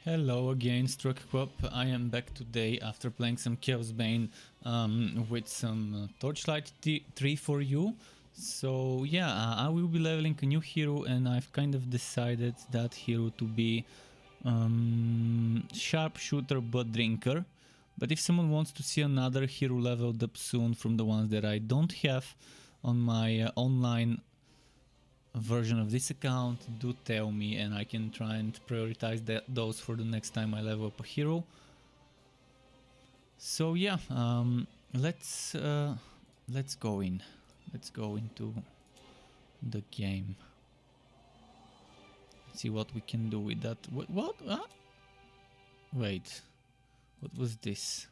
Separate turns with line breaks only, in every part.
Hello again, Struck. I am back today after playing some Chaos Bane with some Torchlight 3 for you. So yeah, I will be leveling a new hero and I've kind of decided that hero to be Sharpshooter Blood Drinker. But if someone wants to see another hero leveled up soon from the ones that I don't have on my online version of this account, do tell me and I can try and prioritize those for the next time I level up a hero. So yeah, let's go in. Let's go into the game. See what we can do with that. What? Wait, what was this?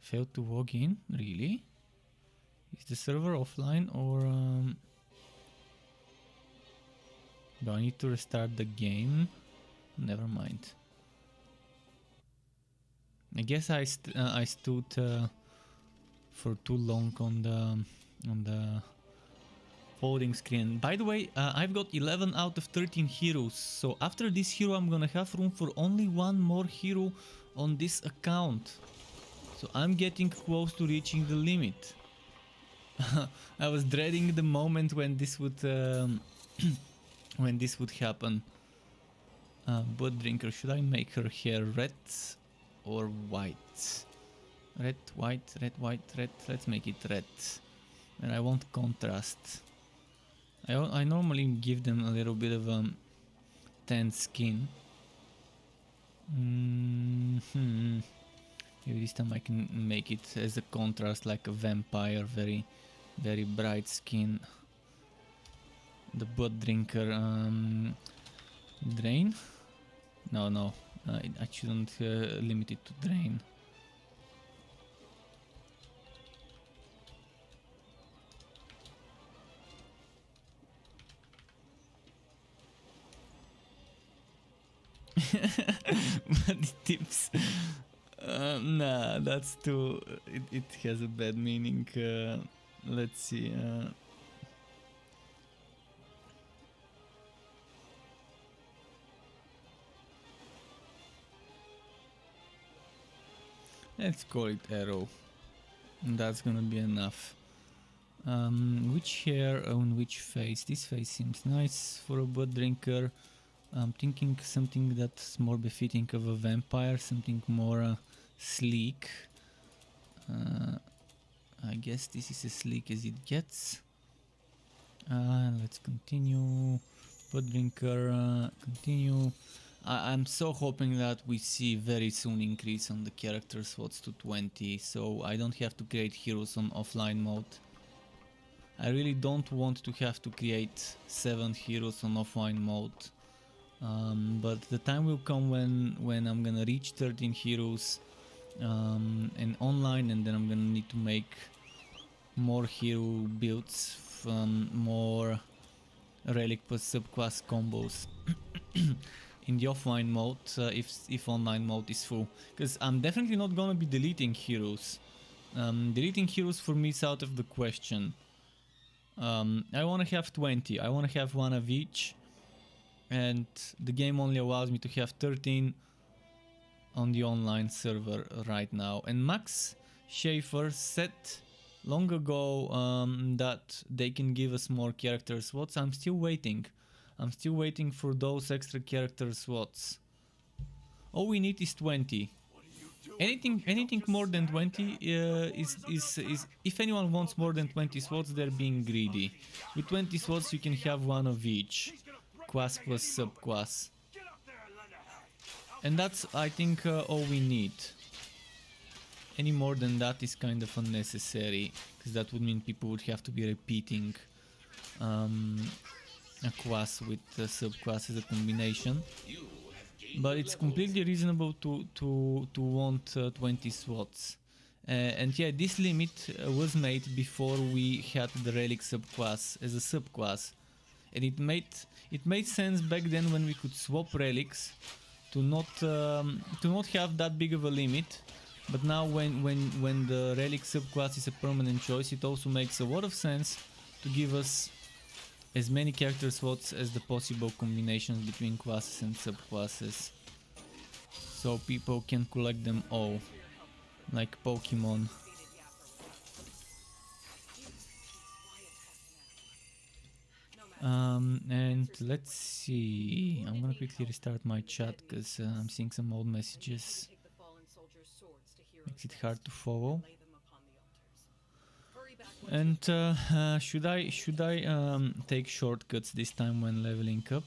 Failed to log in? Really? Is the server offline or do I need to restart the game? Never mind. I guess I stood for too long on the folding screen. By the way, I've got 11 out of 13 heroes, so after this hero I'm gonna have room for only one more hero on this account. So I'm getting close to reaching the limit. I was dreading the moment when this would when this would happen. Blood Drinker, should I make her hair red or white? Red, white, red, white, red. Let's make it red. And I want contrast. I normally give them a little bit of tan skin. Maybe this time I can make it as a contrast, like a vampire, very, very bright skin. The Blood Drinker, drain? No, I shouldn't limit it to drain. Body tips. Nah, that's too. It has a bad meaning. Let's see. Let's call it arrow. That's gonna be enough. Which hair on which face? This face seems nice for a Blood Drinker. I'm thinking something that's more befitting of a vampire, something more sleek. I guess this is as sleek as it gets. Let's continue. Blood Drinker, continue. I'm so hoping that we see very soon increase on the character slots to 20, so I don't have to create heroes on offline mode. I really don't want to have to create 7 heroes on offline mode. But the time will come when I'm gonna reach 13 heroes and online, and then I'm gonna need to make more hero builds from more relic plus subclass combos in the offline mode if online mode is full, because I'm definitely not gonna be deleting heroes. Deleting heroes for me is out of the question. I wanna have 20, I wanna have one of each, and the game only allows me to have 13 on the online server right now. And Max Schaefer said long ago that they can give us more character slots. I'm still waiting. I'm still waiting for those extra character slots. All we need is 20. Anything more than 20 is if anyone wants more than 20 slots, they're being greedy. With 20 slots you can have one of each, class plus subclass. And that's, I think, all we need. Any more than that is kind of unnecessary, because that would mean people would have to be repeating a class with a subclass as a combination. But it's completely reasonable to want 20 slots. And yeah, this limit was made before we had the relic subclass as a subclass. And it made sense back then when we could swap relics to not have that big of a limit. But now when the relic subclass is a permanent choice, it also makes a lot of sense to give us as many character slots as the possible combinations between classes and subclasses, so people can collect them all, like Pokemon. And let's see, I'm gonna quickly restart my chat because I'm seeing some old messages. Makes it hard to follow. And should I take shortcuts this time when leveling up?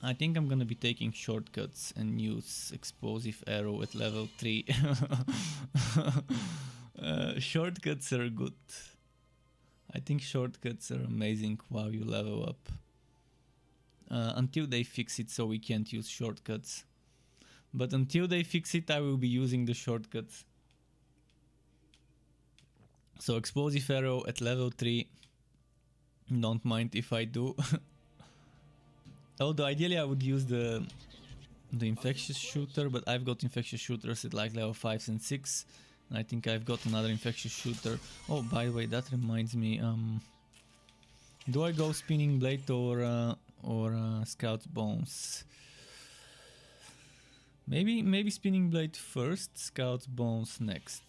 I think I'm gonna be taking shortcuts and use explosive arrow at level 3. Shortcuts are good. I think shortcuts are amazing while you level up. Until they fix it so we can't use shortcuts. But until they fix it, I will be using the shortcuts. So explosive arrow at level 3. Don't mind if I do. Although ideally I would use the infectious shooter, but I've got infectious shooters at like level 5 and 6. And I think I've got another infectious shooter. Oh, by the way, that reminds me. Do I go spinning blade or scout's bones? Maybe spinning blade first, scout's bones next.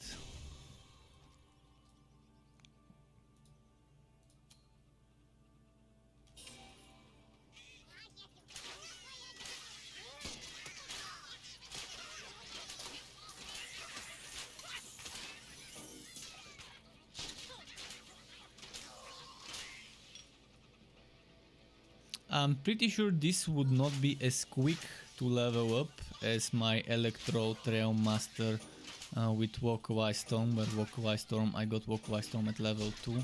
I'm pretty sure this would not be as quick to level up as my Electro Trail Master with Walkaway Storm, but Walkaway Storm, I got Walkaway Storm at level 2,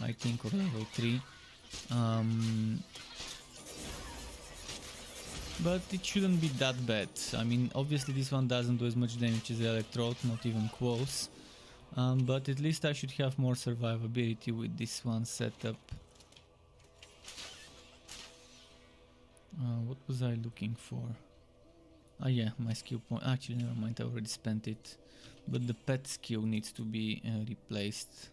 I think, or level 3. But it shouldn't be that bad. I mean, obviously this one doesn't do as much damage as the Electrode, not even close. But at least I should have more survivability with this one setup. What was I looking for? Ah yeah, my skill point. Actually, never mind, I already spent it. But the pet skill needs to be replaced.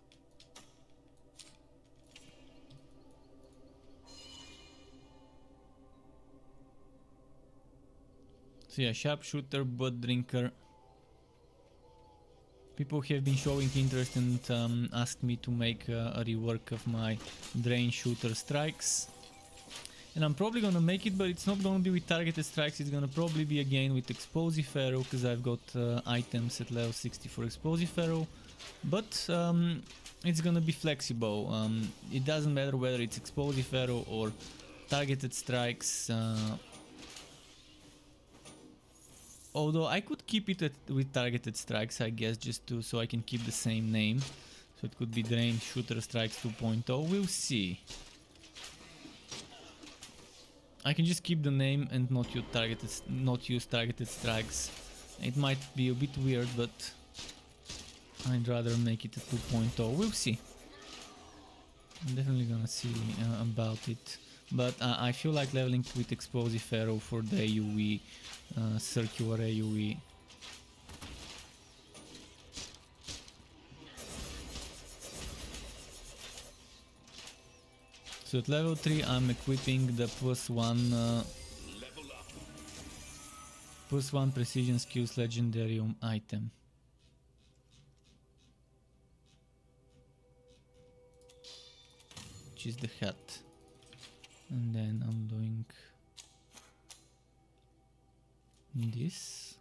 So yeah, Sharpshooter Blood Drinker. People have been showing interest and asked me to make a rework of my Drain Shooter Strikes. And I'm probably gonna make it, but it's not gonna be with targeted strikes, it's gonna probably be again with explosive arrow, because I've got items at level 60 for explosive arrow. But it's gonna be flexible. It doesn't matter whether it's explosive arrow or targeted strikes. Although I could keep it with targeted strikes, I guess, just to so I can keep the same name. So it could be Drain Shooter Strikes 2.0. We'll see. I can just keep the name and not use targeted strikes. It might be a bit weird, but I'd rather make it a 2.0. We'll see. I'm definitely gonna see about it. But I feel like leveling with explosive arrow for the AoE, circular AoE. So at level 3 I'm equipping the +1 precision skills legendary item. Which is the hat. And then I'm doing this.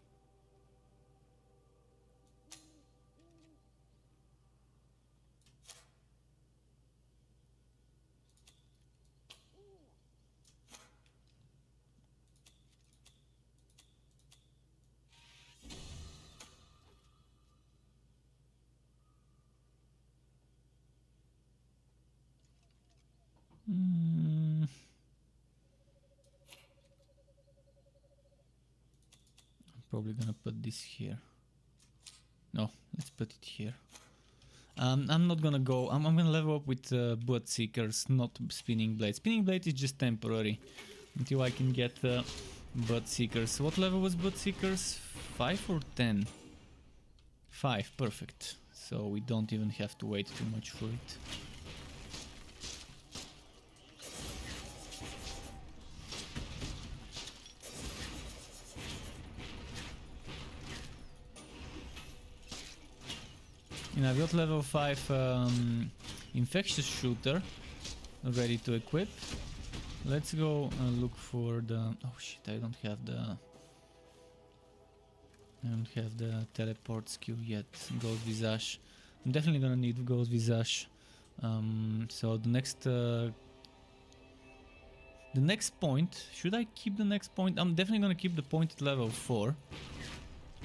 Probably gonna put this here. No, let's put it here. I'm not gonna go. I'm gonna level up with Blood Seekers, not Spinning Blade. Spinning Blade is just temporary until I can get Blood Seekers. What level was Blood Seekers? 5 or 10? 5, perfect. So we don't even have to wait too much for it. And I've got level 5 infectious shooter ready to equip. Let's go look for the... Oh shit, I don't have the teleport skill yet. Ghost Visage. I'm definitely gonna need Ghost Visage. So the next point, should I keep the next point? I'm definitely gonna keep the point at level 4.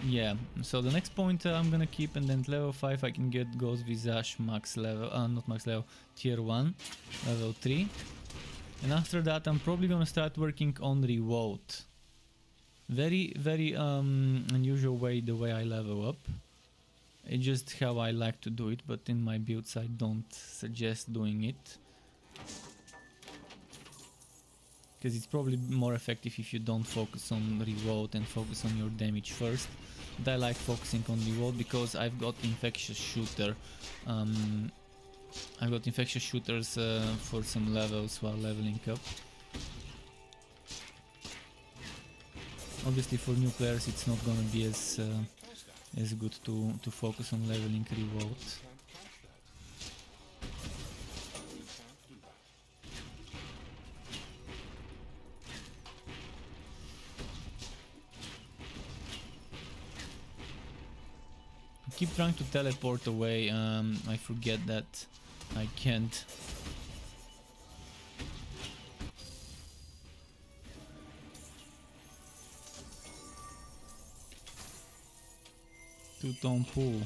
Yeah, so the next point I'm gonna keep, and then at level 5 I can get Ghost Visage max level, not max level, tier 1, level 3. And after that I'm probably gonna start working on Revolt. Very unusual way, the way I level up. It's just how I like to do it, but in my builds I don't suggest doing it. Because it's probably more effective if you don't focus on Revolt and focus on your damage first. But I like focusing on Revolt because I've got infectious shooter. I've got infectious shooters for some levels while leveling up. Obviously for new players it's not gonna be as good to focus on leveling Revolt. I keep trying to teleport away, I forget that I can't. Two-tone pool.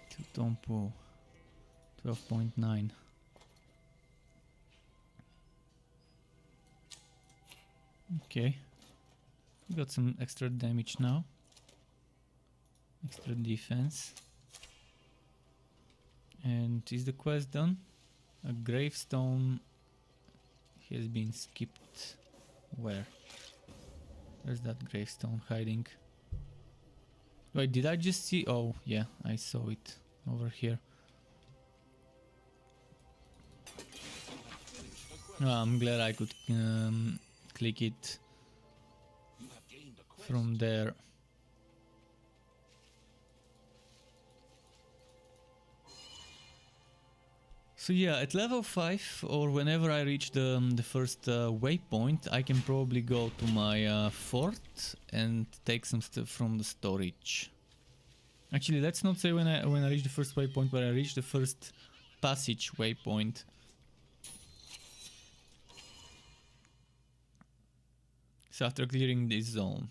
Two-tone pool. 12.9. Okay. Got some extra damage now. Extra defense. And is the quest done? A gravestone has been skipped. Where? Where's that gravestone hiding? Wait, did I just see? Oh, yeah, I saw it over here. Oh, I'm glad I could click it from there. So yeah, at level 5 or whenever I reach the first waypoint, I can probably go to my fort and take some stuff from the storage. Actually, let's not say when I reach the first waypoint, but I reach the first passage waypoint. So after clearing this zone.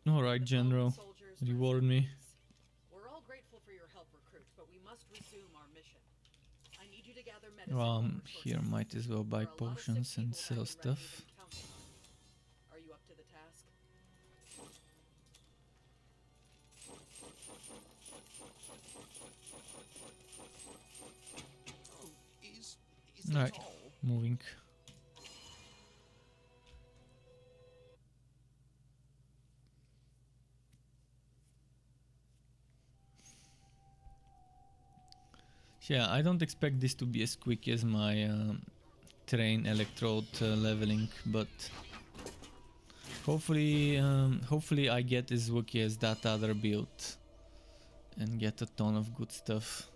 Alright, General, reward me.
We're all grateful for your help, recruit, but we must resume our mission. I need you to gather medicine.
Here might as well buy potions and sell stuff.
Are you up to the task?
Right, moving. Yeah, I don't expect this to be as quick as my train electrode leveling, but hopefully I get as lucky as that other build and get a ton of good stuff.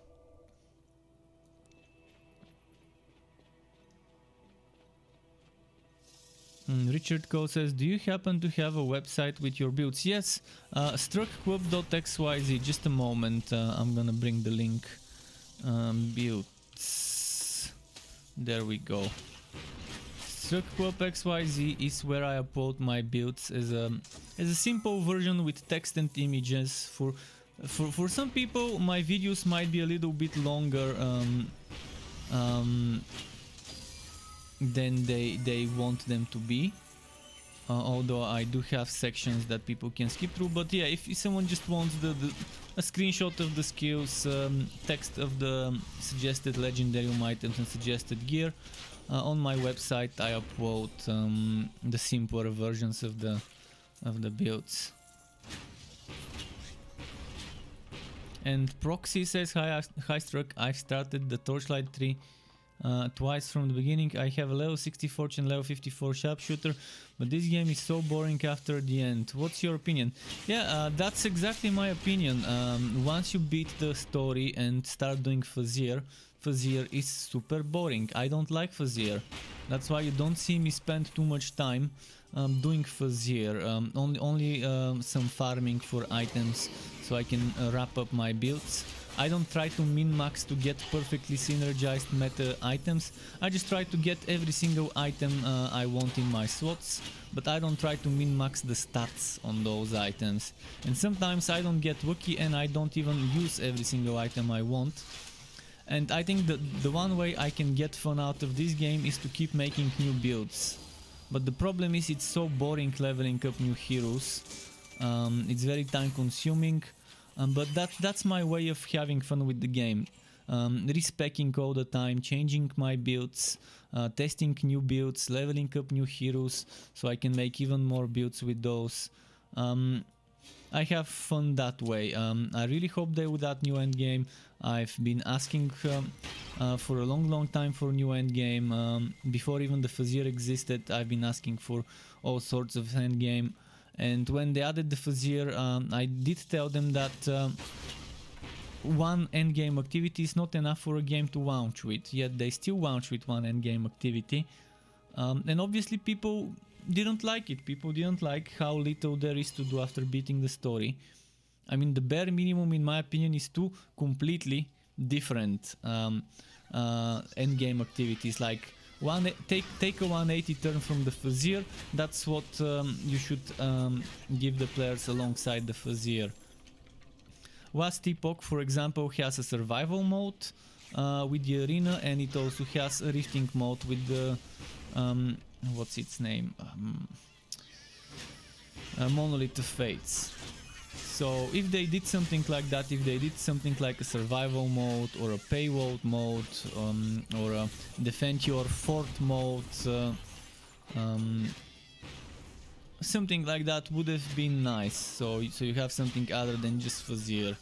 Richard Cole says, do you happen to have a website with your builds? Yes, struckquip.xyz. Just a moment, I'm gonna bring the link. Builds. There we go. Struckquip.xyz is where I upload my builds as a simple version with text and images. For some people, my videos might be a little bit longer than they want them to be, although I do have sections that people can skip through. But yeah, if someone just wants a screenshot of the skills, text of the suggested legendary items and suggested gear, on my website I upload the simpler versions of the builds. And Proxy says, hi Struck, I've started the Torchlight 3 twice from the beginning. I have a level 60 fortune, level 54 sharpshooter, but this game is so boring after the end. What's your opinion? Yeah, that's exactly my opinion. Once you beat the story and start doing Fazier is super boring. I don't like Fazier. That's why you don't see me spend too much time doing Fazier. Only some farming for items so I can wrap up my builds. I don't try to min-max to get perfectly synergized meta items. I just try to get every single item I want in my slots, but I don't try to min-max the stats on those items. And sometimes I don't get lucky and I don't even use every single item I want. And I think the one way I can get fun out of this game is to keep making new builds. But the problem is it's so boring leveling up new heroes. It's very time consuming. But that's my way of having fun with the game. Respecking all the time, changing my builds, testing new builds, leveling up new heroes so I can make even more builds with those. I have fun that way. I really hope they would add new endgame. I've been asking for a long time for a new endgame. Before even the Fazier existed, I've been asking for all sorts of endgame. And when they added the Fazier, I did tell them that one endgame activity is not enough for a game to launch with, yet they still launch with one endgame activity. And obviously people didn't like it. People didn't like how little there is to do after beating the story. I mean, the bare minimum in my opinion is two completely different endgame activities. Like take a 180 turn from the Fazier. That's what you should give the players alongside the Fazier. Last Epoch, for example, has a survival mode with the arena, and it also has a rifting mode with the what's its name? Monolith of Fates. So if they did something like that, if they did something like a survival mode or a payload mode or a defend your fort mode, something like that would have been nice. So you have something other than just Fazier.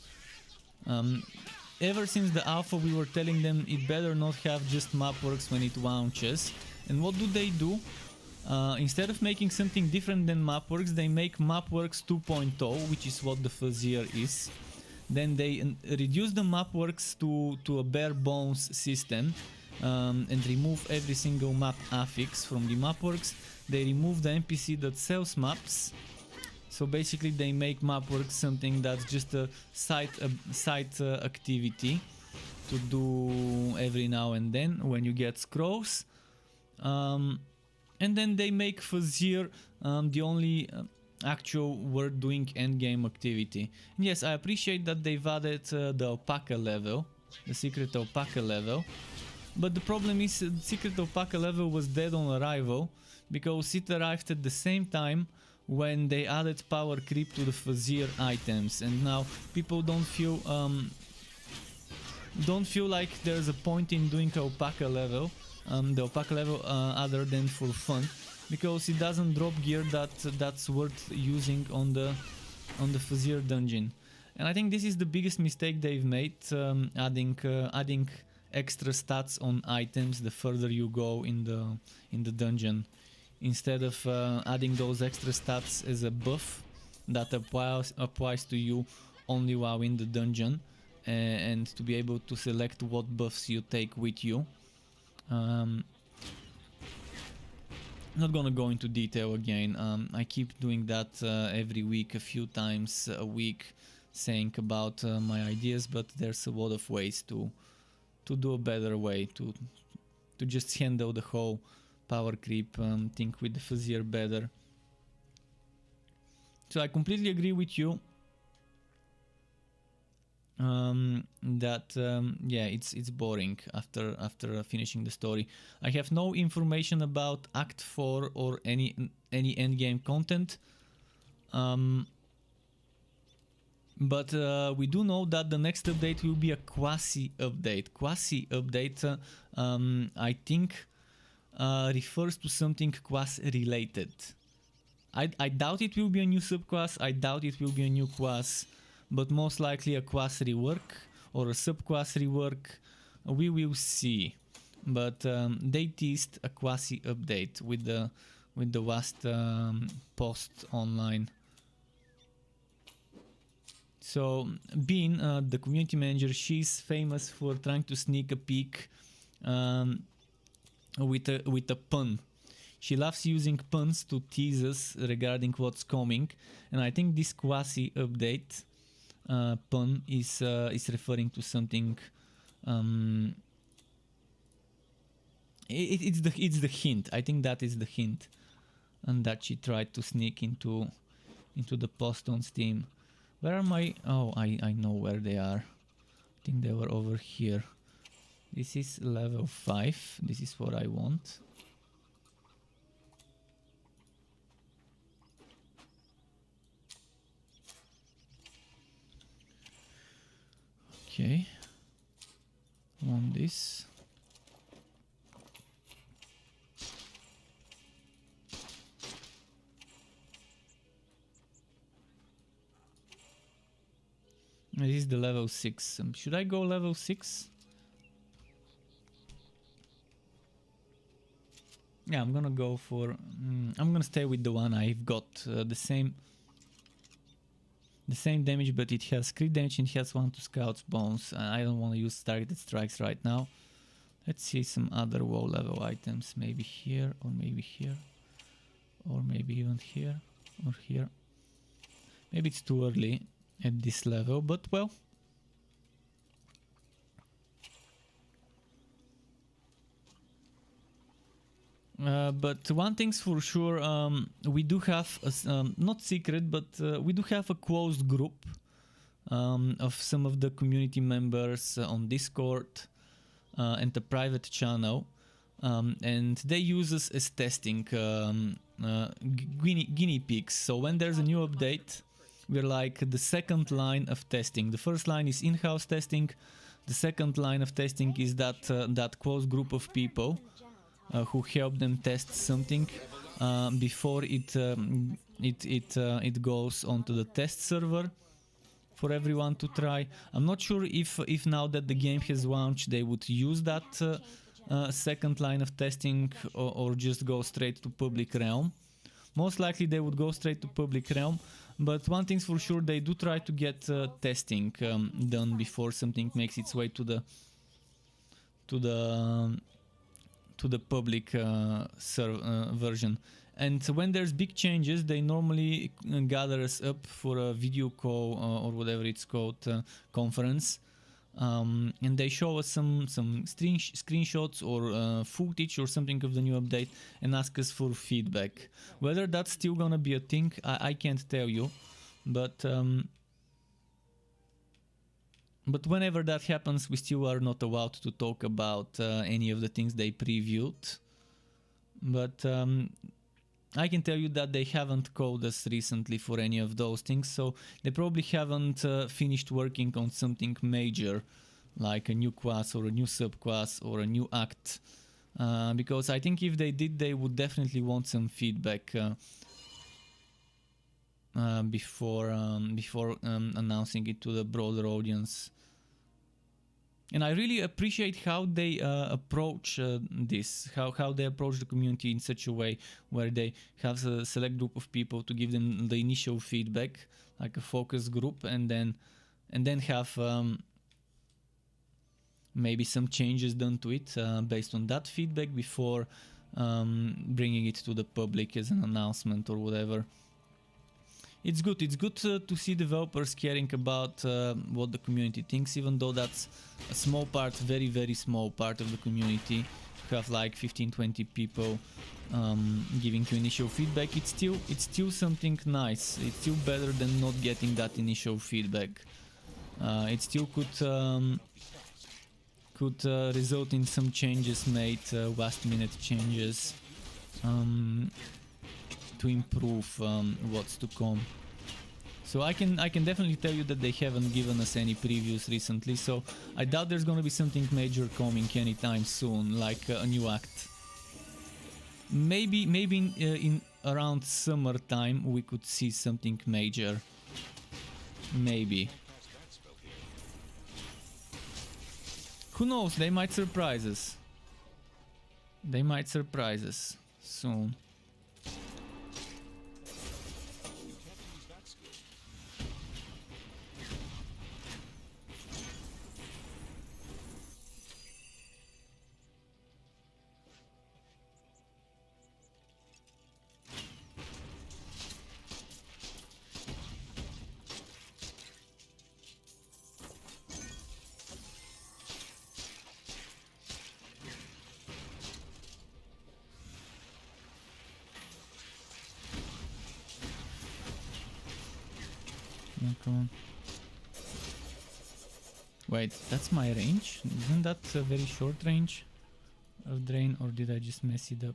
Ever since the alpha we were telling them it better not have just mapworks when it launches. And what do? Instead of making something different than mapworks, they make mapworks 2.0, which is what the Fazier is. Then they reduce the mapworks to a bare bones system and remove every single map affix from the mapworks. They remove the NPC that sells maps. So basically they make mapworks something that's just a side activity to do every now and then when you get scrolls. And then they make Fazier the only actual worth doing endgame activity. And yes, I appreciate that they've added the alpaca level, the secret alpaca level. But the problem is the secret alpaca level was dead on arrival because it arrived at the same time when they added power creep to the Fazier items, and now people don't feel like there's a point in doing alpaca level. The alpaca level other than for fun, because it doesn't drop gear that's worth using on the Fazier dungeon. And I think this is the biggest mistake they've made, adding extra stats on items the further you go in the dungeon, instead of adding those extra stats as a buff that applies to you only while in the dungeon, and to be able to select what buffs you take with you. Not gonna go into detail again. I keep doing that every week, a few times a week, saying about my ideas, but there's a lot of ways to do a better way to just handle the whole power creep thing with the Fazier better. So I completely agree with you that yeah, it's boring after finishing the story. I have no information about Act 4 or any endgame content, but we do know that the next update will be a quasi update. I think refers to something quasi related. I doubt it will be a new subclass, I doubt it will be a new class, but most likely a class rework or a subclass rework. We will see. but they teased a quasi update with the last post online. So Bean, the community manager, she's famous for trying to sneak a peek with a pun. She loves using puns to tease us regarding what's coming, and I think this quasi update pun is referring to something. It's the hint. I think that is the hint, and that she tried to sneak into the post on Steam. Where are my? Oh, I know where they are. I think they were over here. This is level 5. This is what I want. Okay. On this. This is the level 6. Should I go level 6? Yeah, I'm gonna go for... I'm gonna stay with the one I've got. The same damage, but it has crit damage and it has 1 to Scout's Bones. I don't want to use targeted strikes right now. Let's see some other low level items. Maybe here, or maybe here. Or maybe even here, or here. Maybe it's too early at this level, but well. But one thing's for sure, we do have, not secret, but we do have a closed group of some of the community members on Discord and a private channel, and they use us as testing guinea pigs. So when there's a new update, we're like the second line of testing. The first line is in-house testing. The second line of testing is that closed group of people who help them test something before it goes onto the test server for everyone to try. I'm not sure if now that the game has launched they would use that second line of testing or just go straight to public realm. Most likely they would go straight to public realm, but one thing's for sure, they do try to get testing done before something makes its way to the public version. And when there's big changes, they normally gather us up for a video call or whatever it's called, conference, and they show us some screenshots or footage or something of the new update and ask us for feedback. Whether that's still gonna be a thing, I can't tell you, but whenever that happens, we still are not allowed to talk about any of the things they previewed. But I can tell you that they haven't called us recently for any of those things, so they probably haven't finished working on something major, like a new class or a new subclass or a new act. Because I think if they did, they would definitely want some feedback before announcing it to the broader audience. And I really appreciate how they approach this, how they approach the community in such a way where they have a select group of people to give them the initial feedback, like a focus group, and then have maybe some changes done to it based on that feedback before bringing it to the public as an announcement or whatever. It's good to see developers caring about what the community thinks, even though that's a small part, very, very small part of the community. You have like 15-20 people giving you initial feedback. It's still something nice. It's still better than not getting that initial feedback. It still could result in some changes made, last minute changes, to improve what's to come. So I can definitely tell you that they haven't given us any previews recently, so I doubt there's gonna be something major coming anytime soon, like a new act. Maybe in around summertime we could see something major. Maybe. Who knows, they might surprise us. They might surprise us soon. Come on. Wait, that's my range? Isn't that a very short range of drain, or did I just mess it up?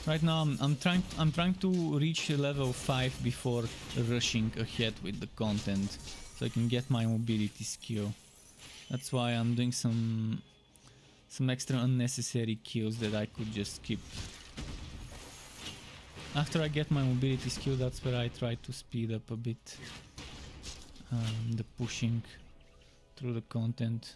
Right now I'm trying to reach level 5 before rushing ahead with the content, so I can get my mobility skill. That's why I'm doing some extra unnecessary kills that I could just skip. After I get my mobility skill, that's where I try to speed up a bit the pushing through the content.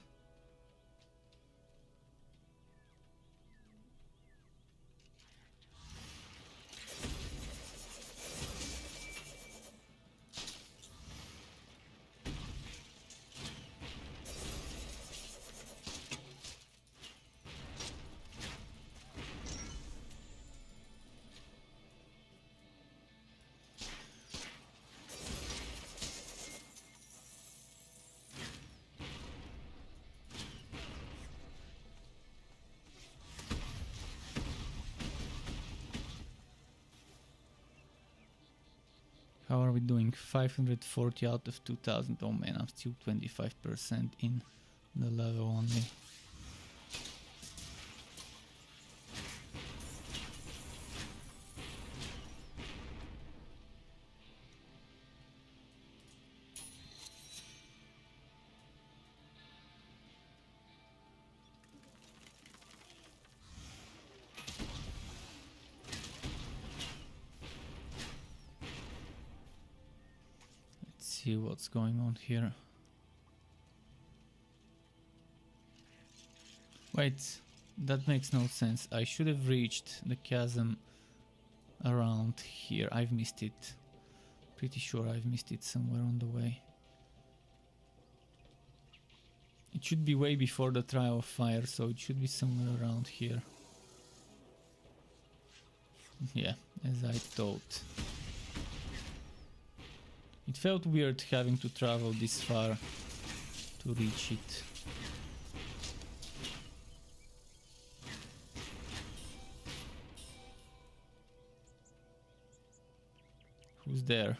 How are we doing? 540 out of 2000. Oh man, I'm still 25% in the level only. See what's going on here. Wait, that makes no sense. I should have reached the chasm around here. I've missed it. Pretty sure I've missed it somewhere on the way. It should be way before the trial of fire, so it should be somewhere around here. Yeah, as I thought. It felt weird having to travel this far to reach it. Who's there?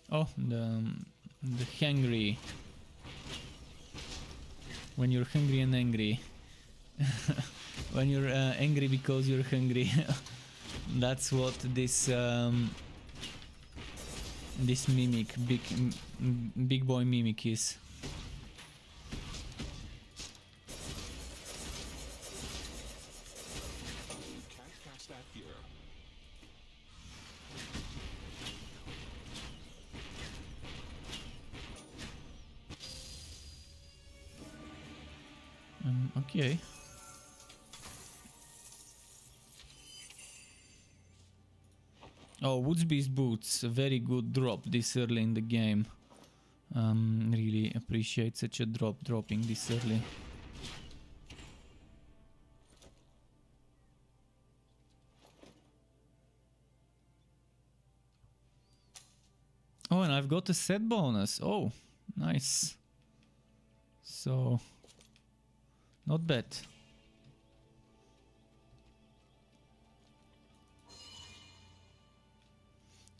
Oh, the hangry. When you're hungry and angry. When you're angry because you're hungry. That's what this this mimic, big boy mimic is.
Can't cast that here.
Okay. Oh, Woodsby's boots, a very good drop this early in the game. Really appreciate such a dropping this early. Oh, and I've got a set bonus. Oh, nice. So, not bad.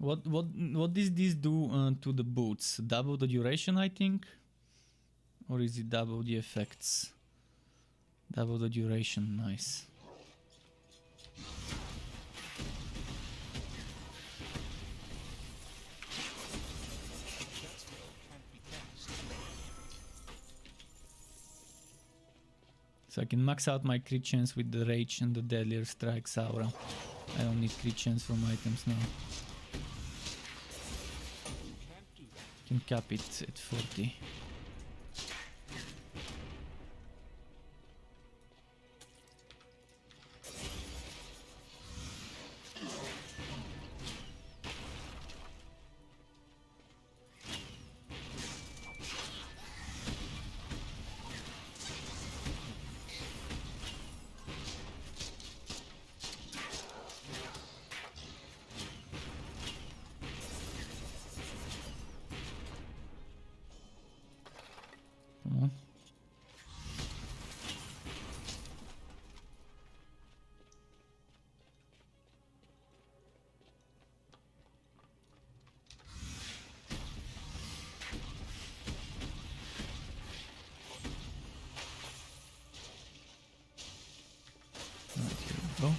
What does this do to the boots? Double the duration, I think? Or is it double the effects? Double the duration, nice. So I can max out my crit chance with the Rage and the Deadlier Strikes aura. I don't need crit chance from items now. Can cap it at 40. Come on. Right, here we go.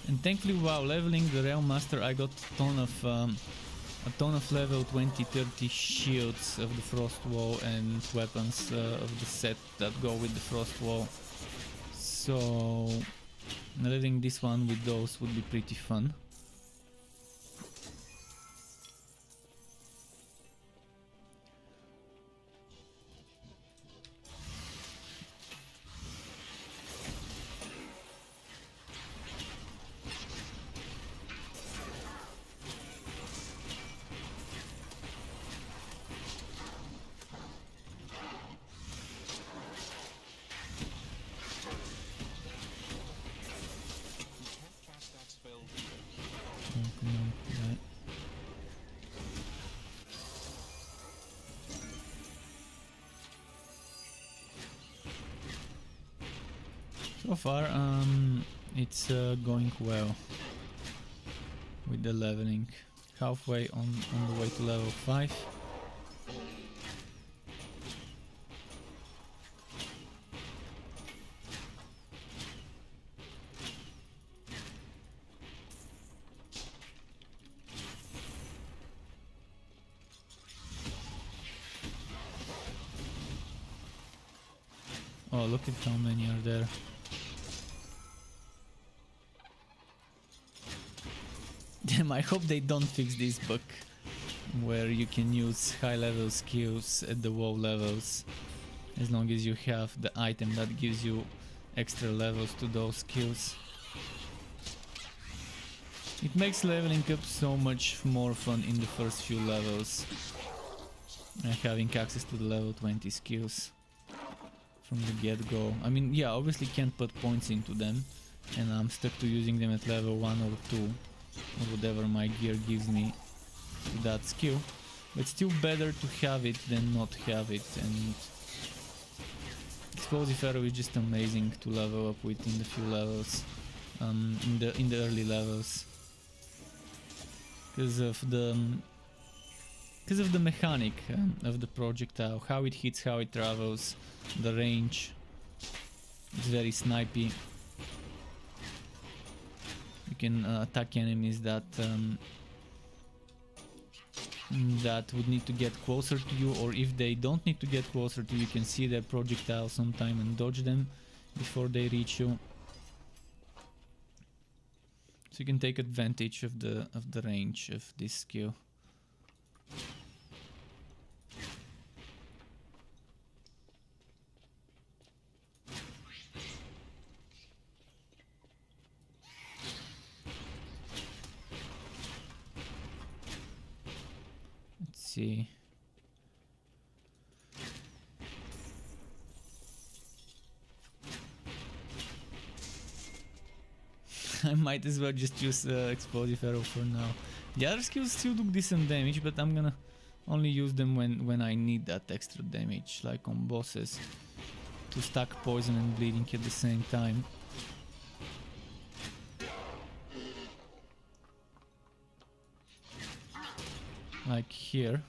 And thankfully, while leveling the Realm Master, I got a ton of level 20-30 shields of the Frost Wall and weapons of the set that go with the Frost Wall. So leveling this one with those would be pretty fun. Come on, right. So far, it's going well with the leveling. Halfway on the way to level 5. Oh, look at how many are there. Damn, I hope they don't fix this bug where you can use high level skills at the low levels as long as you have the item that gives you extra levels to those skills. It makes leveling up so much more fun in the first few levels, having access to the level 20 skills from the get-go. I mean, yeah, obviously can't put points into them, and I'm stuck to using them at level 1 or 2, or whatever my gear gives me to that skill, but still better to have it than not have it. And Explosive Arrow is just amazing to level up with in the few levels, in the early levels, because of the mechanic of the projectile, how it hits, how it travels, the range. It's very snipey. You can attack enemies that that would need to get closer to you, or if they don't need to get closer to you, you can see their projectile sometime and dodge them before they reach you. So you can take advantage of the range of this skill. Let's see. I might as well just use Explosive Arrow for now. The other skills still do decent damage, but I'm gonna only use them when I need that extra damage, like on bosses, to stack poison and bleeding at the same time. Like here.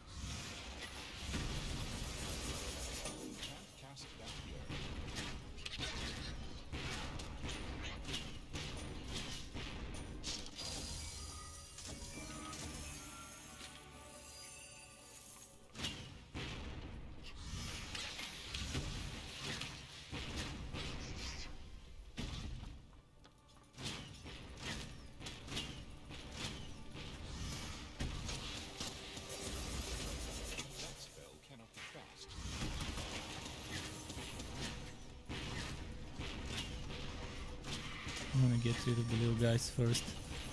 gonna get rid of the little guys first.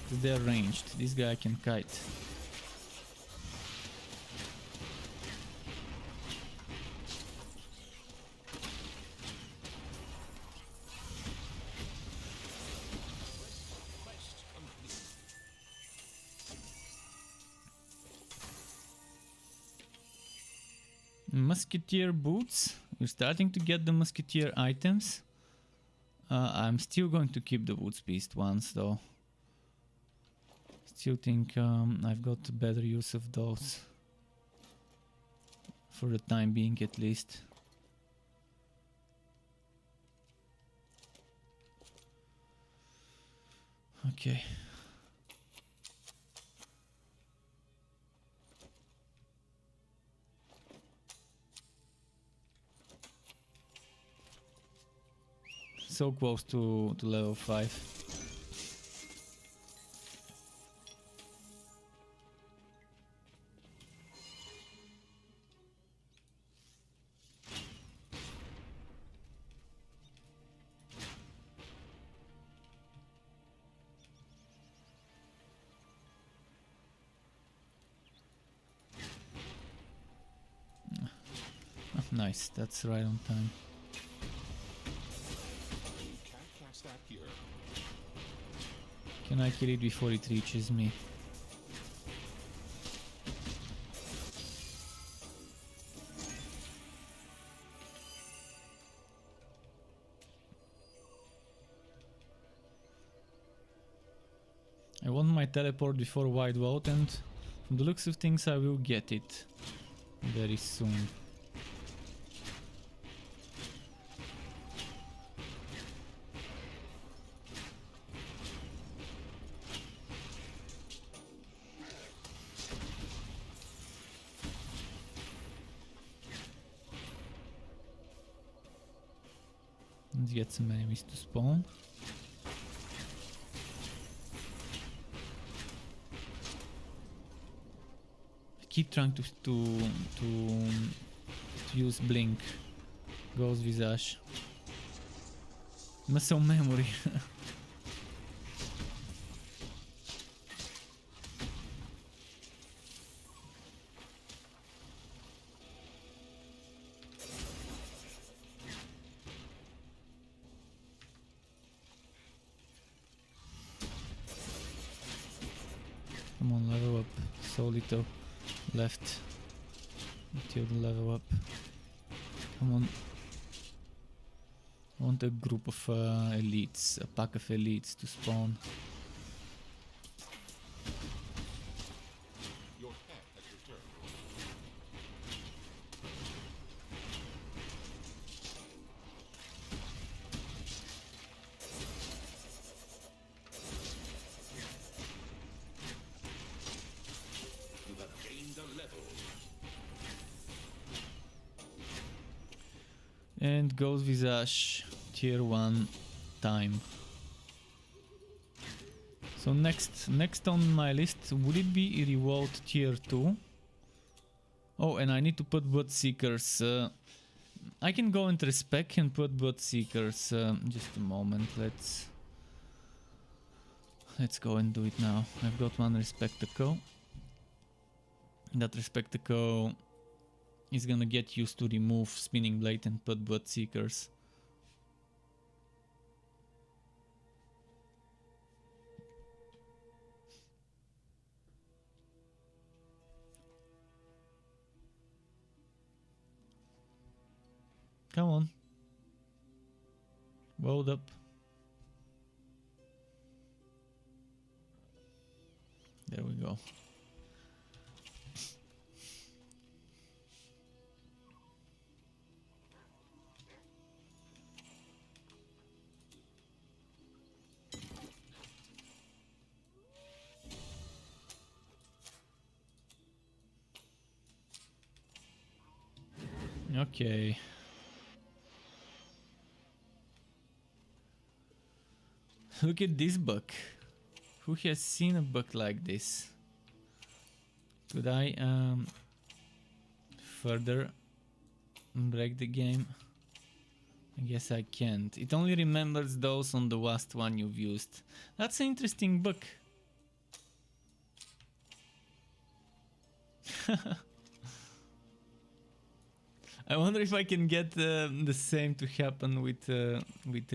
Because they're ranged. This guy can kite. Musketeer boots. We're starting to get the musketeer items. I'm still going to keep the woods beast ones though. Still think I've got better use of those. For the time being at least. Okay. So close to level 5. Oh, nice, that's right on time.
Can't cast that here.
Can I kill it before it reaches me? I want my teleport before Wide Vault, and from the looks of things I will get it very soon. Let's get some enemies to spawn. I keep trying to use blink. Ghost visage. Muscle memory. Come on, level up. So little left until the level up. Come on. I want a group of elites, a pack of elites to spawn.
Your pet has returned. You have gained a level.
And Ghost Visage tier 1 time. So next on my list, would it be Revolt tier 2? Oh, and I need to put Blood Seekers. I can go into Respec and put Blood Seekers. Just a moment, let's go and do it now. I've got one Respectacle. That Respectacle is gonna get used to remove Spinning Blade and put Blood Seekers. Come on. Load up. There we go. Okay. Look at this bug. Who has seen a bug like this? Could I further break the game? I guess I can't. It only remembers those on the last one you've used. That's an interesting book. I wonder if I can get the same to happen with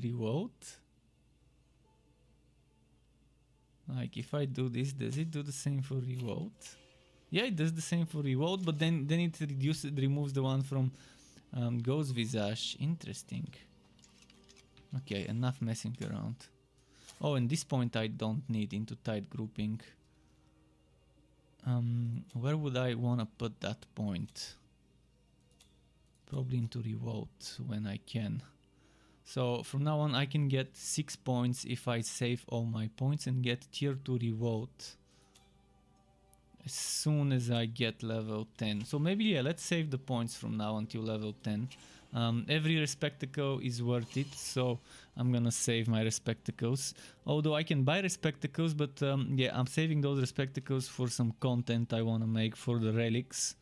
revolt. Like if I do this, does it do the same for revolt? Yeah, it does the same for revolt, but then it removes the one from Ghost Visage. Interesting. Okay, enough messing around. Oh, and this point I don't need into tight grouping. Where would I wanna put that point? Probably into revolt when I can. So from now on I can get 6 points if I save all my points and get tier 2 revolt as soon as I get level 10. So maybe, yeah, let's save the points from now until level 10. Every respectacle is worth it, so I'm gonna save my respectacles. Although I can buy respectacles, but yeah, I'm saving those respectacles for some content I wanna make for the relics.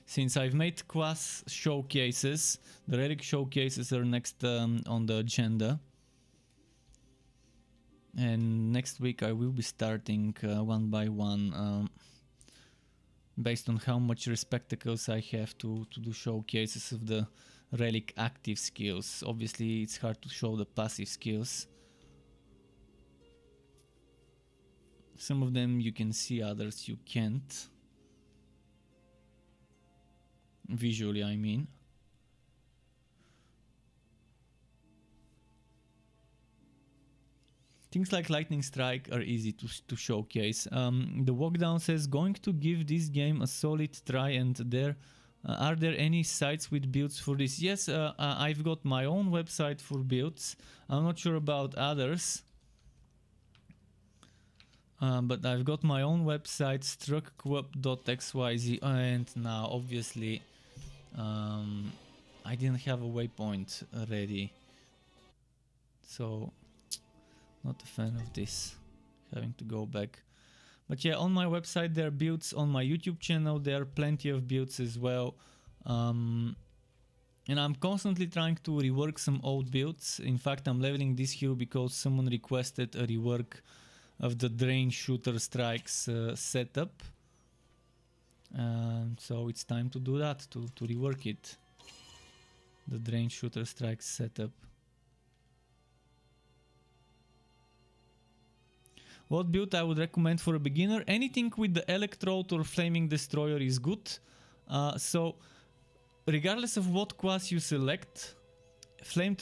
Since I've made class showcases, the relic showcases are next on the agenda. And next week I will be starting one by one, based on how much respectacles I have to do showcases of the relic active skills. Obviously it's hard to show the passive skills. Some of them you can see, others you can't. Visually, I mean. Things like Lightning Strike are easy to showcase. The walkdown says, going to give this game a solid try, and are there any sites with builds for this? Yes, I've got my own website for builds. I'm not sure about others. But I've got my own website, struckqup.xyz, and now obviously I didn't have a waypoint ready, so not a fan of this, having to go back. But yeah, on my website there are builds, on my YouTube channel there are plenty of builds as well, and I'm constantly trying to rework some old builds. In fact, I'm leveling this hero because someone requested a rework of the Drain Shooter Strikes setup. So it's time to do that, to rework it. The Drain Shooter Strikes setup. What build I would recommend for a beginner? Anything with the Electrode or Flaming Destroyer is good. So regardless of what class you select, Flaming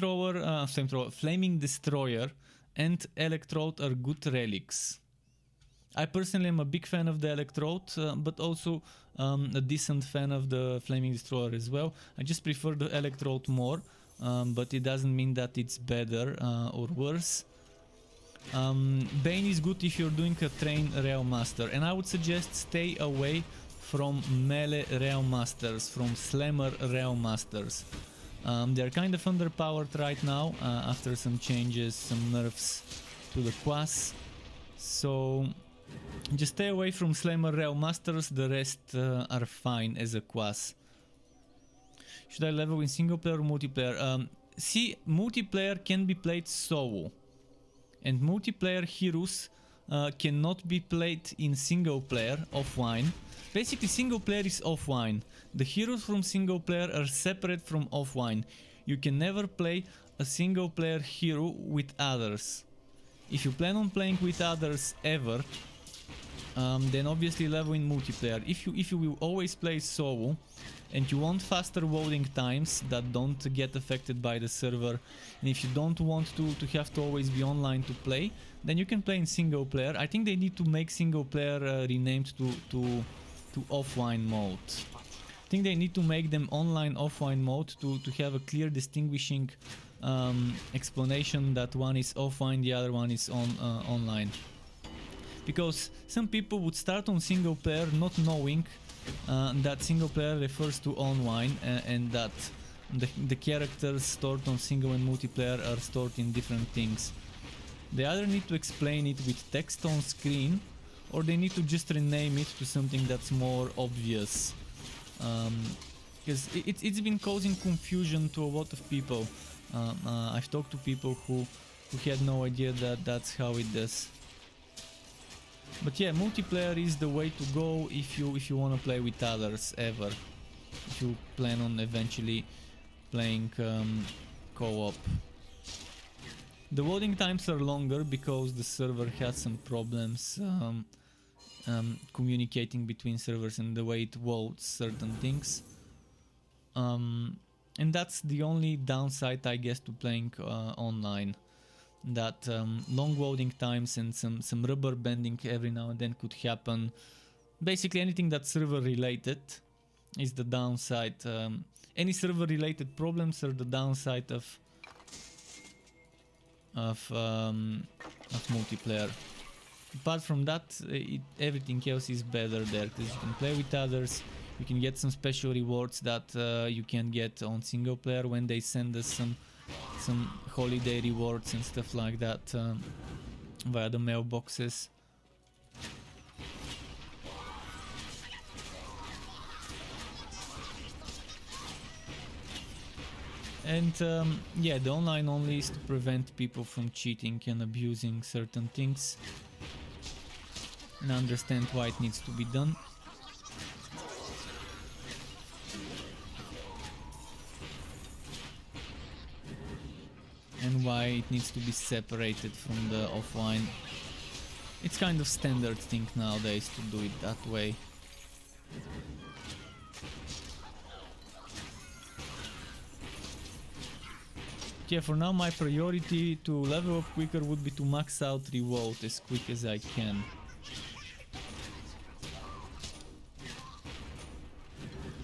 Destroyer and Electrode are good relics. I personally am a big fan of the Electrode, but also a decent fan of the Flaming Destroyer as well. I just prefer the Electrode more, but it doesn't mean that it's better or worse. Bane is good if you're doing a train Realm Master, and I would suggest stay away from melee Realm Masters, from Slammer Realm Masters. They're kind of underpowered right now after some changes, some nerfs to the class. So just stay away from Slammer Realm Masters, the rest are fine as a class. Should I level in single player or multiplayer? See, multiplayer can be played solo, and multiplayer heroes cannot be played in single player offline. Basically, single player is offline. The heroes from single player are separate from offline. You can never play a single player hero with others. If you plan on playing with others ever, then obviously level in multiplayer. If you will always play solo and you want faster loading times that don't get affected by the server, and if you don't want to have to always be online to play, then you can play in single player. I think they need to make single player renamed to offline mode. I think they need to make them online offline mode to have a clear distinguishing explanation that one is offline, the other one is online. Because some people would start on single player not knowing that single player refers to online, and that the characters stored on single and multiplayer are stored in different things. They either need to explain it with text on screen, or they need to just rename it to something that's more obvious. because it's been causing confusion to a lot of people. I've talked to people who had no idea that that's how it does. But yeah, multiplayer is the way to go if you want to play with others ever. If you plan on eventually playing co-op. The loading times are longer because the server has some problems communicating between servers and the way it loads certain things. And that's the only downside, I guess, to playing online. That long loading times and some rubber banding every now and then could happen. Basically anything that's server related is the downside. Any server related problems are the downside of multiplayer. Apart from that, everything else is better there because you can play with others. You can get some special rewards that you can get on single player when they send us some holiday rewards and stuff like that via the mailboxes. And yeah, the online only is to prevent people from cheating and abusing certain things, and understand why it needs to be done. And why it needs to be separated from the offline. It's kind of standard thing nowadays to do it that way. Yeah, for now my priority to level up quicker would be to max out reload as quick as I can.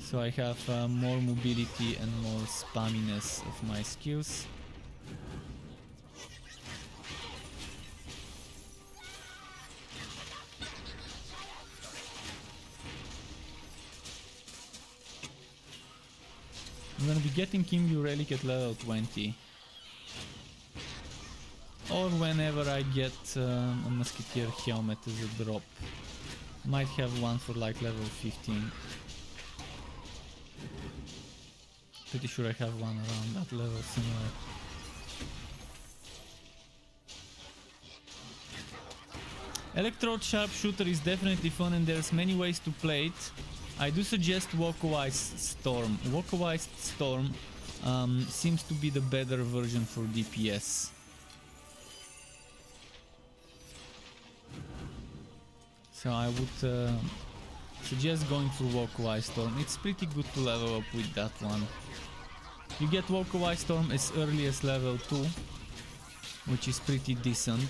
So I have more mobility and more spamminess of my skills. I'm gonna be getting Kimbu Relic at level 20. Or whenever I get a Musketeer helmet as a drop. Might have one for like level 15. Pretty sure I have one around that level somewhere. Electrode Sharpshooter is definitely fun and there's many ways to play it. I do suggest Walkawise Storm. Walkawise Storm seems to be the better version for DPS. So I would suggest going for Walkawise Storm. It's pretty good to level up with that one. You get Walkawise Storm as early as level 2, which is pretty decent.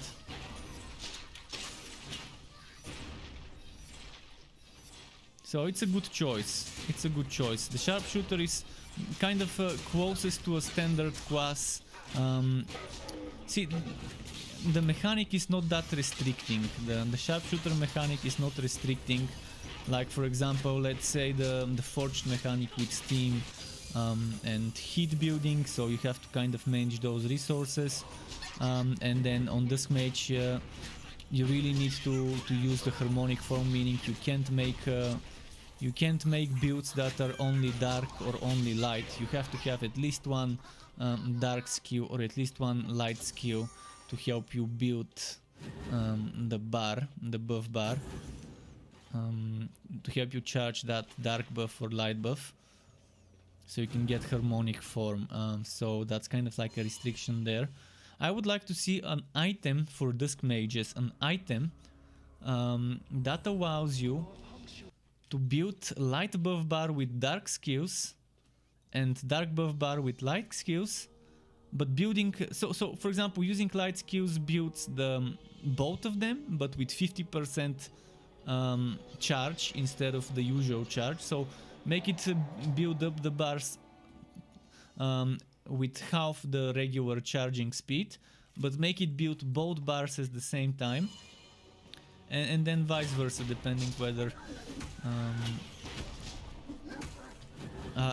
So it's a good choice. It's a good choice. The Sharpshooter is kind of closest to a standard class. See, the mechanic is not that restricting. The Sharpshooter mechanic is not restricting. Like for example, let's say the forged mechanic with steam and heat building. So you have to kind of manage those resources. And then on this mage, you really need to use the harmonic form, meaning you can't make builds that are only dark or only light. You have to have at least one dark skill or at least one light skill to help you build the buff bar, to help you charge that dark buff or light buff, so you can get harmonic form. So that's kind of like a restriction there. I would like to see an item for Dusk Mages, an item that allows you to build light buff bar with dark skills and dark buff bar with light skills, but building so for example, using light skills builds both of them, but with 50% charge instead of the usual charge. So make it build up the bars with half the regular charging speed, but make it build both bars at the same time, and then vice versa, depending whether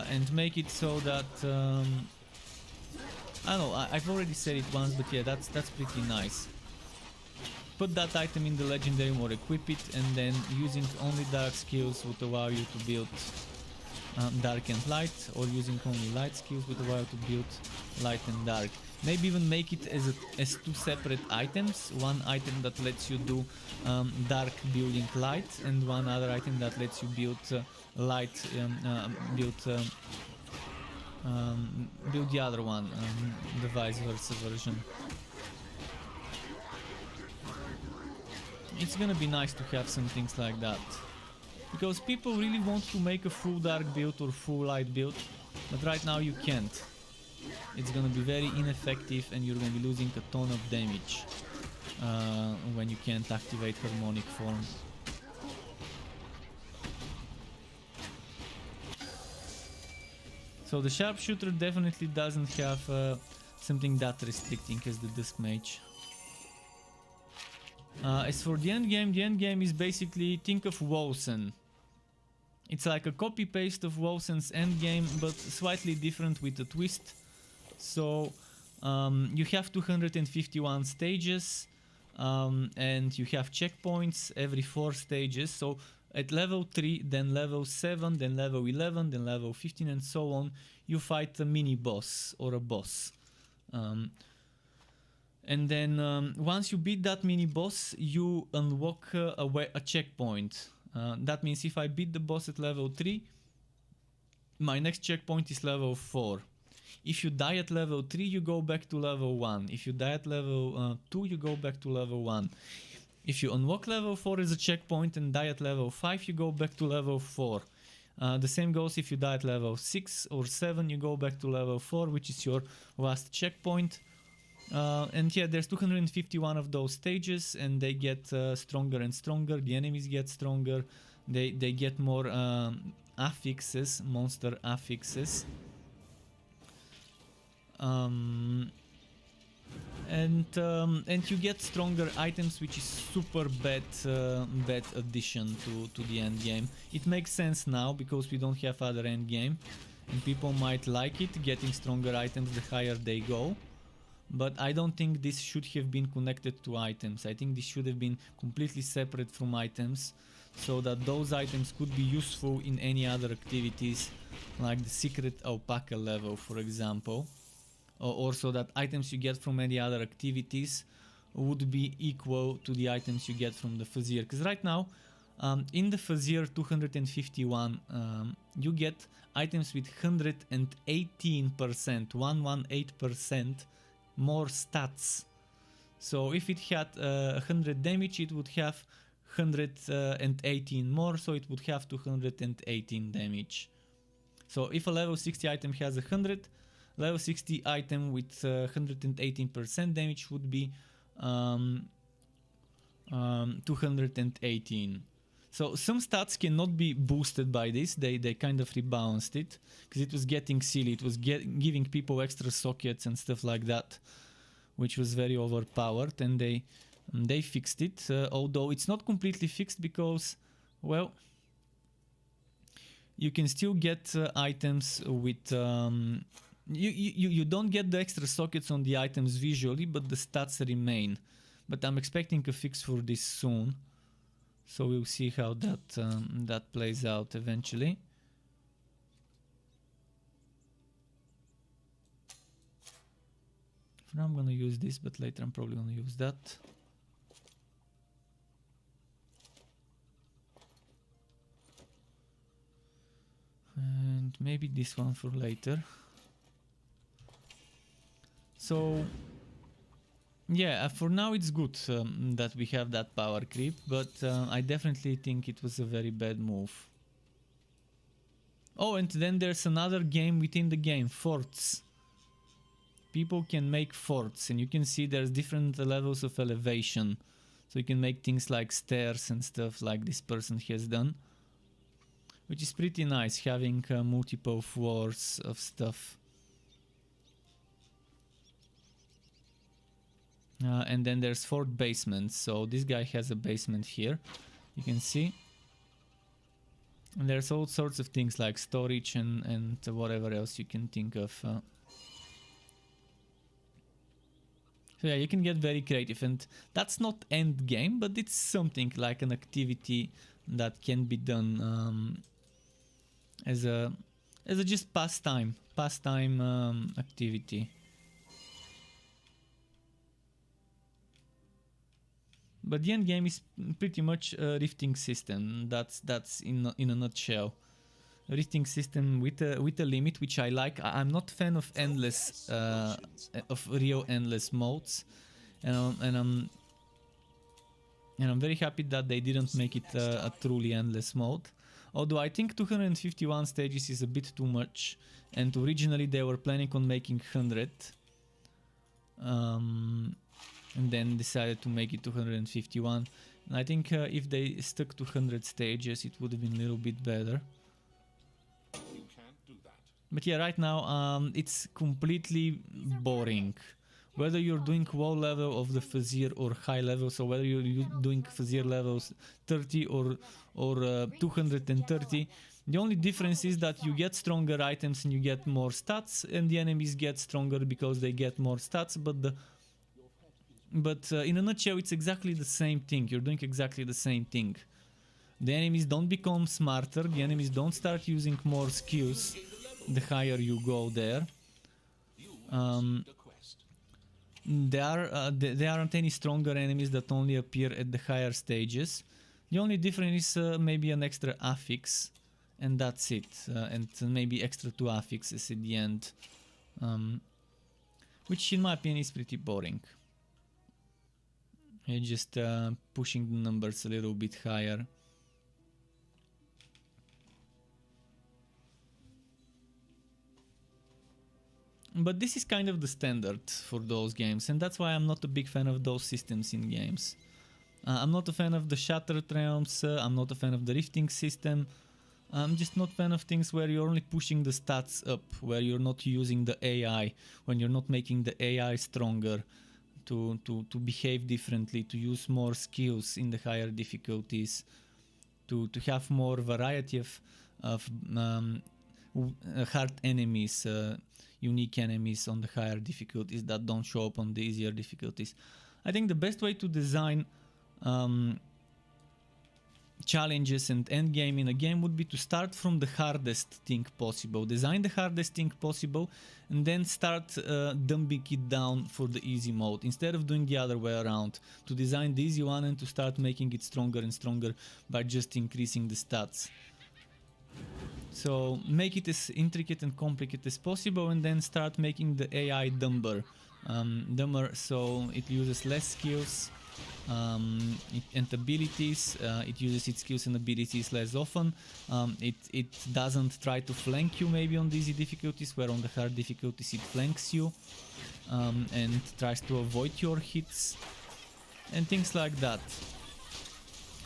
and make it so that I don't know, I've already said it once, but yeah, that's pretty nice. Put that item in the legendary or equip it, and then using only dark skills would allow you to build dark and light, or using only light skills with a while to build light and dark. Maybe even make it as two separate items, one item that lets you do dark building light, and one other item that lets you build light, build the other one, the vice versa version. It's gonna be nice to have some things like that, because people really want to make a full dark build or full light build, but right now you can't. It's gonna be very ineffective and you're gonna be losing a ton of damage when you can't activate harmonic form. So the Sharpshooter definitely doesn't have something that restricting as the Dusk Mage. As for the endgame is basically, think of Wosen. It's like a copy-paste of Wosen's endgame, but slightly different with a twist. So you have 251 stages, and you have checkpoints every 4 stages. So at level 3, then level 7, then level 11, then level 15, and so on, you fight a mini boss or a boss. And then once you beat that mini boss, you unlock a checkpoint. That means if I beat the boss at level 3, my next checkpoint is level 4. If you die at level 3, you go back to level 1. If you die at level 2, you go back to level 1. If you unlock level 4 as a checkpoint and die at level 5, you go back to level 4. The same goes if you die at level 6 or 7, you go back to level 4, which is your last checkpoint. And yeah, there's 251 of those stages, and they get stronger and stronger. The enemies get stronger. They get more affixes, monster affixes. And you get stronger items, which is super bad addition to the end game. It makes sense now because we don't have other end game, and people might like it, getting stronger items the higher they go. But I don't think this should have been connected to items. I think this should have been completely separate from items, so that those items could be useful in any other activities, like the secret alpaca level, for example. Or so that items you get from any other activities would be equal to the items you get from the Fazir. Because right now, in the Fazir 251, you get items with 118%, 118% more stats. So if it had 100 damage, it would have 118 more, so it would have 218 damage. So if a level 60 item has 100, level 60 item with 118% damage would be 218. So some stats cannot be boosted by this. They kind of rebalanced it because it was getting silly. It was giving people extra sockets and stuff like that, which was very overpowered, and they fixed it. Although it's not completely fixed because, well, you can still get items with you don't get the extra sockets on the items visually, but the stats remain. But I'm expecting a fix for this soon, so we'll see how that plays out eventually. For now I'm gonna use this, but later I'm probably gonna use that. And maybe this one for later. So yeah, for now it's good that we have that power creep, but I definitely think it was a very bad move. Oh, and then there's another game within the game, forts. People can make forts, and you can see there's different levels of elevation. So you can make things like stairs and stuff like this person has done, which is pretty nice, having multiple floors of stuff. And then there's fort basements, so this guy has a basement here, you can see. And there's all sorts of things like storage and whatever else you can think of. So yeah, you can get very creative, and that's not end game, but it's something like an activity that can be done as a just pastime activity. But the end game is pretty much a rifting system. That's in a nutshell. A rifting system with a limit, which I like. I'm not a fan of endless of real endless modes, and I'm very happy that they didn't make it a truly endless mode. Although I think 251 stages is a bit too much, and originally they were planning on making 100. And then decided to make it 251. And I think if they stuck to 100 stages, it would have been a little bit better.
You can't do that.
But yeah, right now it's completely boring. Whether you're doing low level of the Fazir or high level, so whether you're doing Fazir levels 30 or 230, the only difference is that you get stronger items and you get more stats, and the enemies get stronger because they get more stats, but in a nutshell, it's exactly the same thing. You're doing exactly the same thing. The enemies don't become smarter. The enemies don't start using more skills the higher you go there. There aren't any stronger enemies that only appear at the higher stages. The only difference is maybe an extra affix, and that's it. And maybe extra 2 affixes at the end, which in my opinion is pretty boring. You're just pushing the numbers a little bit higher. But this is kind of the standard for those games, and that's why I'm not a big fan of those systems in games. I'm not a fan of the Shattered Realms, I'm not a fan of the Rifting system. I'm just not a fan of things where you're only pushing the stats up, where you're not using the AI, when you're not making the AI stronger. To behave differently, to use more skills in the higher difficulties, to have more variety of hard enemies, unique enemies on the higher difficulties that don't show up on the easier difficulties. I think the best way to design challenges and endgame in a game would be to start from the hardest thing possible, design the hardest thing possible, and then start dumbing it down for the easy mode, instead of doing the other way around, to design the easy one and to start making it stronger and stronger by just increasing the stats. So make it as intricate and complicated as possible, and then start making the AI dumber, so it uses less skills and abilities. It uses its skills and abilities less often. It doesn't try to flank you maybe on the easy difficulties, where on the hard difficulties it flanks you and tries to avoid your hits and things like that.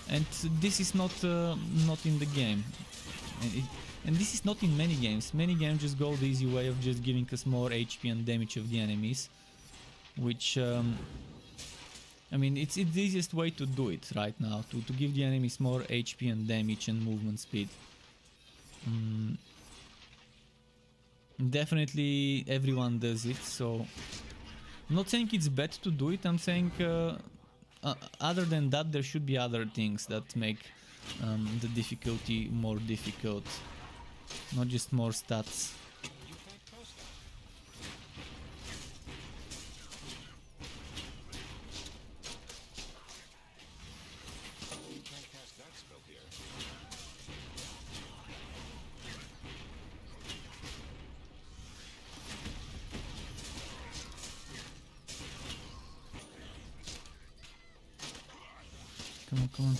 And this is not in the game, and this is not in many games. Many games just go the easy way of just giving us more HP and damage of the enemies, which I mean, it's the easiest way to do it right now, to give the enemies more HP and damage and movement speed. Definitely everyone does it, so I'm not saying it's bad to do it. I'm saying other than that, there should be other things that make the difficulty more difficult, not just more stats. Come on.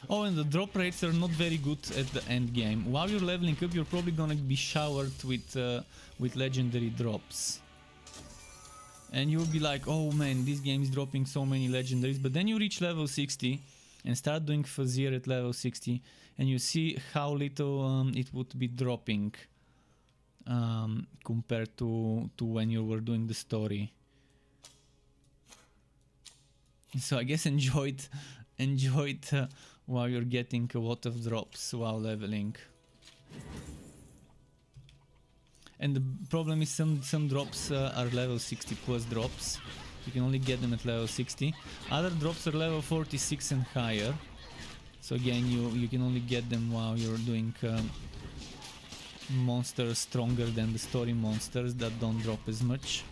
Oh, and the drop rates are not very good at the end game. While you're leveling up, you're probably gonna be showered with legendary drops. And you'll be like, oh man, this game is dropping so many legendaries. But then you reach level 60 and start doing Fazir at level 60, and you see how little it would be dropping compared to when you were doing the story. So I guess enjoy it while you're getting a lot of drops while leveling. And the problem is some drops are level 60 plus drops. You can only get them at level 60. Other drops are level 46 and higher. So again, you can only get them while you're doing monsters stronger than the story monsters that don't drop as much.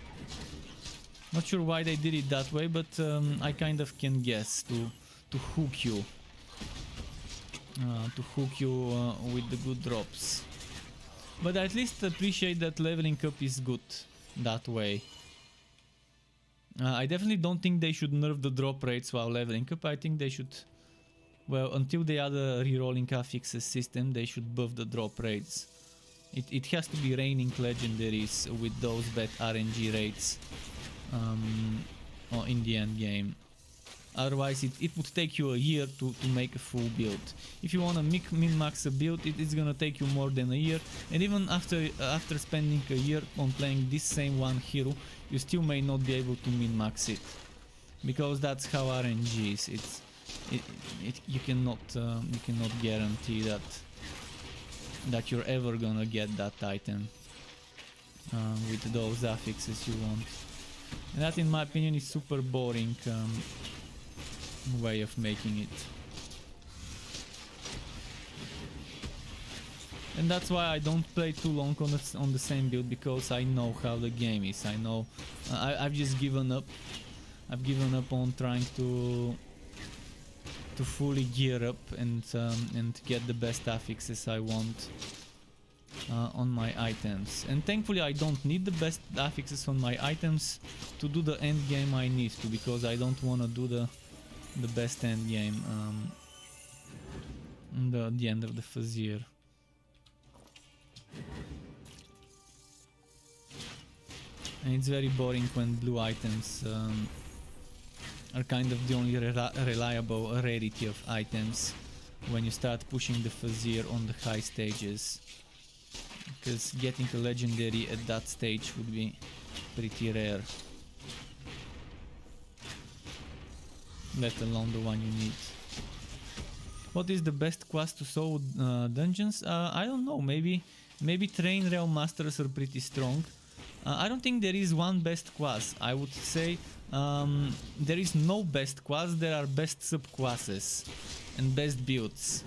Not sure why they did it that way, but I kind of can guess to hook you. With the good drops. But I at least appreciate that leveling up is good that way. I definitely don't think they should nerf the drop rates while leveling up. I think they should, well, until they add a rerolling affixes system, they should buff the drop rates. It has to be raining legendaries with those bad RNG rates in the end game. Otherwise it would take you a year to make a full build. If you want to min-max a build, it's gonna take you more than a year, and even after spending a year on playing this same one hero, you still may not be able to min-max it, because that's how RNG is. You cannot guarantee that you're ever gonna get that item with those affixes you want, and that in my opinion is super boring way of making it. And that's why I don't play too long on the same build, because I know how the game is. I know I've just given up. I've given up on trying to fully gear up and get the best affixes I want on my items. And thankfully I don't need the best affixes on my items to do the end game I need to, because I don't want to do the best end game the end of the Fazir. And it's very boring when blue items are kind of the only reliable rarity of items when you start pushing the Fazir on the high stages, because getting a legendary at that stage would be pretty rare, let alone the one you need. What is the best quest to solve dungeons? I don't know, maybe train realm masters are pretty strong. I don't think there is one best quest. I would say there is no best quest, there are best subclasses and best builds.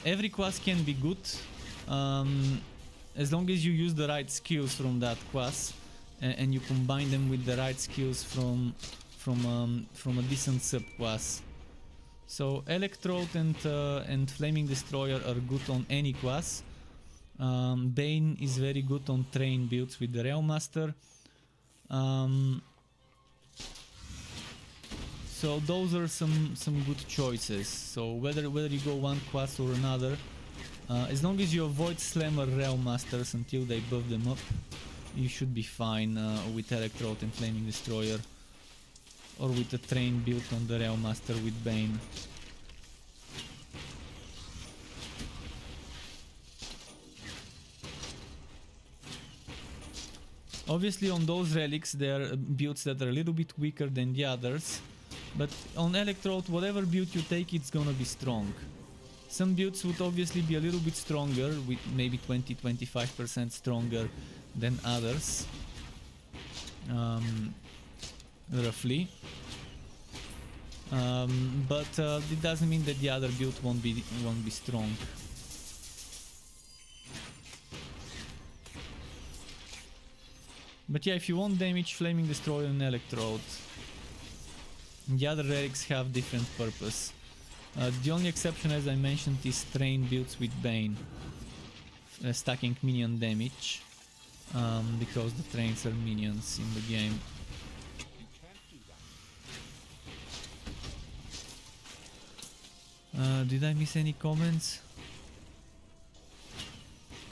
Every quest can be good as long as you use the right skills from that quest and you combine them with the right skills from a decent subclass. So Electrode and Flaming Destroyer are good on any class. Bane is very good on train builds with the Realm Master. So those are some good choices. So whether you go one class or another, as long as you avoid Slammer Realm Masters until they buff them up, you should be fine with Electrode and Flaming Destroyer, or with a train built on the Realm Master with Bane. Obviously on those relics there are builds that are a little bit weaker than the others, but on Electrode whatever build you take, it's gonna be strong. Some builds would obviously be a little bit stronger, with maybe 20-25% stronger than others, roughly. But it doesn't mean that the other build won't be strong. But yeah, if you want damage, Flaming Destroyer and Electrode. The other relics have different purpose. The only exception, as I mentioned, is train builds with Bane, stacking minion damage, because the trains are minions in the game. Did I miss any comments?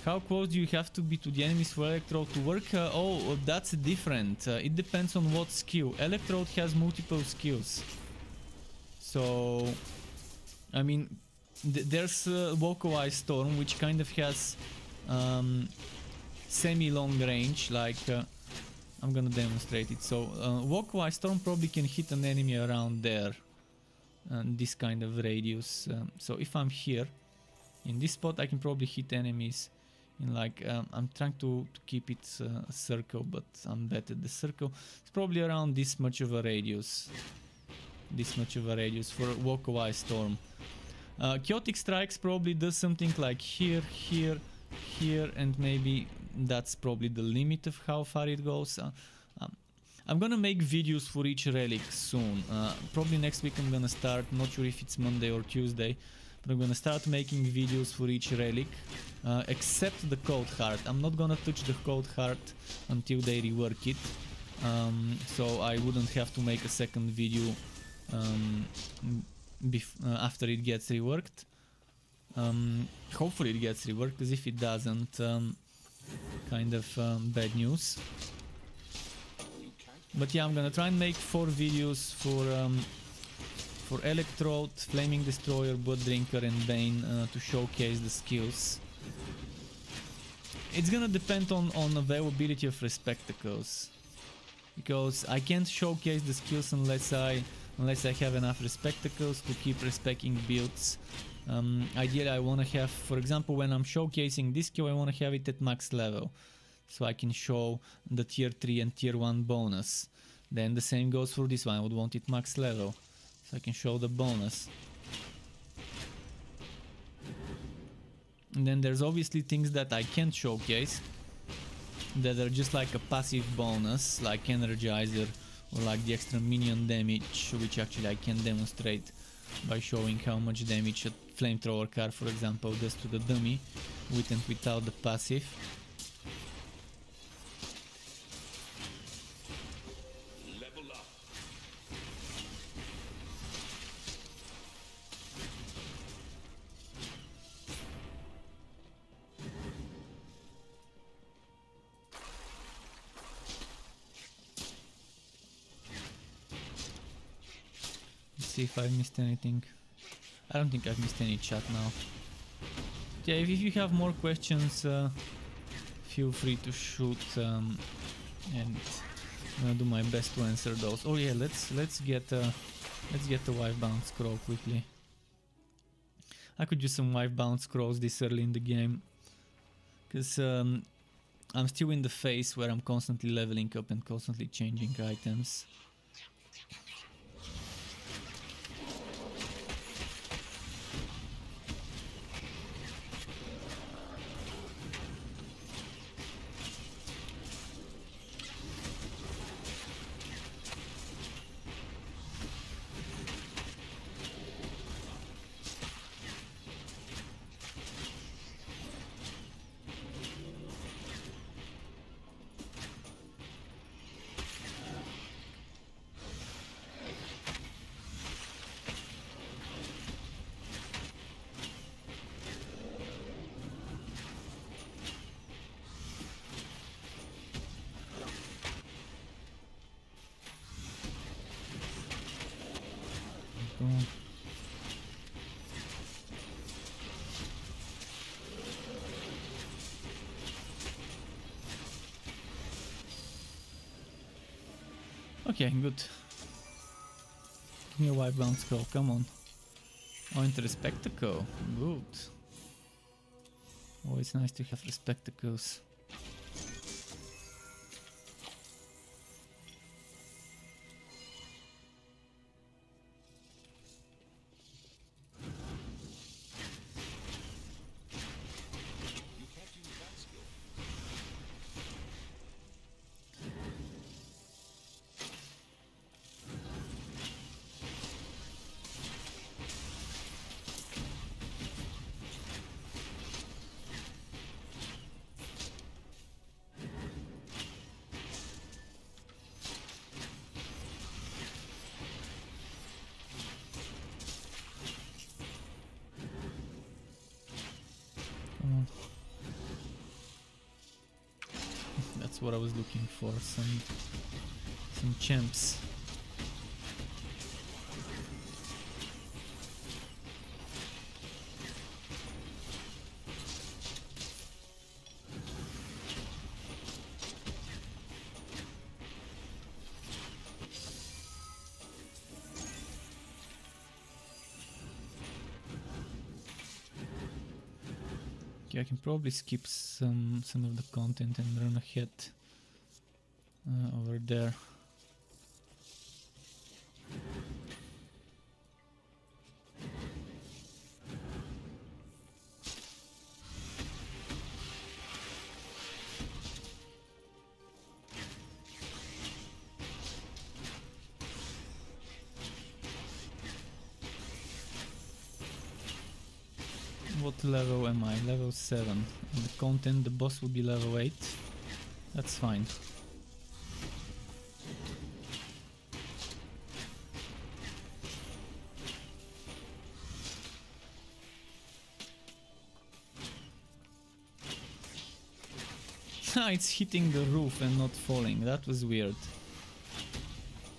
How close do you have to be to the enemies for Electrode to work? Oh, that's different. It depends on what skill. Electrode has multiple skills. So, I mean, there's Vocalized Storm, which kind of has semi-long range, like... I'm gonna demonstrate it. So, Vocalized Storm probably can hit an enemy around there. This kind of radius. So if I'm here, in this spot, I can probably hit enemies in like I'm trying to keep it a circle, but I'm bad at the circle. It's probably around this much of a radius. This much of a radius for walk-away storm. Chaotic Strikes probably does something like here, here, here, and maybe that's probably the limit of how far it goes. I'm gonna make videos for each relic soon. Probably next week I'm gonna start, not sure if it's Monday or Tuesday, but I'm gonna start making videos for each relic, except the Cold Heart. I'm not gonna touch the Cold Heart until they rework it, so I wouldn't have to make a second video after it gets reworked. Hopefully it gets reworked, because if it doesn't, kind of bad news. But yeah, I'm gonna try and make 4 videos for Electrode, Flaming Destroyer, Blood Drinker and Bane to showcase the skills. It's gonna depend on availability of Respectacles, because I can't showcase the skills unless I have enough Respectacles to keep respecting builds. Ideally I wanna have, for example, when I'm showcasing this skill, I wanna have it at max level, so I can show the tier 3 and tier 1 bonus. Then the same goes for this one, I would want it max level, so I can show the bonus. And then there's obviously things that I can't showcase, that are just like a passive bonus, like Energizer, or like the extra minion damage, which actually I can demonstrate by showing how much damage a flamethrower card, for example, does to the dummy, with and without the passive.
Level up.
Let's see if I missed anything. I don't think I've missed any chat now. Yeah, if you have more questions, feel free to shoot, and I'm gonna do my best to answer those. Oh yeah, let's get the wife bound scroll quickly. I could use some wife bound scrolls this early in the game, because I'm still in the phase where I'm constantly leveling up and constantly changing items. Okay, good. Give me a wife bound scroll, come on. Oh, into the spectacle. Good. Always nice to have the spectacles. That's what I was looking for, some champs. Okay, I can probably skip some of the content and run ahead over there. What level am I? Level 7. And the content, the boss will be level 8. That's fine. It's hitting the roof and not falling. That was weird.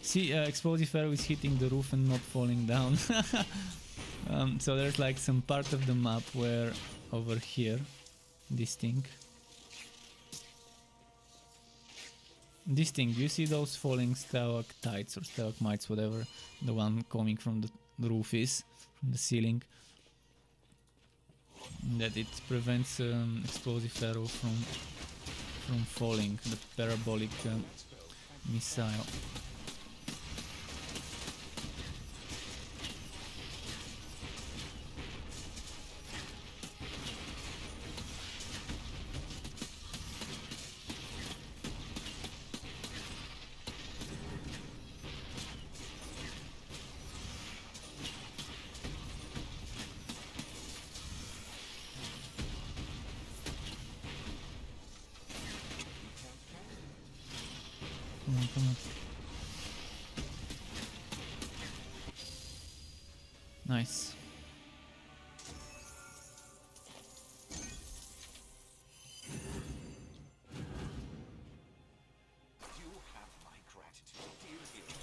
See, explosive arrow is hitting the roof and not falling down. So there's like some part of the map where over here, this thing, you see those falling stalactites or stalagmites, whatever the one coming from the roof is, from the ceiling, that it prevents explosive arrow from falling, the parabolic missile. Come on. Nice.
You have my gratitude, dear hero.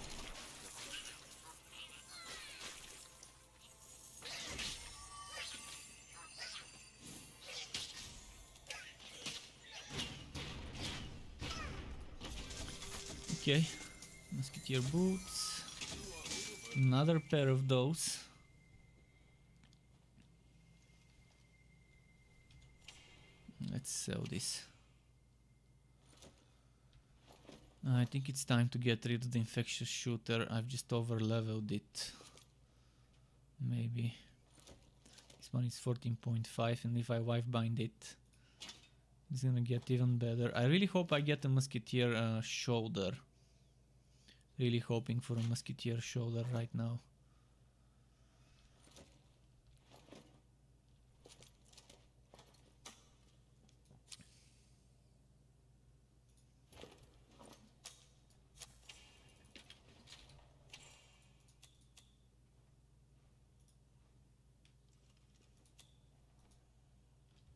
Okay, musketeer boots, another pair of those. Let's sell this. I think it's time to get rid of the infectious shooter. I've just over leveled it. Maybe this one is 14.5, and if I wife bind it, it's gonna get even better. I really hope I get a musketeer shoulder. Really hoping for a musketeer shoulder right now.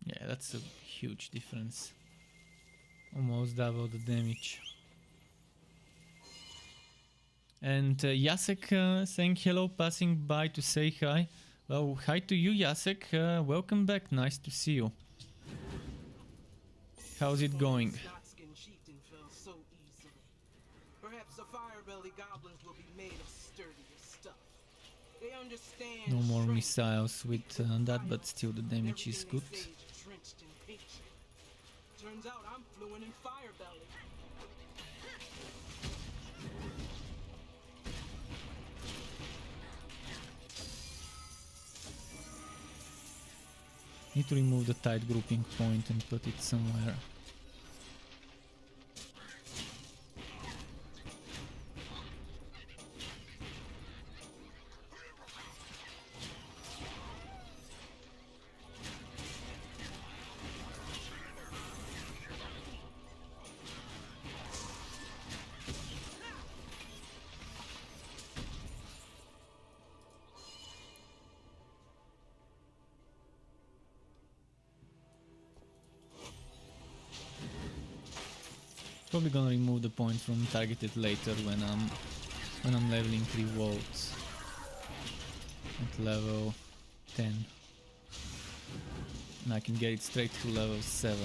Yeah, that's a huge difference. Almost double the damage. And Jacek saying hello, passing by to say hi. Well, hi to you, Jacek. Welcome back. Nice to see you. How's it going? No more missiles with that, but still the damage is good.
Turns out I'm fluent in fire belly.
Need to remove the tight grouping point and put it somewhere. Probably gonna remove the point from targeted later when I'm leveling 3 volts at level 10, and I can get it straight to level 7.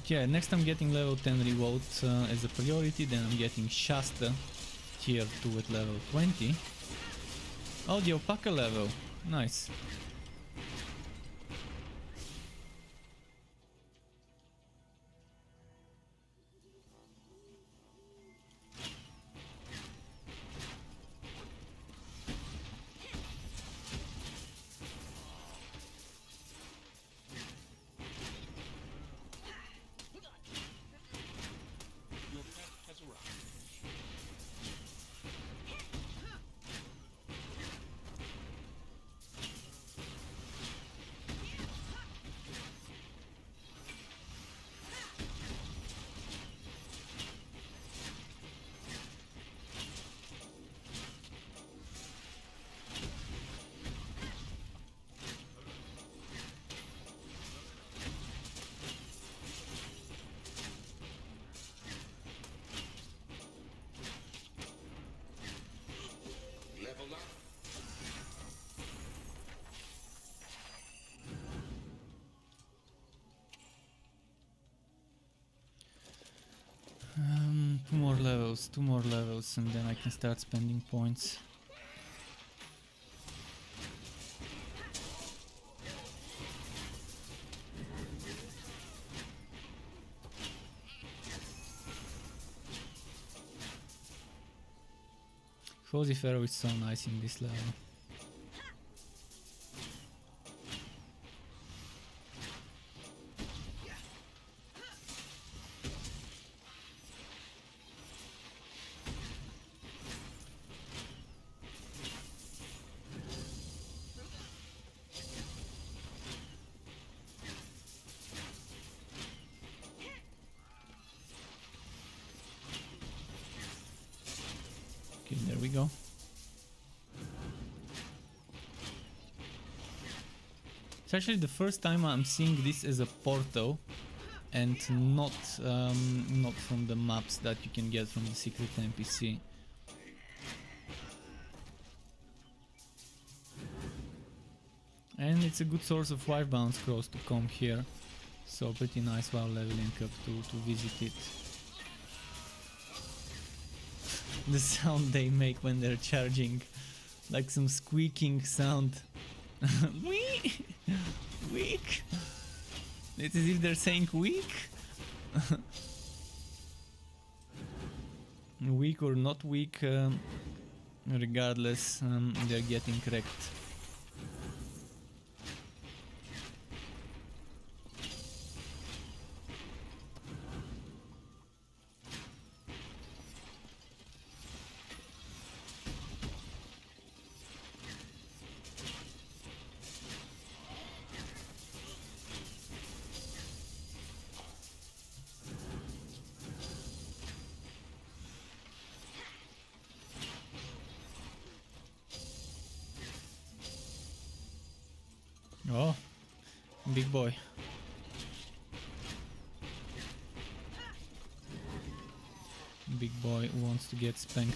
Yeah, next I'm getting level 10 revolts as a priority, then I'm getting Shasta tier 2 at level 20. Oh, the alpaca level. Nice.
Your pet has arrived. Level up.
Two more levels, and then I can start spending points. Explosive arrow is so nice in this level. Okay, there we go. It's actually the first time I'm seeing this as a portal and not from the maps that you can get from the secret NPC. And it's a good source of 5 bounce scrolls to come here, so pretty nice while leveling up to visit it. The sound they make when they're charging, like some squeaking sound. Wee! Weak! It's as if they're saying weak. Weak or not weak, regardless, they're getting wrecked. Oh, big boy. Big boy wants to get spanked.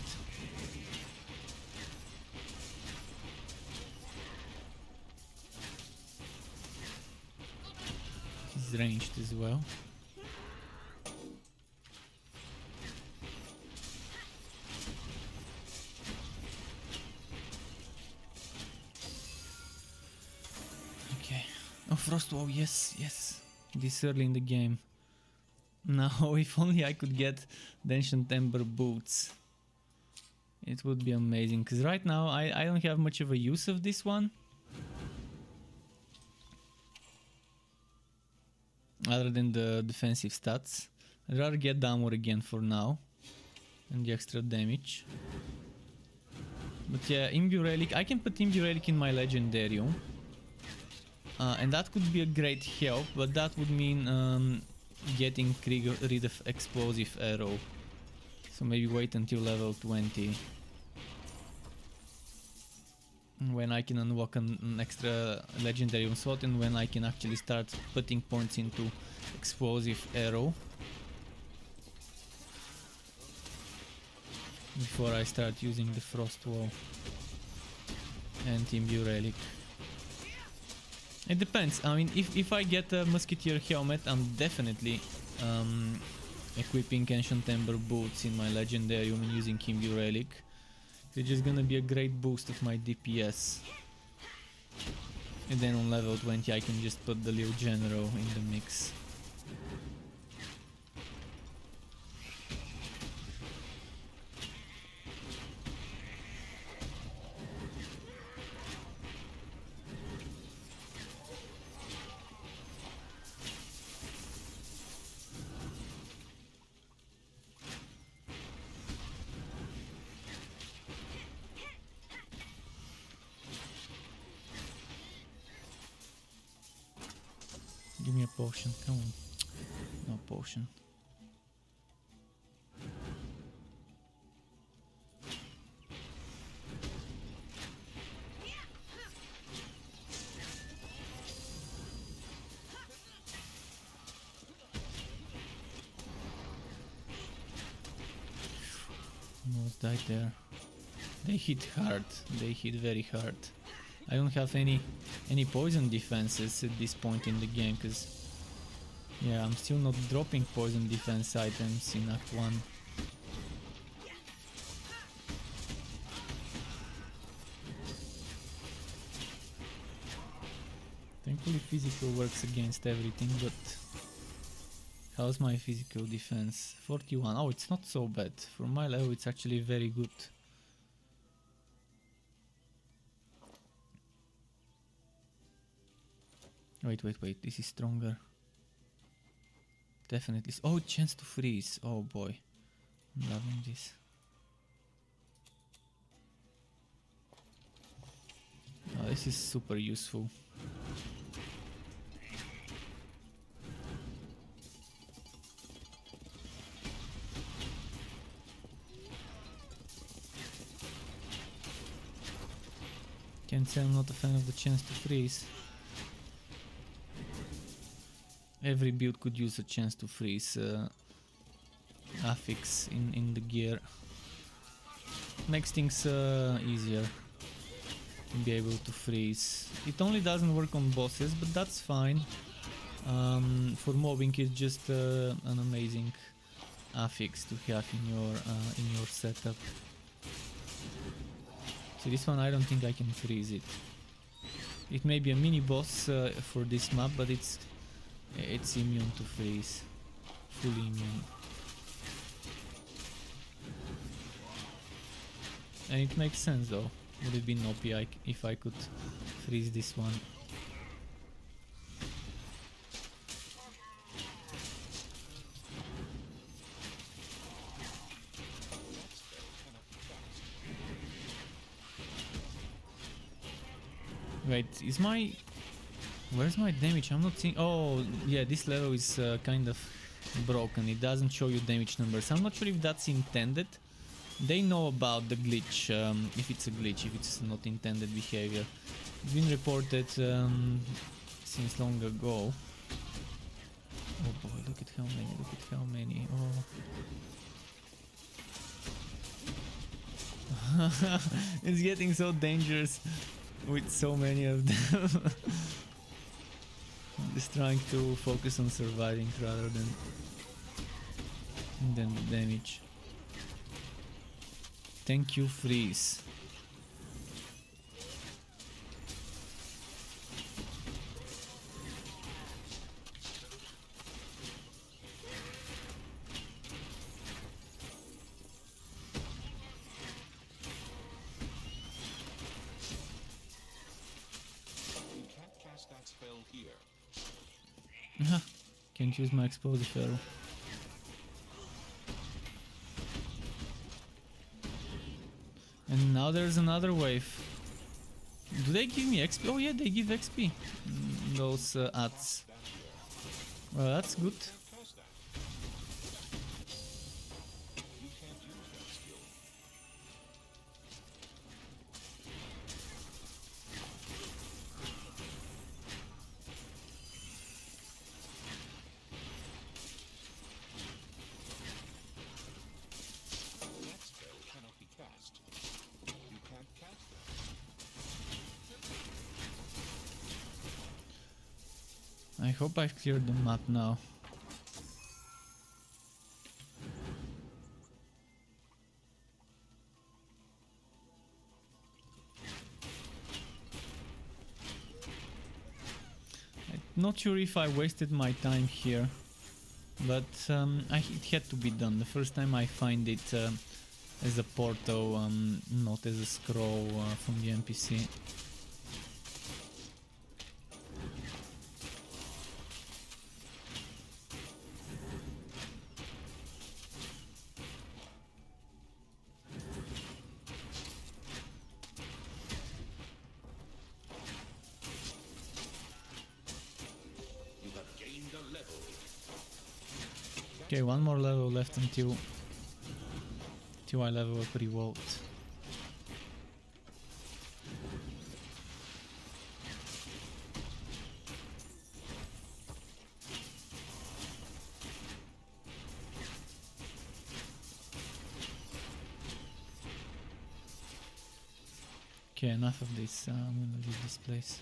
He's ranged as well. Oh, Frost, oh yes, yes. This early in the game. Now, if only I could get the Ancient Ember boots. It would be amazing, because right now I don't have much of a use of this one. Other than the defensive stats. I'd rather get the armor again for now. And the extra damage. But yeah, Imbue Relic. I can put Imbue Relic in my Legendarium. And that could be a great help, but that would mean getting rid of Explosive Arrow. So maybe wait until level 20. When I can unlock an extra Legendary slot and when I can actually start putting points into Explosive Arrow. Before I start using the Frost Wall and Imbue Relic. It depends. I mean, if I get a Musketeer helmet, I'm definitely equipping Ancient Ember boots in my Legendarium and using Kimbu Relic. It's just gonna be a great boost of my DPS. And then on level 20 I can just put the Leo Genero in the mix. Give me a potion, come on. No potion. Almost died there. They hit hard, they hit very hard. I don't have any poison defenses at this point in the game, cause yeah, I'm still not dropping poison defense items in Act 1. Thankfully physical works against everything, but how's my physical defense? 41. Oh, it's not so bad. For my level it's actually very good. Wait, this is stronger. Definitely. Oh, chance to freeze. Oh boy. I'm loving this. Oh, this is super useful. Can't say I'm not a fan of the chance to freeze. Every build could use a chance to freeze affix in the gear. Makes things easier to be able to freeze. It only doesn't work on bosses, but that's fine. For mobbing it's just an amazing affix to have in your setup. So this one I don't think I can freeze it. It may be a mini boss for this map, but it's immune to freeze. Fully immune. And it makes sense though. Would it be OP if I could freeze this one? Wait, is my... Where's my damage? I'm not seeing... Oh, yeah, this level is kind of broken. It doesn't show you damage numbers. I'm not sure if that's intended. They know about the glitch, if it's a glitch, if it's not intended behavior. It's been reported since long ago. Oh boy, look at how many, oh. It's getting so dangerous with so many of them. I'm just trying to focus on surviving rather than the damage. Thank you, freeze.
You can't cast that spell here.
Can't use my explosive arrow. And now there's another wave. Do they give me XP? Oh yeah, they give XP. Those ads. Well, that's good.
Cast that. You can't use that skill. That spell cannot be cast. You can't cast that.
I hope I've cleared the map now. Not sure if I wasted my time here, but it had to be done. The first time I find it as a portal, not as a scroll from the NPC. Okay, one more level left until I level up Revolt. Okay, enough of this. I'm gonna leave this place.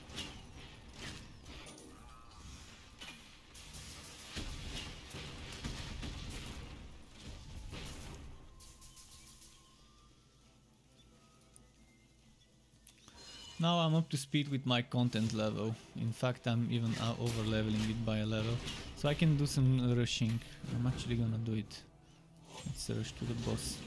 Now I'm up to speed with my content level. In fact, I'm even over leveling it by a level. So I can do some rushing. I'm actually gonna do it. Let's rush to the boss.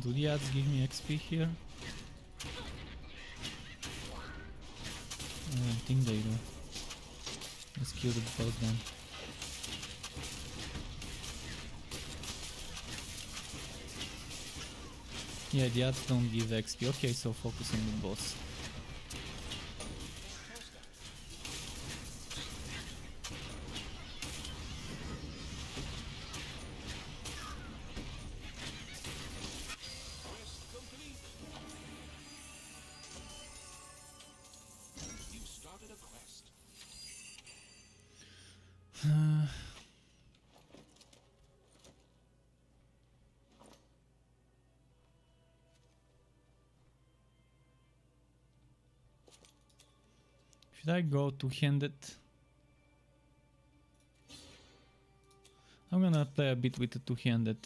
Do the ads give me XP here? I don't think they do. Let's kill the boss then. Yeah, the ads don't give XP. Okay, so focus on the boss. Should I go two-handed? I'm gonna play a bit with the two-handed.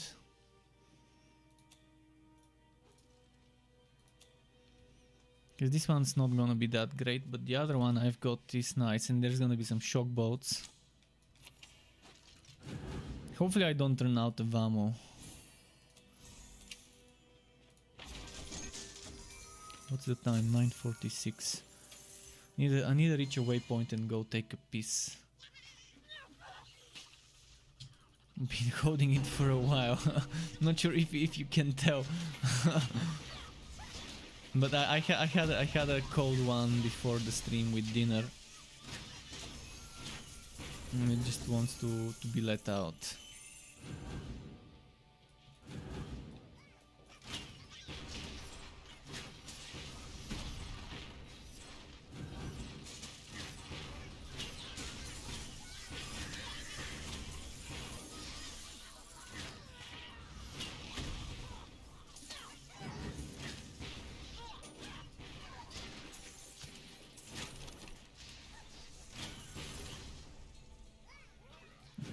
Because this one's not gonna be that great, but the other one I've got is nice, and there's gonna be some shock bolts. Hopefully I don't run out of ammo. What's the time? 9:46. I need to reach a waypoint and go take a piss. Been holding it for a while. Not sure if you can tell. But I had a cold one before the stream with dinner. And it just wants to be let out.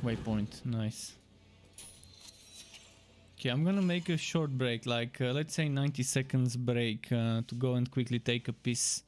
Waypoint, nice. Okay, I'm gonna make a short break, like let's say 90 seconds break to go and quickly take a piss.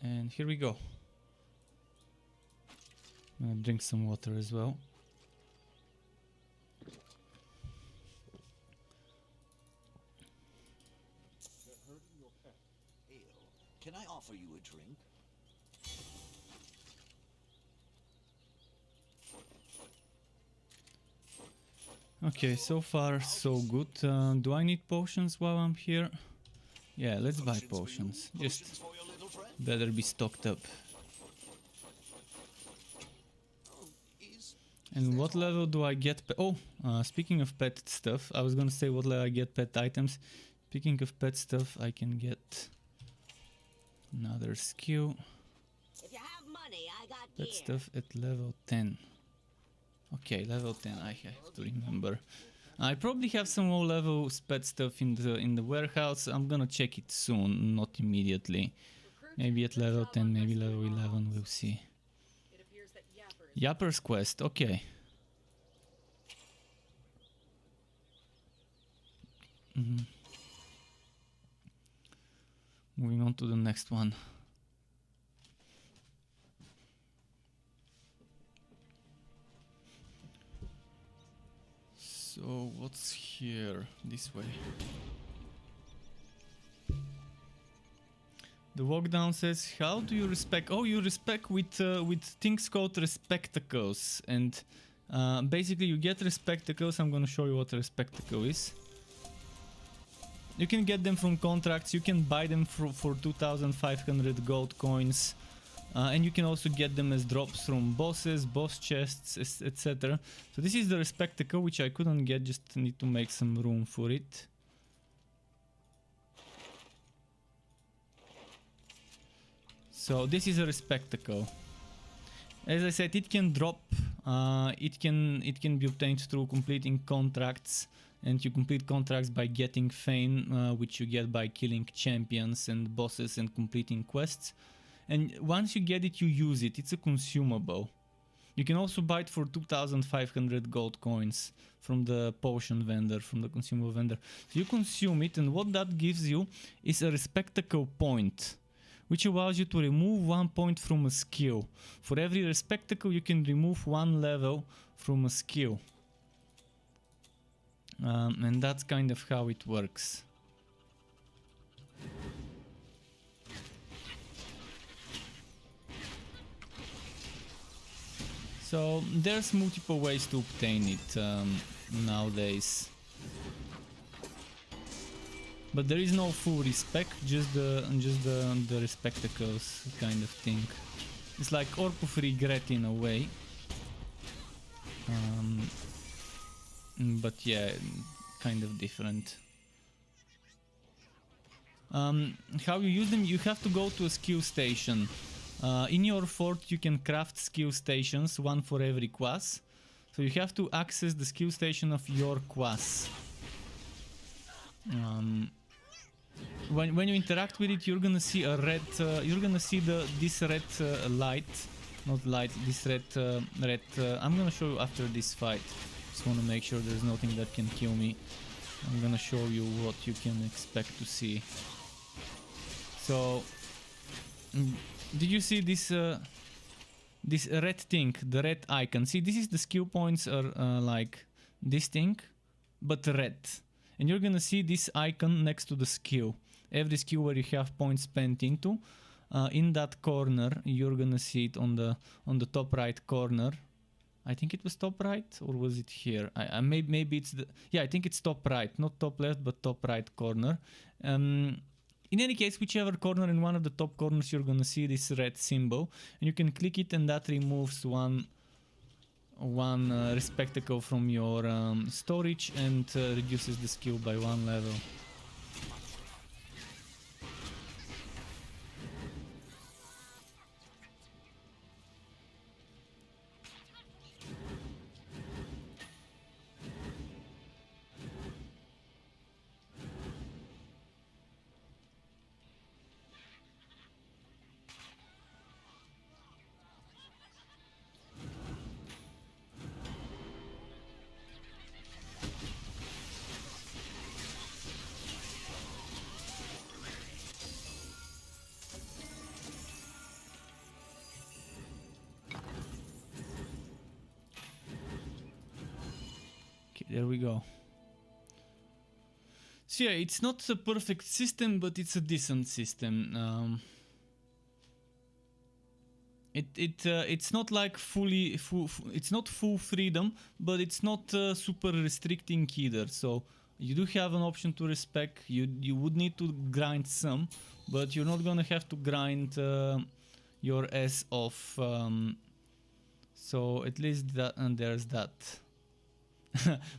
And here we go. I'm gonna drink some water as well.
Can I offer you a drink?
Okay, so far so good. Do I need potions while I'm here? Yeah, let's buy potions. Just
For your little friend?
better be stocked up.
Is
And what level do I get? Speaking of pet stuff, I was gonna say what level I get pet items. Speaking of pet stuff, I can get another skill.
If you have money, I got
Pet
gear.
stuff at level 10. Okay, level 10. I have to remember. I probably have some low level pet stuff in the warehouse. I'm gonna check it soon, not immediately.
Recruit,
Maybe at
good
level
job
10,
on
maybe
rescuing
level
our
11. We'll
officers.
see.
It appears that Yapper is
Yapper's quest. Okay. Moving on to the next one. So what's here? This way. The walk down says, "How do you respect?" Oh, you respect with things called respectacles, and basically you get respectacles. I'm gonna show you what a respectacle is. You can get them from contracts. You can buy them for 2,500 gold coins, and you can also get them as drops from bosses, boss chests, etc. So this is the respectacle, which I couldn't get. Just need to make some room for it. So this is a respectacle. As I said, it can drop. It can be obtained through completing contracts, and you complete contracts by getting fame, which you get by killing champions and bosses and completing quests. And once you get it, you use it. It's a consumable. You can also buy it for 2,500 gold coins from the potion vendor, from the consumable vendor. So you consume it, and what that gives you is a respectacle point, which allows you to remove 1 point from a skill. For every respectacle, you can remove 1 level from a skill. And that's kind of how it works. So there's multiple ways to obtain it nowadays. But there is no full respec, just the respectacles kind of thing. It's like Orb of Regret in a way. But yeah, kind of different. How you use them? You have to go to a skill station. In your fort you can craft skill stations, 1 for every class. So you have to access the skill station of your class. When you interact with it, you're gonna see a red. You're gonna see this red light, not light. This red. I'm gonna show you after this fight. Just want to make sure there's nothing that can kill me. I'm gonna show you what you can expect to see. So, did you see this? This red thing, the red icon. See, this is the skill points are like this thing, but red. And you're gonna see this icon next to the skill. Every skill where you have points spent into, in that corner, you're gonna see it on the top right corner. I think it was top right, or was it here? Maybe it's the, yeah, I think it's top right, not top left, but top right corner. In any case, whichever corner, in one of the top corners, you're gonna see this red symbol, and you can click it, and that removes one respectacle from your storage and reduces the skill by 1 level. So yeah, it's not a perfect system, but it's a decent system. It's not like it's not full freedom, but it's not super restricting either. So you do have an option to respec. You would need to grind some, but you're not gonna have to grind your ass off. So at least that, and there's that.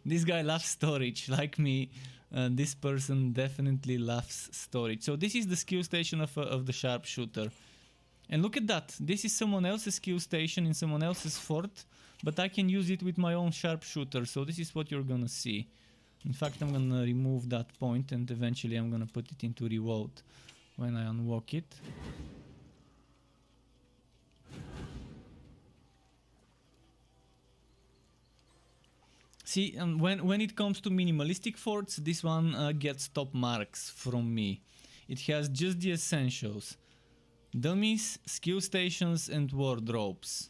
This guy loves storage, like me. This person definitely loves storage. So this is the skill station of the sharpshooter. And look at that, this is someone else's skill station in someone else's fort, but I can use it with my own sharpshooter, so this is what you're gonna see. In fact, I'm gonna remove that point and eventually I'm gonna put it into reload when I unlock it. See, when it comes to minimalistic forts, this one gets top marks from me. It has just the essentials. Dummies, skill stations, and wardrobes.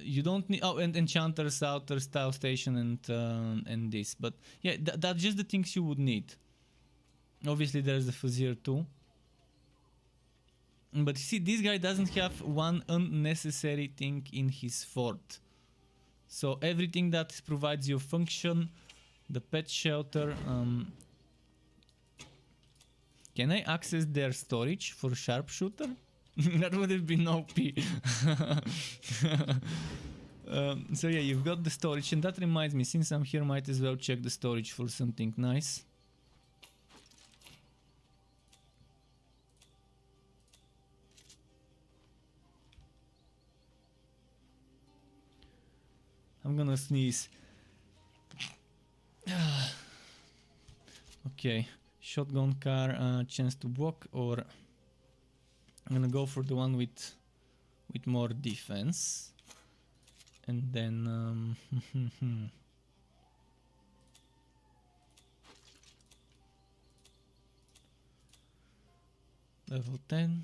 You don't need... Oh, and enchanters, outer style station, and this. But yeah, that's just the things you would need. Obviously, there's the Fuzzier too. But you see, this guy doesn't have one unnecessary thing in his fort. So everything that provides you function, the pet shelter... Can I access their storage for sharpshooter? That would have been OP. So yeah, you've got the storage, and that reminds me, since I'm here, might as well check the storage for something nice. I'm gonna sneeze. Okay. Shotgun car, chance to walk, or I'm gonna go for the one with more defense, and then level 10.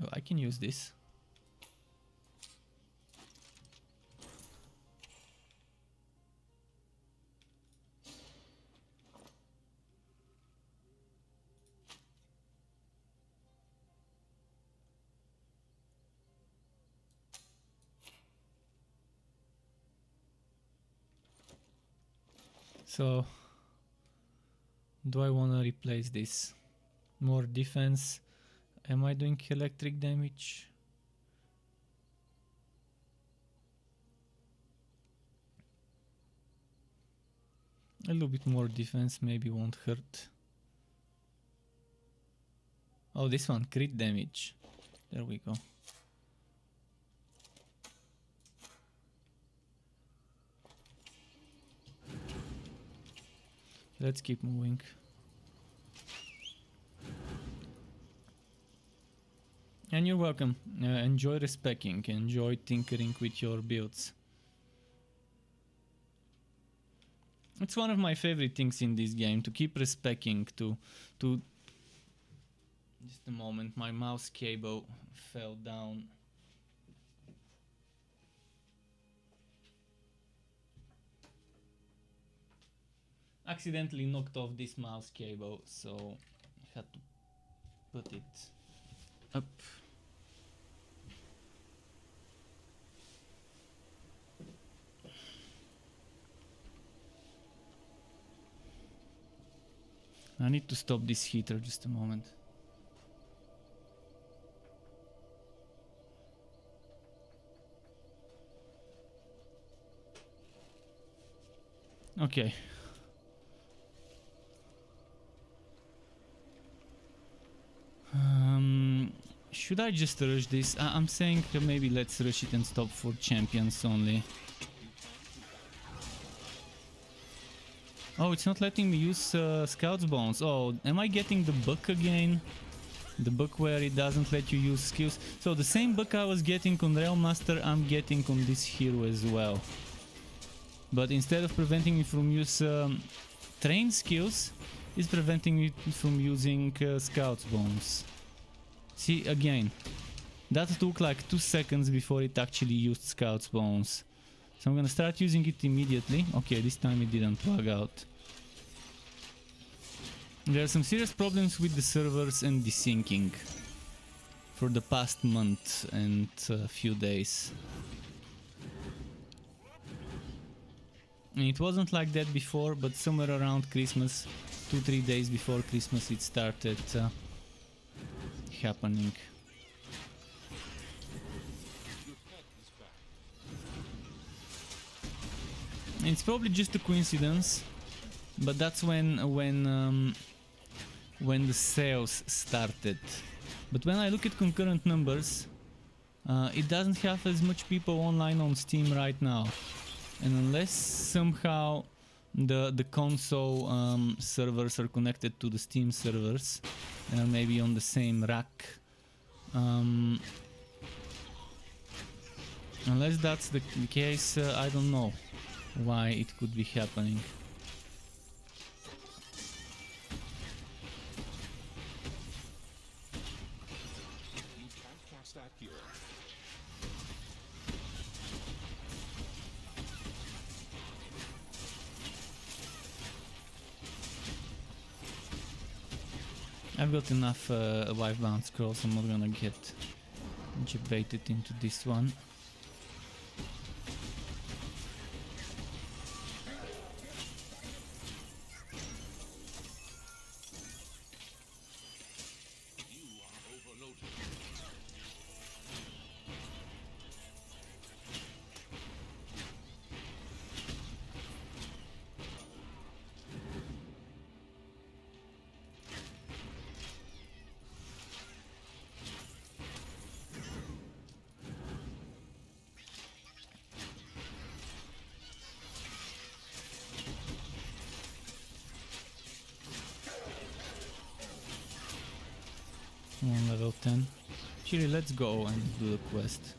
Oh, I can use this. So, do I want to replace this? More defense. Am I doing electric damage? A little bit more defense maybe won't hurt. Oh, this one, crit damage. There we go. Let's keep moving. And you're welcome. Enjoy respecking, enjoy tinkering with your builds. It's one of my favorite things in this game, to keep respecking, to... Just a moment, my mouse cable fell down. Accidentally knocked off this mouse cable, so I had to put it up. I need to stop this heater just a moment. Okay. Should I just rush this? I'm saying maybe let's rush it and stop for champions only. Oh, it's not letting me use Scout's Bones. Oh, am I getting the bug again? The bug where it doesn't let you use skills. So the same bug I was getting on Realm Master, I'm getting on this hero as well. But instead of preventing me from use train skills, it's preventing me from using Scout's Bones. See, again, that took like 2 seconds before it actually used Scout's Bones. So I'm gonna start using it immediately. Okay, this time it didn't plug out. There are some serious problems with the servers and desyncing for the past month and a few days. And it wasn't like that before, but somewhere around Christmas, 2-3 days before Christmas, it started happening. It's probably just a coincidence, but that's when the sales started. But when I look at concurrent numbers, it doesn't have as much people online on Steam right now, and unless somehow the console servers are connected to the Steam servers and are maybe on the same rack. Unless that's the case, I don't know why it could be happening.
You can't cast that here.
I've got enough wife-bound scrolls, I'm not gonna get debated into this one. On level 10. Actually, let's go and do the quest.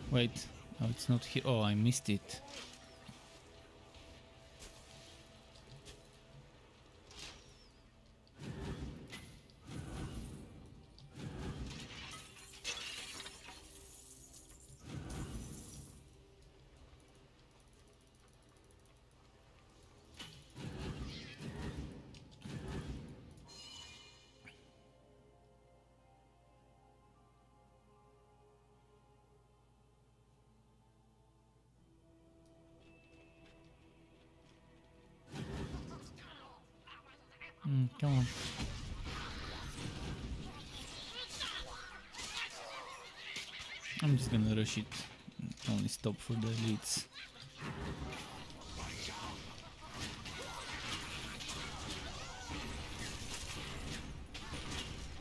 Wait, oh, it's not here. Oh, I missed it. Come on. I'm just gonna rush it. Only stop for the elites.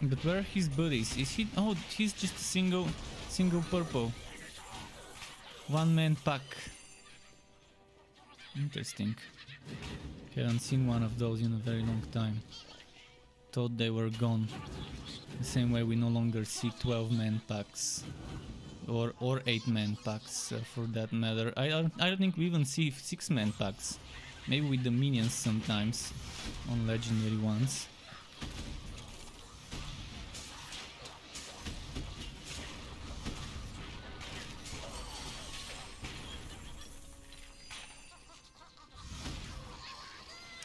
But where are his buddies? Is he? Oh, he's just a single purple. One man pack. Interesting. Haven't seen one of those in a very long time. Thought they were gone. The same way we no longer see 12-man packs. Or 8-man packs for that matter. I don't think we even see 6-man packs. Maybe with the minions sometimes. On legendary ones.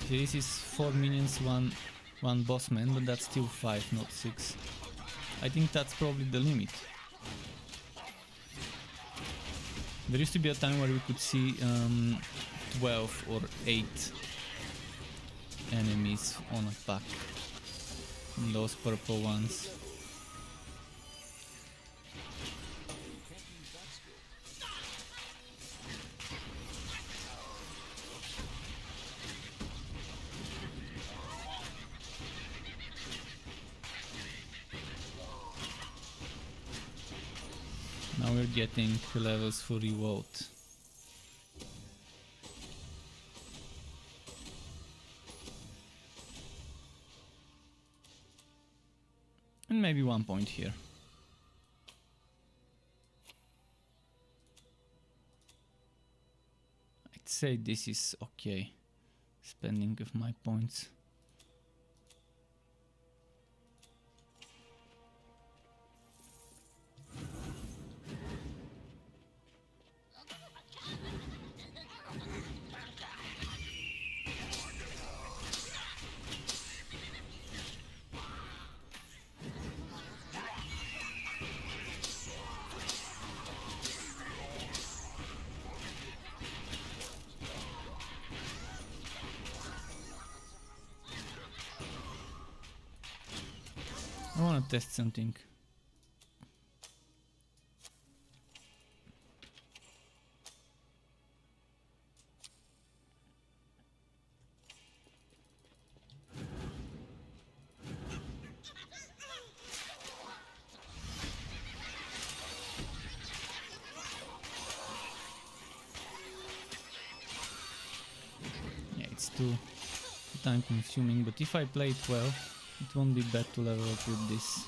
This is 4 minions, one boss man, but that's still 5, not 6. I think that's probably the limit. There used to be a time where we could see 12 or 8 enemies on a pack. Those purple ones. Now we're getting levels for revolt. And maybe 1 point here. I'd say this is okay. Spending of my points. I wanna test something. Yeah, it's too time consuming, but if I play it well, it won't be bad to level up with this.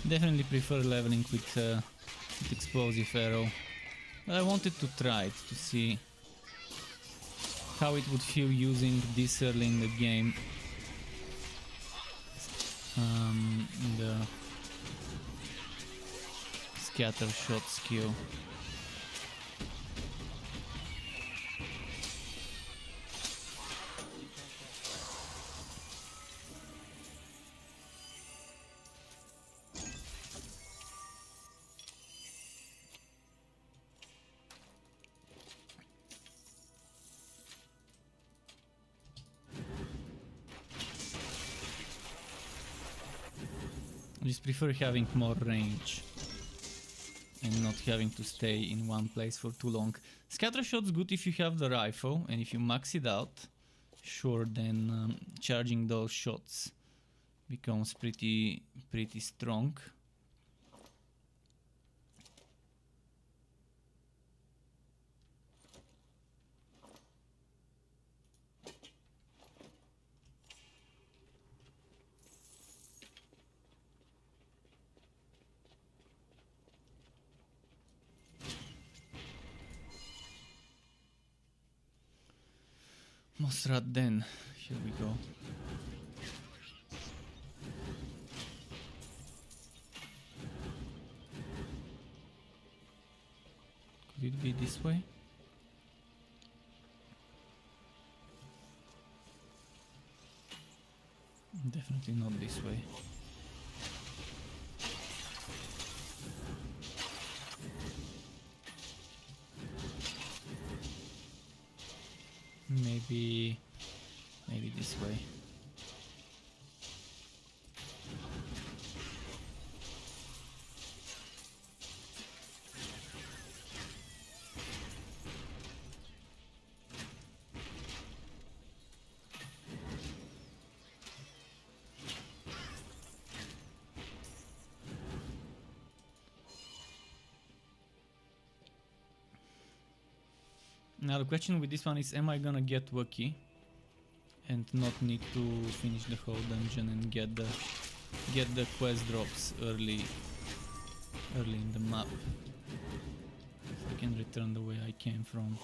Definitely prefer leveling with explosive arrow, but I wanted to try it to see how it would feel using this early in the game. The scatter shot skill. I just prefer having more range and not having to stay in one place for too long. Scatter shot's good if you have the rifle, and if you max it out, sure, then charging those shots becomes pretty strong. Mosrat Den, here we go. Could it be this way? Definitely not this way. Maybe this way. Now the question with this one is, am I gonna get lucky and not need to finish the whole dungeon and get the quest drops early in the map, so I can return the way I came from.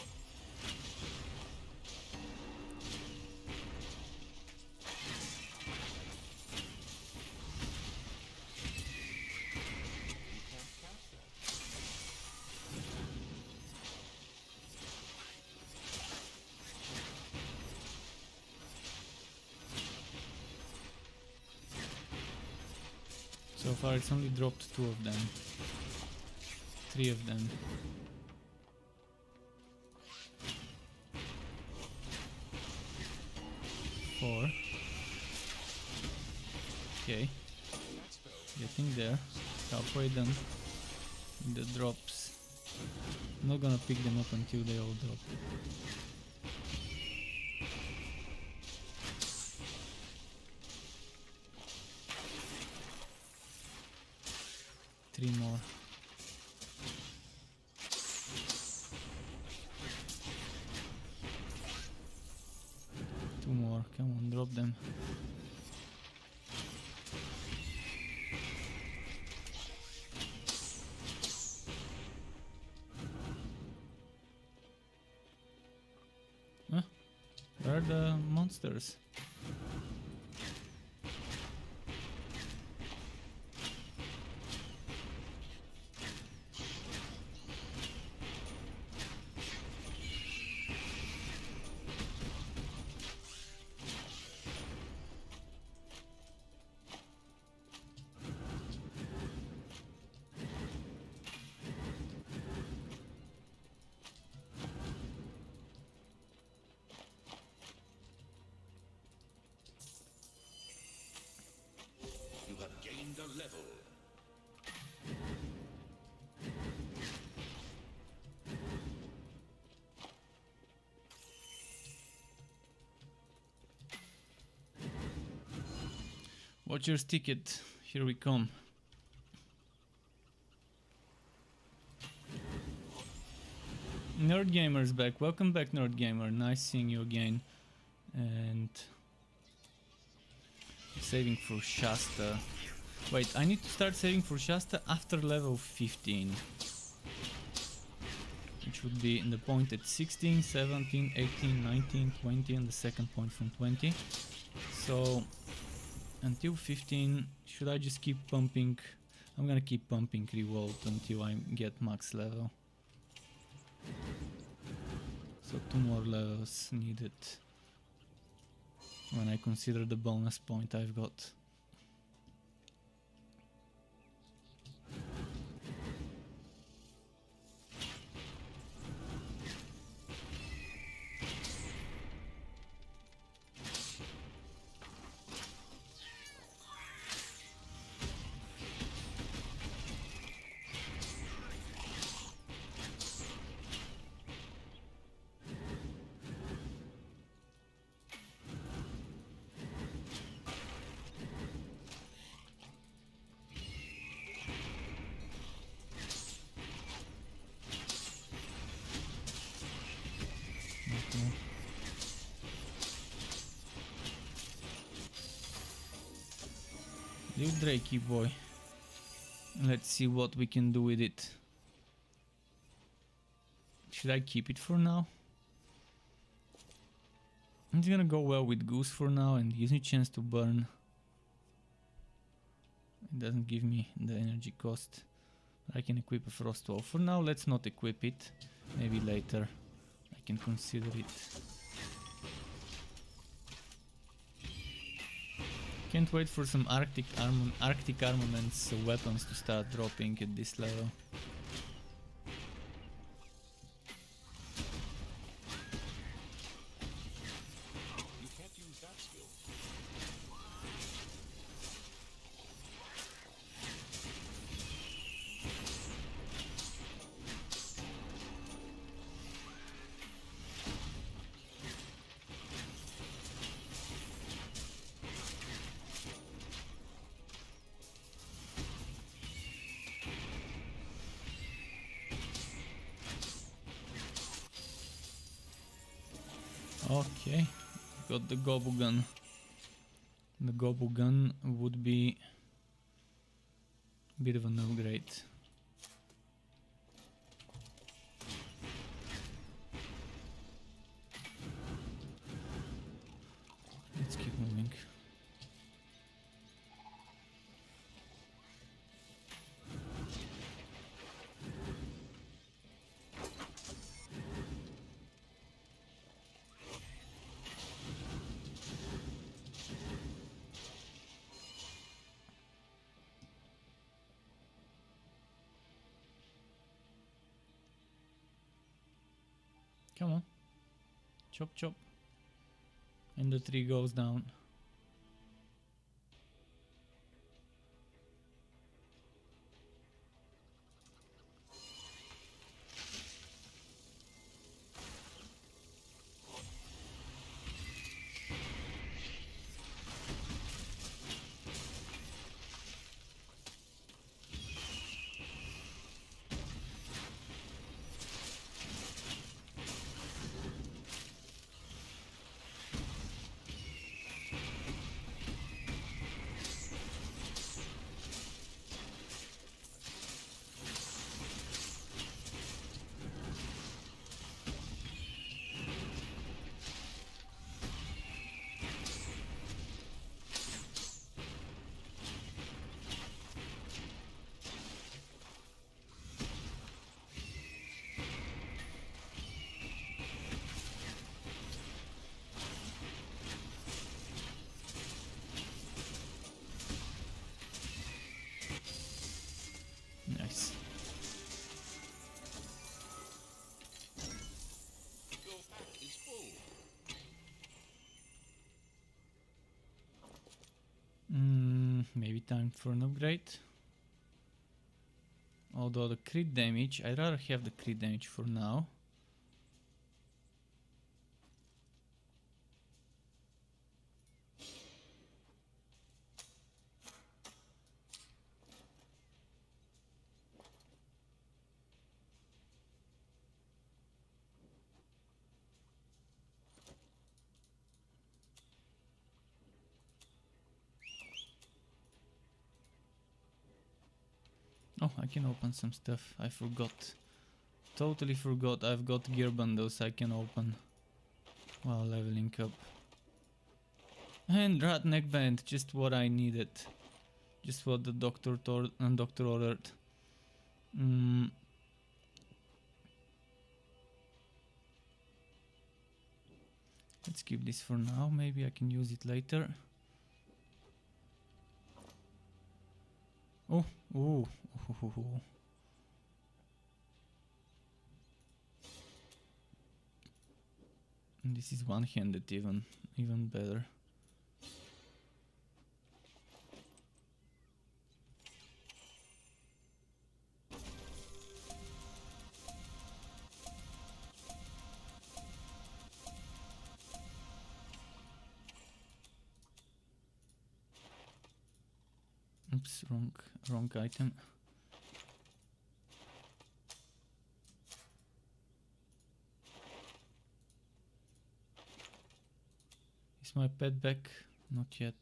So far it's only dropped 2 of them. 3 of them. Four. Okay. Getting there. Halfway done. The drops. I'm not gonna pick them up until they all drop. Three more. Two more. Come on, drop them. the monsters.
You have gained a level.
Watcher's ticket. Here we come. Nerd Gamer's back. Welcome back, Nerd Gamer. Nice seeing you again. And saving for Shasta. Wait, I need to start saving for Shasta after level 15. Which would be in the point at 16, 17, 18, 19, 20 and the second point from 20. So until 15, should I just keep pumping? I'm gonna keep pumping Revolt until I get max level. So 2 more levels needed when I consider the bonus point I've got. You Drakey boy. Let's see what we can do with it. Should I keep it for now? It's gonna go well with Goose for now and gives me a chance to burn. It doesn't give me the energy cost. I can equip a Frost Wall. For now, let's not equip it. Maybe later I can consider it. Can't wait for some Arctic armaments weapons to start dropping at this level.
You can't use that skill.
Okay, got the Gobu gun. The Gobu gun would be a bit of an upgrade. Let's keep moving. Come on. Chop chop. And the tree goes down. time for an upgrade. Although the crit damage, I'd rather have the crit damage for now. Oh, I can open some stuff. I forgot. Totally forgot. I've got gear bundles I can open while leveling up. And rat neck band, just what I needed. Just what the doctor ordered. Let's keep this for now. Maybe I can use it later. Oh, ooh. And this is one-handed, even better. Oops, wrong item. Is my pet back? Not yet.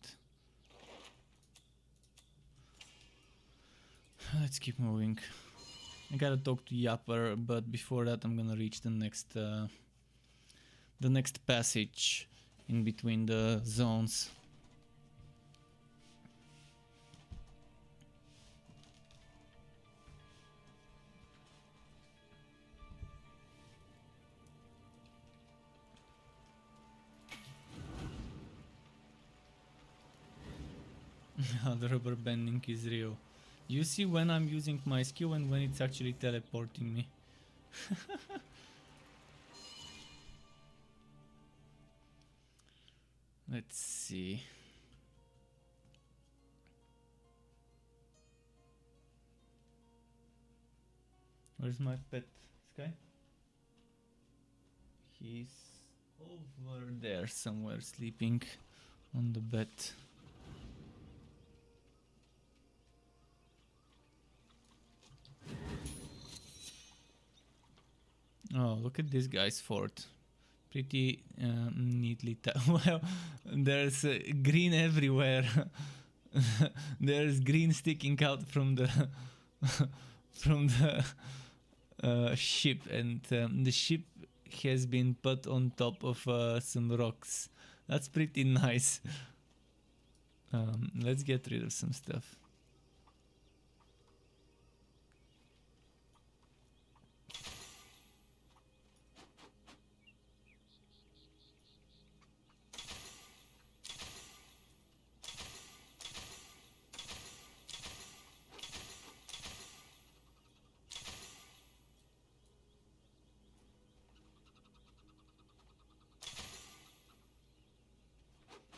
Let's keep moving. I gotta talk to Yapper, but before that I'm gonna reach the next passage in between the zones. The rubber banding is real. You see when I'm using my skill and when it's actually teleporting me. Let's see. Where's my pet, Sky? He's over there somewhere, sleeping on the bed. Oh, look at this guy's fort. Pretty neatly well, there's green everywhere. There's green sticking out from the from the ship, and the ship has been put on top of some rocks. That's pretty nice. Let's get rid of some stuff.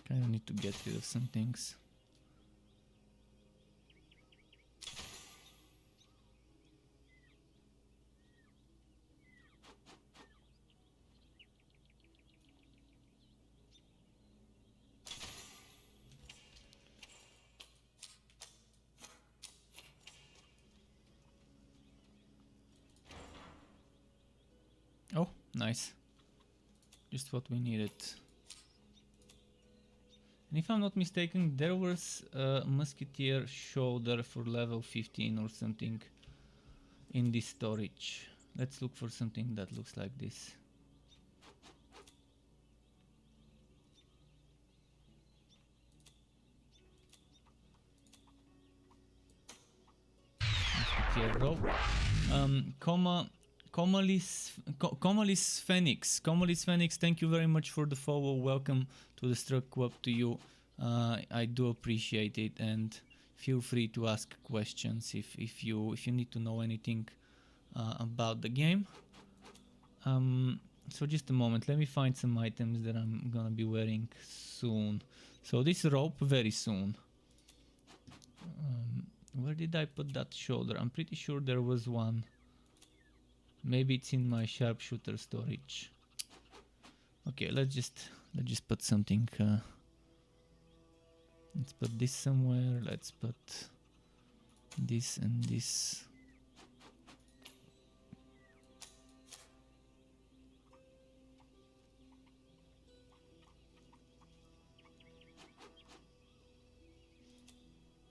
Kind of need to get rid of some things. Oh, nice. Just what we needed. And if I'm not mistaken, there was a musketeer shoulder for level 15 or something in this storage. Let's look for something that looks like this. Musketeer rope. Comalis Phoenix. Comalis Phoenix, thank you very much for the follow. Welcome to the Struck Club to you. I do appreciate it, and feel free to ask questions if you need to know anything about the game. So just a moment, let me find some items that I'm gonna be wearing soon. So this rope very soon. did I put that shoulder? I'm pretty sure there was one. Maybe it's in my sharpshooter storage. Okay, let's just put something. Let's put this somewhere. Let's put this and this.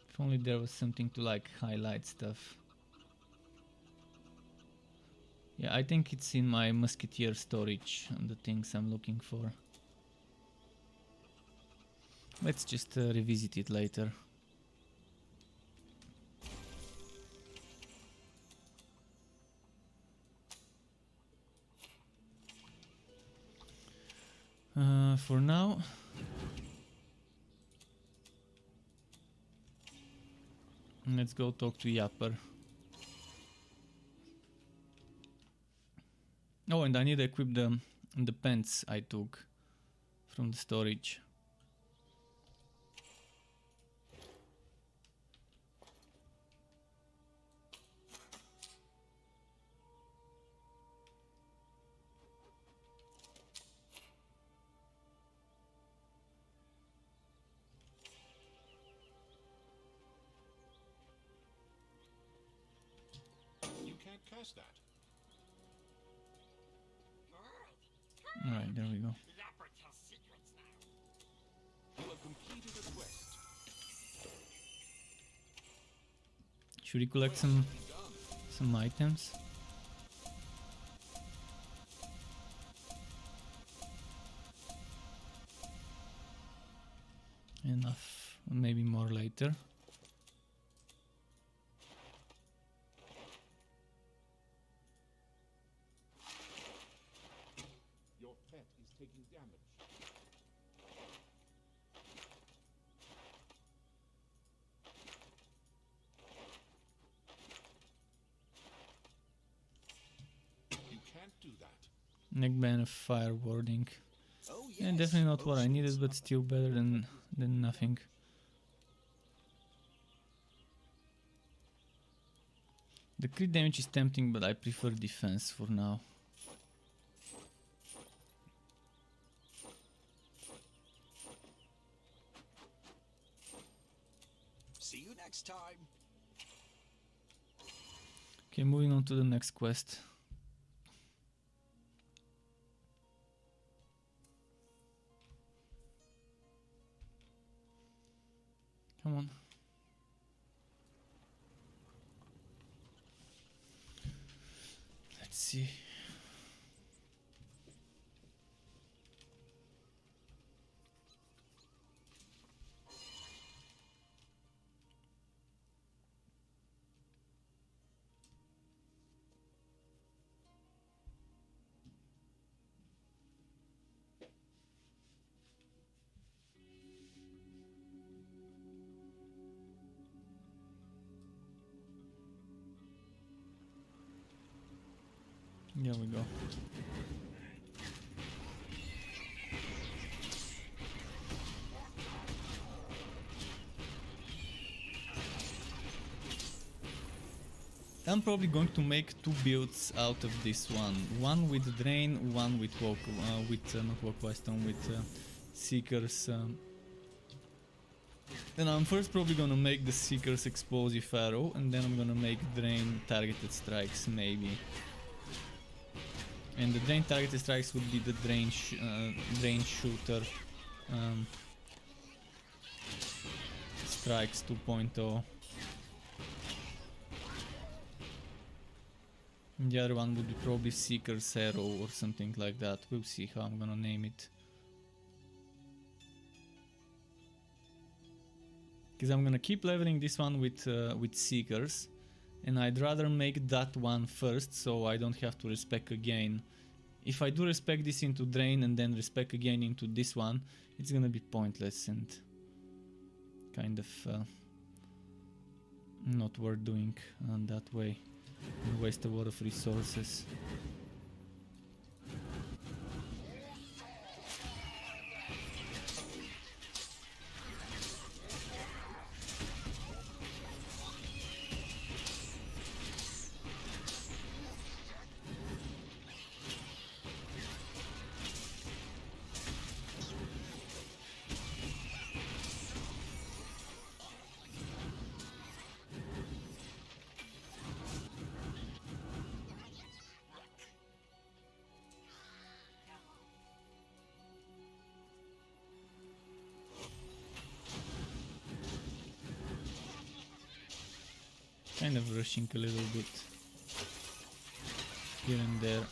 If only there was something to like highlight stuff. Yeah, I think it's in my musketeer storage and the things I'm looking for. Let's just revisit it later. For now, let's go talk to Yapper. Oh, and I need to equip the pants I took from the storage.
You can't cast that.
Alright, there we go.
You have completed a quest.
Should we collect some items? Enough, maybe more later.
Your pet is taking damage. You can't do that.
Neckband of fire warding.
Oh,
Yeah,
yes.
definitely not what I needed,
Potions.
but still better than nothing. The crit damage is tempting, but I prefer defense for now.
See you next time.
Okay, moving on to the next quest. Come on. Let's see. There we go. I'm probably going to make two builds out of this one. One with Drain, one with not Walkway Stone, with Seekers. Then I'm first probably gonna make the Seekers Explosive Arrow, and then I'm gonna make Drain Targeted Strikes, maybe. And the Drain Targeted Strikes would be the Drain Shooter Strikes 2.0. The other one would be probably Seeker's Arrow or something like that. We'll see how I'm gonna name it. Because I'm gonna keep leveling this one with Seekers, and I'd rather make that one first so I don't have to respec again. If I do respec this into Drain and then respec again into this one, it's gonna be pointless and kind of not worth doing that way. And waste a lot of resources. Kind of rushing a little bit here and there.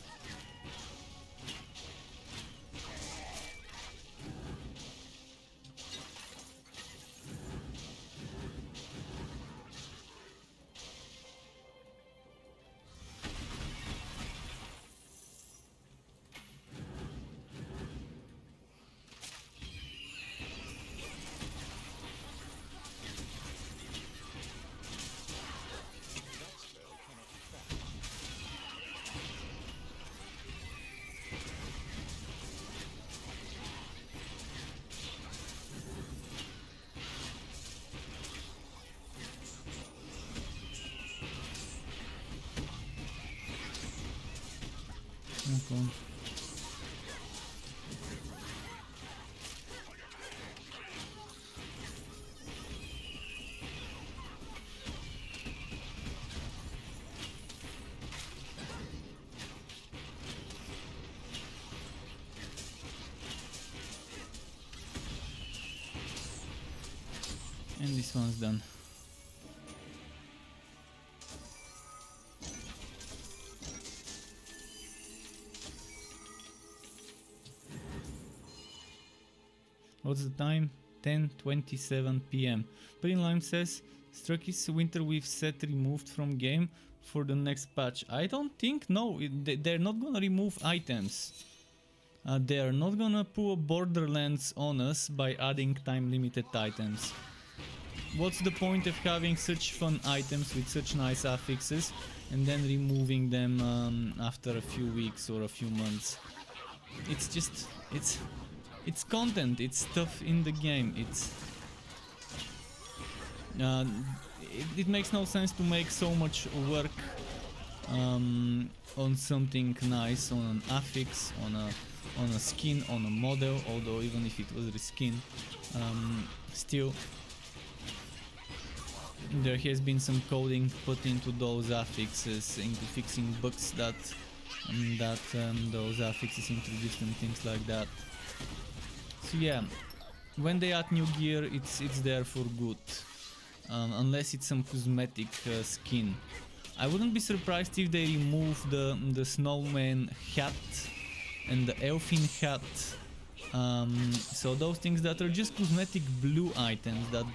Okay. And this one's done. What's the time? 10:27 p.m. Prelime says Strucky's Winter Weave set removed from game for the next patch. I don't think, no, they're not gonna remove items. They are not gonna put Borderlands on us by adding time limited items. What's the point of having such fun items with such nice affixes and then removing them after a few weeks or a few months? It's just, it's content, it's stuff in the game. It makes no sense to make so much work on something nice, on an affix, on a skin, on a model. Although even if it was reskin, still there has been some coding put into those affixes, into fixing bugs that those affixes introduced and things like that. So yeah, when they add new gear, it's there for good, unless it's some cosmetic skin. I wouldn't be surprised if they remove the snowman hat and the elfin hat. So those things that are just cosmetic blue items that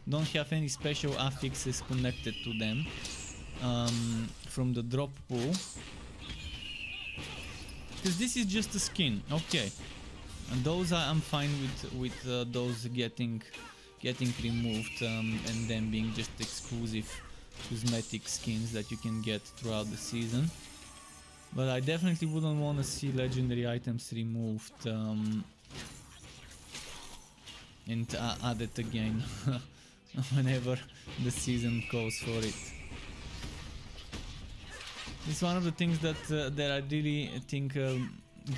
don't have any special affixes connected to them from the drop pool. Because this is just a skin, okay. And those I'm fine with those getting removed and then being just exclusive cosmetic skins that you can get throughout the season. But I definitely wouldn't want to see legendary items removed and added again whenever the season calls for it. It's one of the things that I really think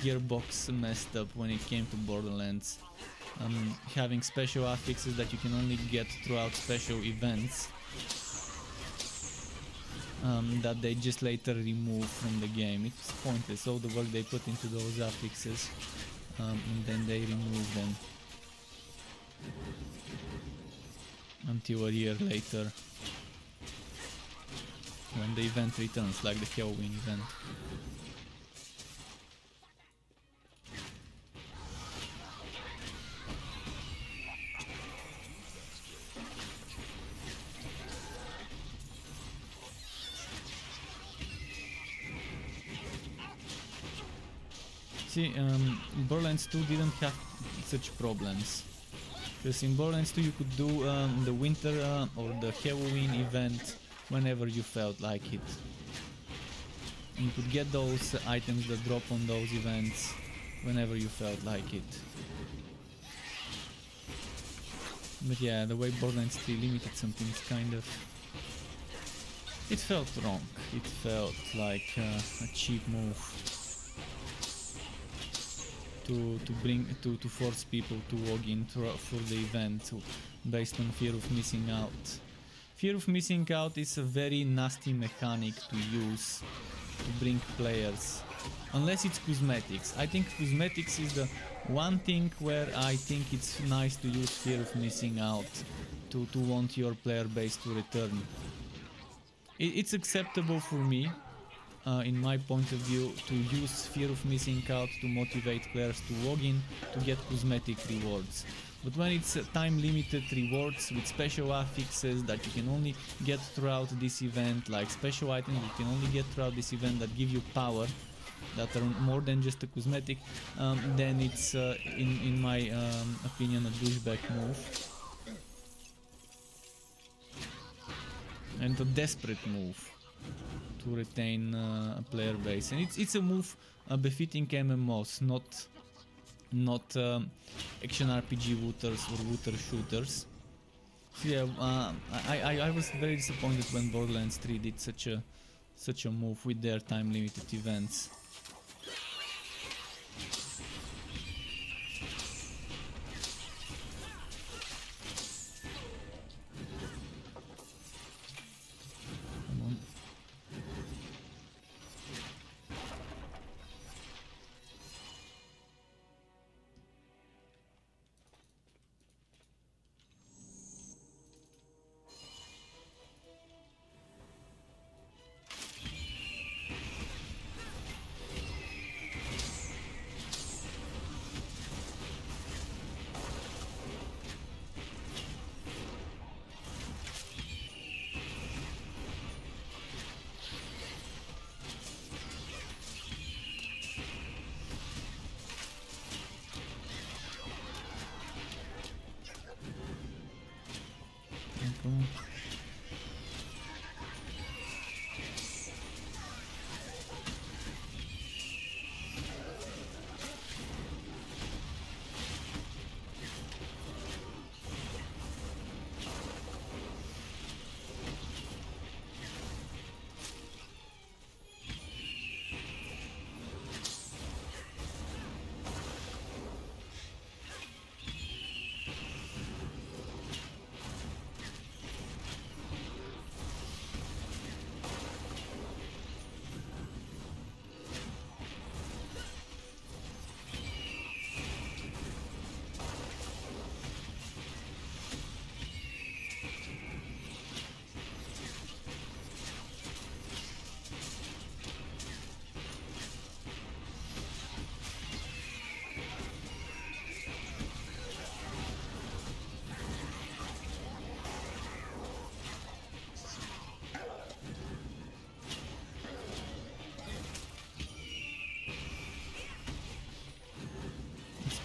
Gearbox messed up when it came to Borderlands. Having special affixes that you can only get throughout special events that they just later remove from the game. It's pointless, all the work they put into those affixes and then they remove them until a year later when the event returns, like the Halloween event. See, Borderlands 2 didn't have such problems. Because in Borderlands 2 you could do the winter or the Halloween event whenever you felt like it. And you could get those items that drop on those events whenever you felt like it. But yeah, the way Borderlands 3 limited something is kind of... it felt wrong. It felt like a cheap move. To force people to log in for the event based on fear of missing out. Fear of missing out is a very nasty mechanic to use to bring players, unless it's cosmetics. I think cosmetics is the one thing where I think it's nice to use fear of missing out to want your player base to return. it's acceptable for me, in my point of view, to use Fear of Missing Out to motivate players to log in to get cosmetic rewards. But when it's time limited rewards with special affixes that you can only get throughout this event, like special items you can only get throughout this event that give you power, that are more than just a cosmetic, then it's in my opinion a douchebag move. And a desperate move to retain a player base, and it's a move befitting MMOs, not action RPG wooters or wooter shooters. So yeah, I was very disappointed when Borderlands 3 did such a move with their time limited events. Come on. Come on.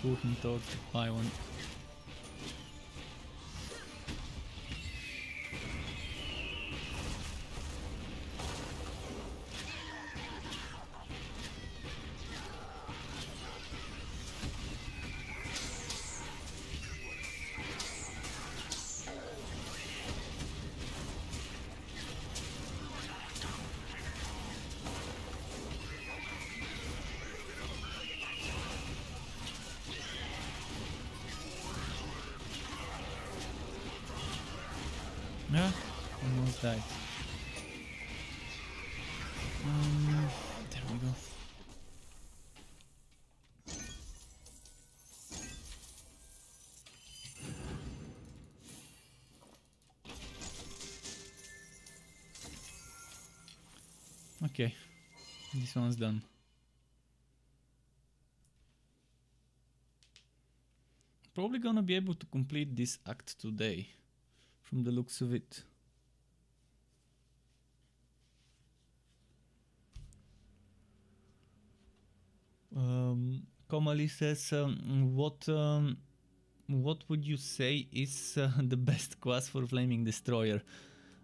Working towards the buy one. Yeah, almost died. There we go. Okay, this one's done. Probably gonna be able to complete this act today, from the looks of it. Komali says, what would you say is the best class for Flaming Destroyer?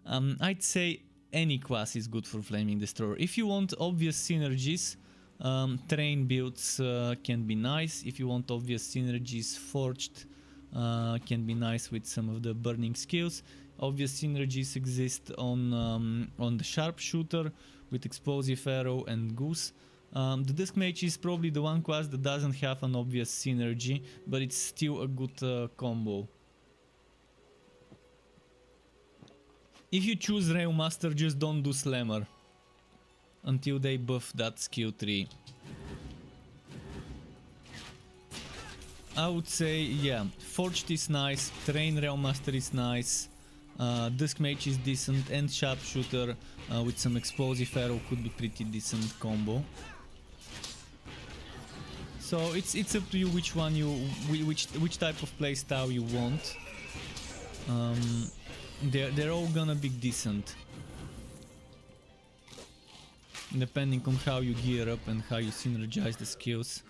I'd say any class is good for Flaming Destroyer. If you want obvious synergies, terrain builds can be nice. If you want obvious synergies, Forged can be nice with some of the burning skills. Obvious synergies exist on the Sharpshooter with Explosive Arrow and Goose. The Dusk Mage is probably the one class that doesn't have an obvious synergy, but it's still a good combo. If you choose Railmaster, just don't do Slammer until they buff that skill tree. I would say, yeah, Forged is nice, Terrain Railmaster is nice, Dusk Mage is decent, and Sharpshooter with some Explosive Arrow could be pretty decent combo. So it's up to you which one which type of playstyle you want. They're all gonna be decent, depending on how you gear up and how you synergize the skills.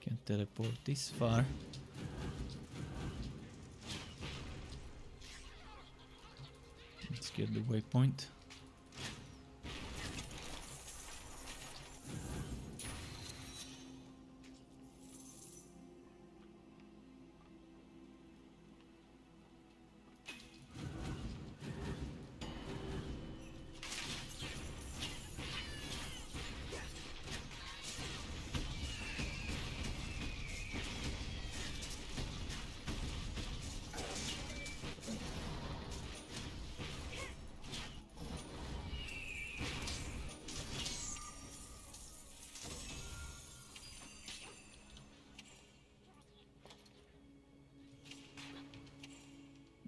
Can't teleport this far. Let's get the waypoint.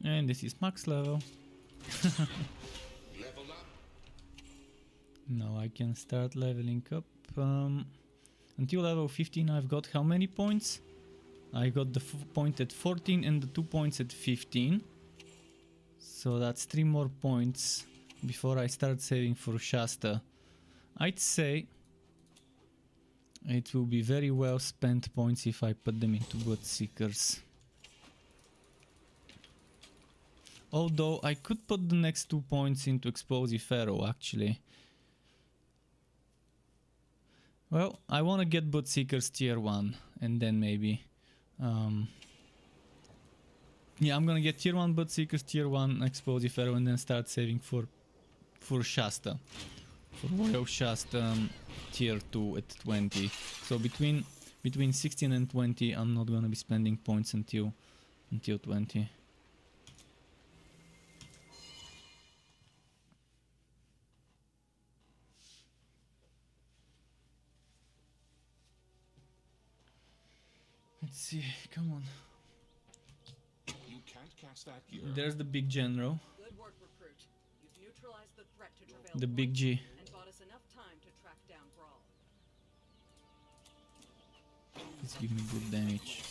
And this is max level.
Level up.
Now I can start leveling up. Until level 15 I've got how many points? I got the point at 14 and the 2 points at 15. So that's 3 more points before I start saving for Shasta. I'd say it will be very well spent points if I put them into Bloodseekers. Although I could put the next 2 points into Explosive Arrow actually. Well, I want to get Bloodseekers tier 1 and then maybe... yeah, I'm gonna get tier 1 Bloodseekers, tier 1 Explosive Arrow and then start saving for Shasta. For Royal Shasta tier 2 at 20. So between 16 and 20 I'm not gonna be spending points until 20. Let's see, come on.
You can't cast that gear.
There's the big general,
Good work, recruit. You've neutralized the threat to Travail
the big
Point
G.
and bought us enough time to track down Brawl.
Please give me good damage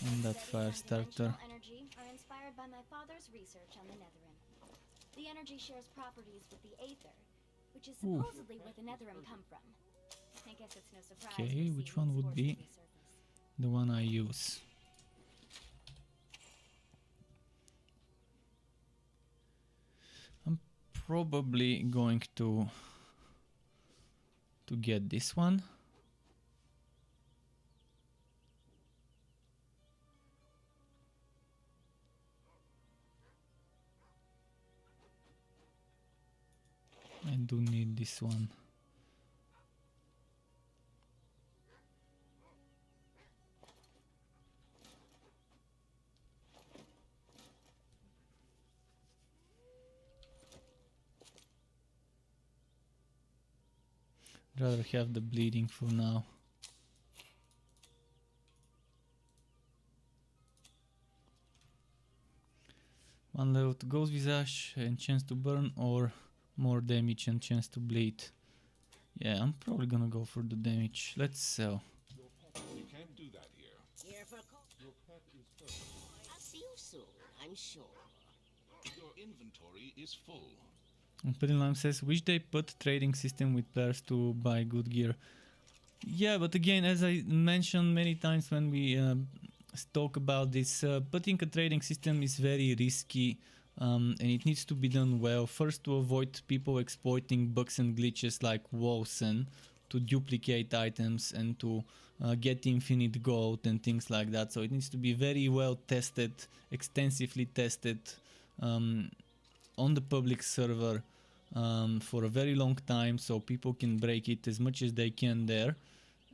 on that fire starter.
Energy are inspired by my father's research on the Netherim. The energy shares properties with the Aether, which is
Ooh.
supposedly where the Netherim come from. I guess it's no surprise.
Okay,
we see
which
these
one would
forces
be
resurface.
the one I use? I'm probably going to get this one. I do need this one. Rather have the bleeding for now. One level to Ghost Visage and chance to burn, or more damage and chance to bleed. Yeah, I'm probably gonna go for the damage. Let's sell.
You can't do that here.
Here for
Your pet is hurt.
I'll see you soon, I'm sure.
Your inventory is full.
And Pedalime says, wish they put trading system with players to buy good gear. Yeah, but again, as I mentioned many times when we talk about this, putting a trading system is very risky, and it needs to be done well. First, to avoid people exploiting bugs and glitches like Wolsen to duplicate items and to get infinite gold and things like that. So it needs to be very well tested, extensively tested on the public server. for a very long time, so people can break it as much as they can there,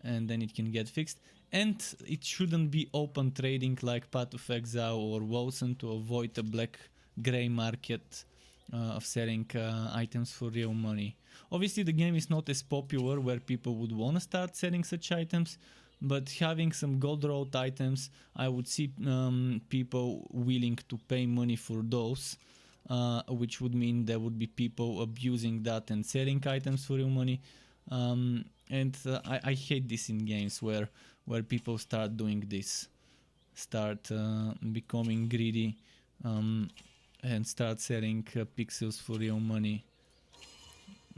and then it can get fixed. And it shouldn't be open trading like Path of Exile or Wosen to avoid the black-gray market of selling items for real money. Obviously the game is not as popular where people would want to start selling such items, but having some gold road items, I would see people willing to pay money for those, which would mean there would be people abusing that and selling items for real money. I hate this in games where people start doing this, start becoming greedy, and start selling pixels for real money.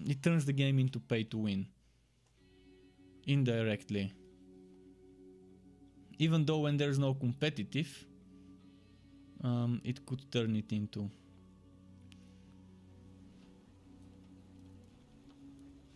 It turns the game into pay to win, indirectly. Even though when there's no competitive, it could turn it into.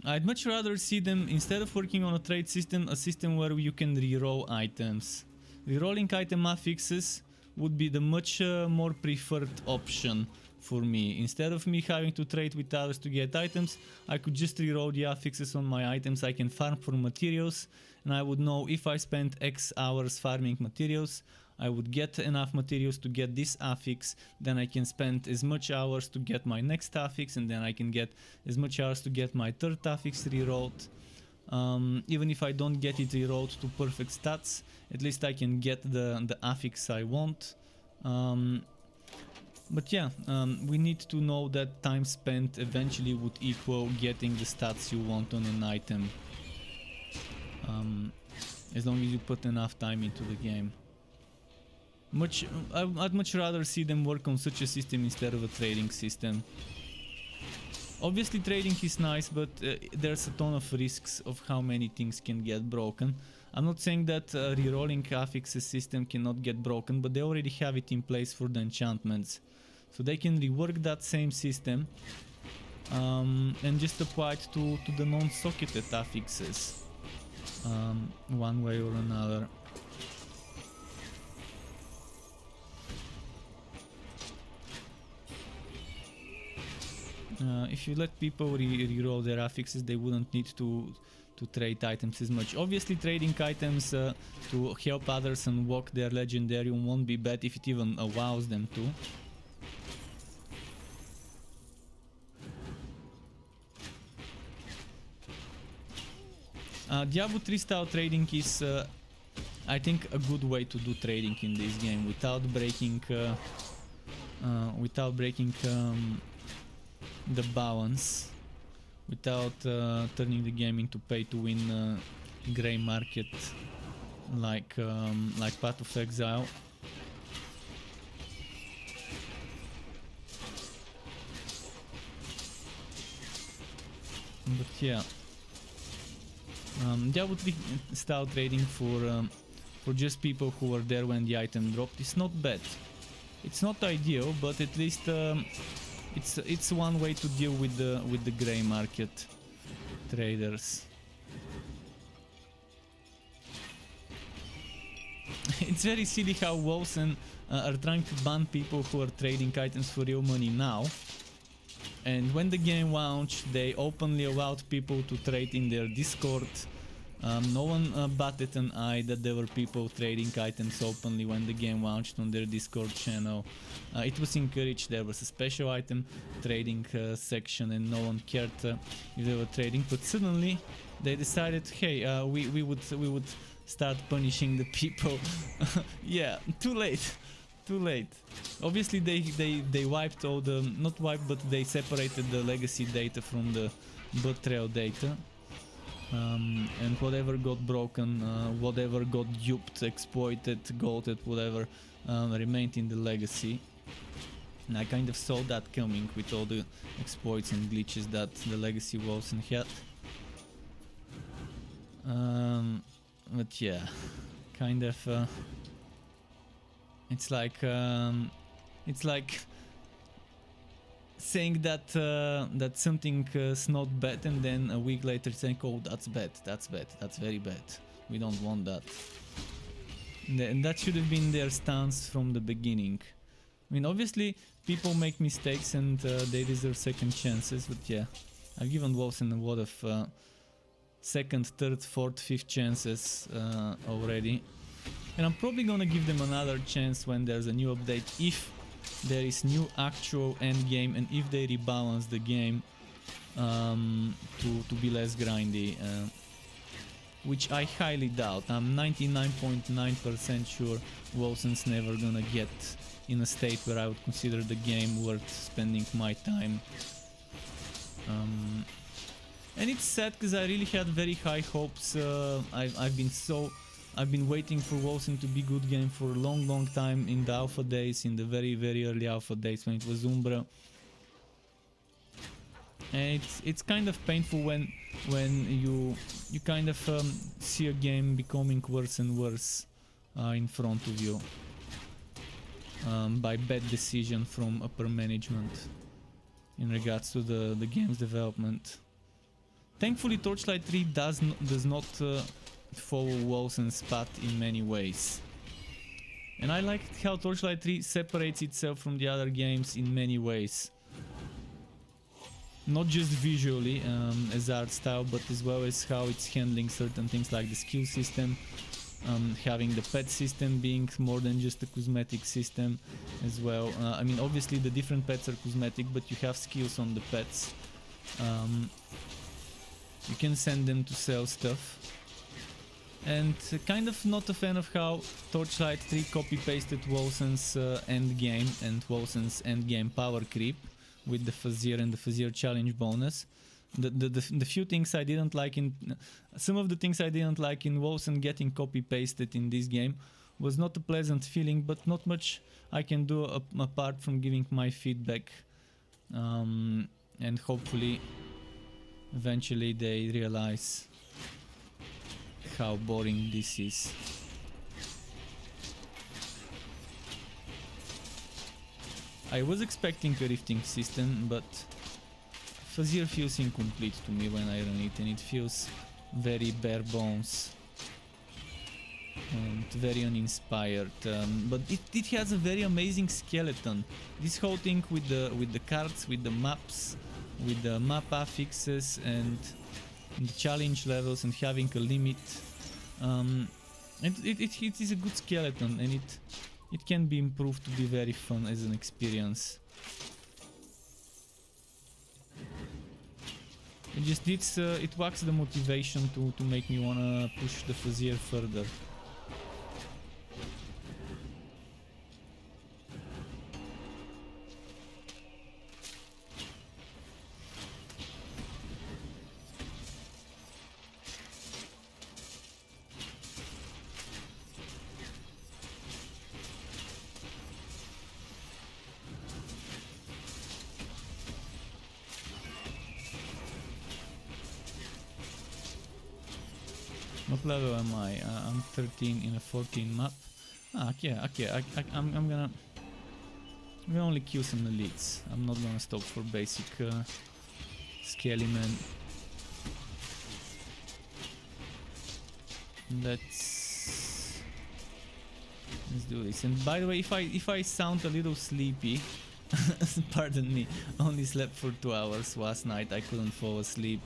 I'd much rather see them, instead of working on a trade system, a system where you can reroll items. Rerolling item affixes would be the much more preferred option for me. Instead of me having to trade with others to get items, I could just reroll the affixes on my items. I can farm for materials, and I would know if I spent X hours farming materials, I would get enough materials to get this affix, then I can spend as much hours to get my next affix, and then I can get as much hours to get my third affix rerolled. Even if I don't get it rerolled to perfect stats, at least I can get the affix I want. But yeah, we need to know that time spent eventually would equal getting the stats you want on an item. As long as you put enough time into the game. I'd much rather see them work on such a system instead of a trading system. Obviously trading is nice, but there's a ton of risks of how many things can get broken. I'm not saying that rerolling affixes system cannot get broken, but they already have it in place for the enchantments. So they can rework that same system and just apply it to the non-socketed affixes one way or another. If you let people reroll their affixes, they wouldn't need to trade items as much. Obviously trading items to help others unlock their legendarium won't be bad if it even allows them to. Diablo 3 style trading is I think a good way to do trading in this game without breaking the balance, without turning the game into pay to win grey market like Path of Exile. But yeah, Diablo 3 style trading for just people who were there when the item dropped is not bad. It's not ideal, but at least it's one way to deal with the grey market traders. It's very silly how Wosen are trying to ban people who are trading items for real money now, and when the game launched they openly allowed people to trade in their Discord. No one batted an eye that there were people trading items openly when the game launched on their Discord channel. It was encouraged, there was a special item trading section, and no one cared if they were trading, but suddenly they decided, hey, we would start punishing the people. Yeah, too late. Obviously they wiped all the, not wiped, but they separated the legacy data from the blood trail data. And whatever got broken, whatever got duped, exploited, golded, whatever, remained in the legacy. And I kind of saw that coming with all the exploits and glitches that the legacy Wosen had. But yeah, kind of it's like saying that that something's not bad, and then a week later saying, oh, that's bad, that's very bad, we don't want that. And that should have been their stance from the beginning. I mean, obviously, people make mistakes and they deserve second chances, but yeah, I've given Wolfson a lot of second, third, fourth, fifth chances already. And I'm probably gonna give them another chance when there's a new update, if there is new actual end game and if they rebalance the game to be less grindy. Which I highly doubt. I'm 99.9% sure Wolfson's never gonna get in a state where I would consider the game worth spending my time. And it's sad because I really had very high hopes. I've been waiting for Wolfson to be good game for a long time in the alpha days, in the very early alpha days when it was Umbra. And it's kind of painful when you kind of see a game becoming worse and worse in front of you by bad decision from upper management in regards to the game's development. Thankfully, Torchlight 3 does not follow Wolfson's path in many ways. And I like how Torchlight 3 separates itself from the other games in many ways. Not just visually as art style, but as well as how it's handling certain things like the skill system, having the pet system being more than just a cosmetic system as well. I mean, obviously the different pets are cosmetic, but you have skills on the pets. You can send them to sell stuff. And kind of not a fan of how Torchlight 3 copy-pasted Wolfson's endgame and Wolfson's endgame power creep with the Fazir and the Fazir challenge bonus. The few things I didn't like in... Some of the things I didn't like in Wolfson getting copy-pasted in this game was not a pleasant feeling, but not much I can do apart from giving my feedback. And hopefully, eventually they realize how boring this is. I was expecting a rifting system, but Fazir feels incomplete to me when I run it, and it feels very bare bones and very uninspired. But it has a very amazing skeleton. This whole thing with the cards, with the maps, with the map affixes and the challenge levels and having a limit. It is a good skeleton, and it can be improved to be very fun as an experience. It lacks the motivation to make me wanna push the Fazir further. What level am I? I'm 13 in a 14 map. Okay. I'm gonna only kill some elites. I'm not gonna stop for basic scaly men. Let's do this. And by the way, if I sound a little sleepy, pardon me. I only slept for 2 hours last night. I couldn't fall asleep.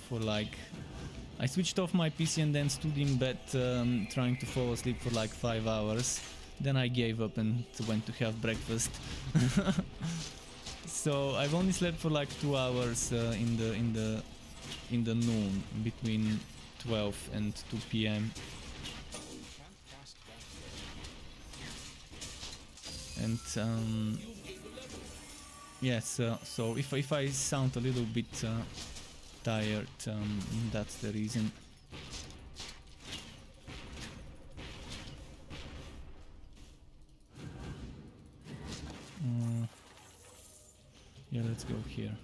For like, I switched off my PC and then stood in bed trying to fall asleep for like 5 hours. Then I gave up and went to have breakfast. So I've only slept for like 2 hours in the noon between 12 and 2 p.m. And yes, so if I sound a little bit tired, that's the reason. Yeah, let's go here.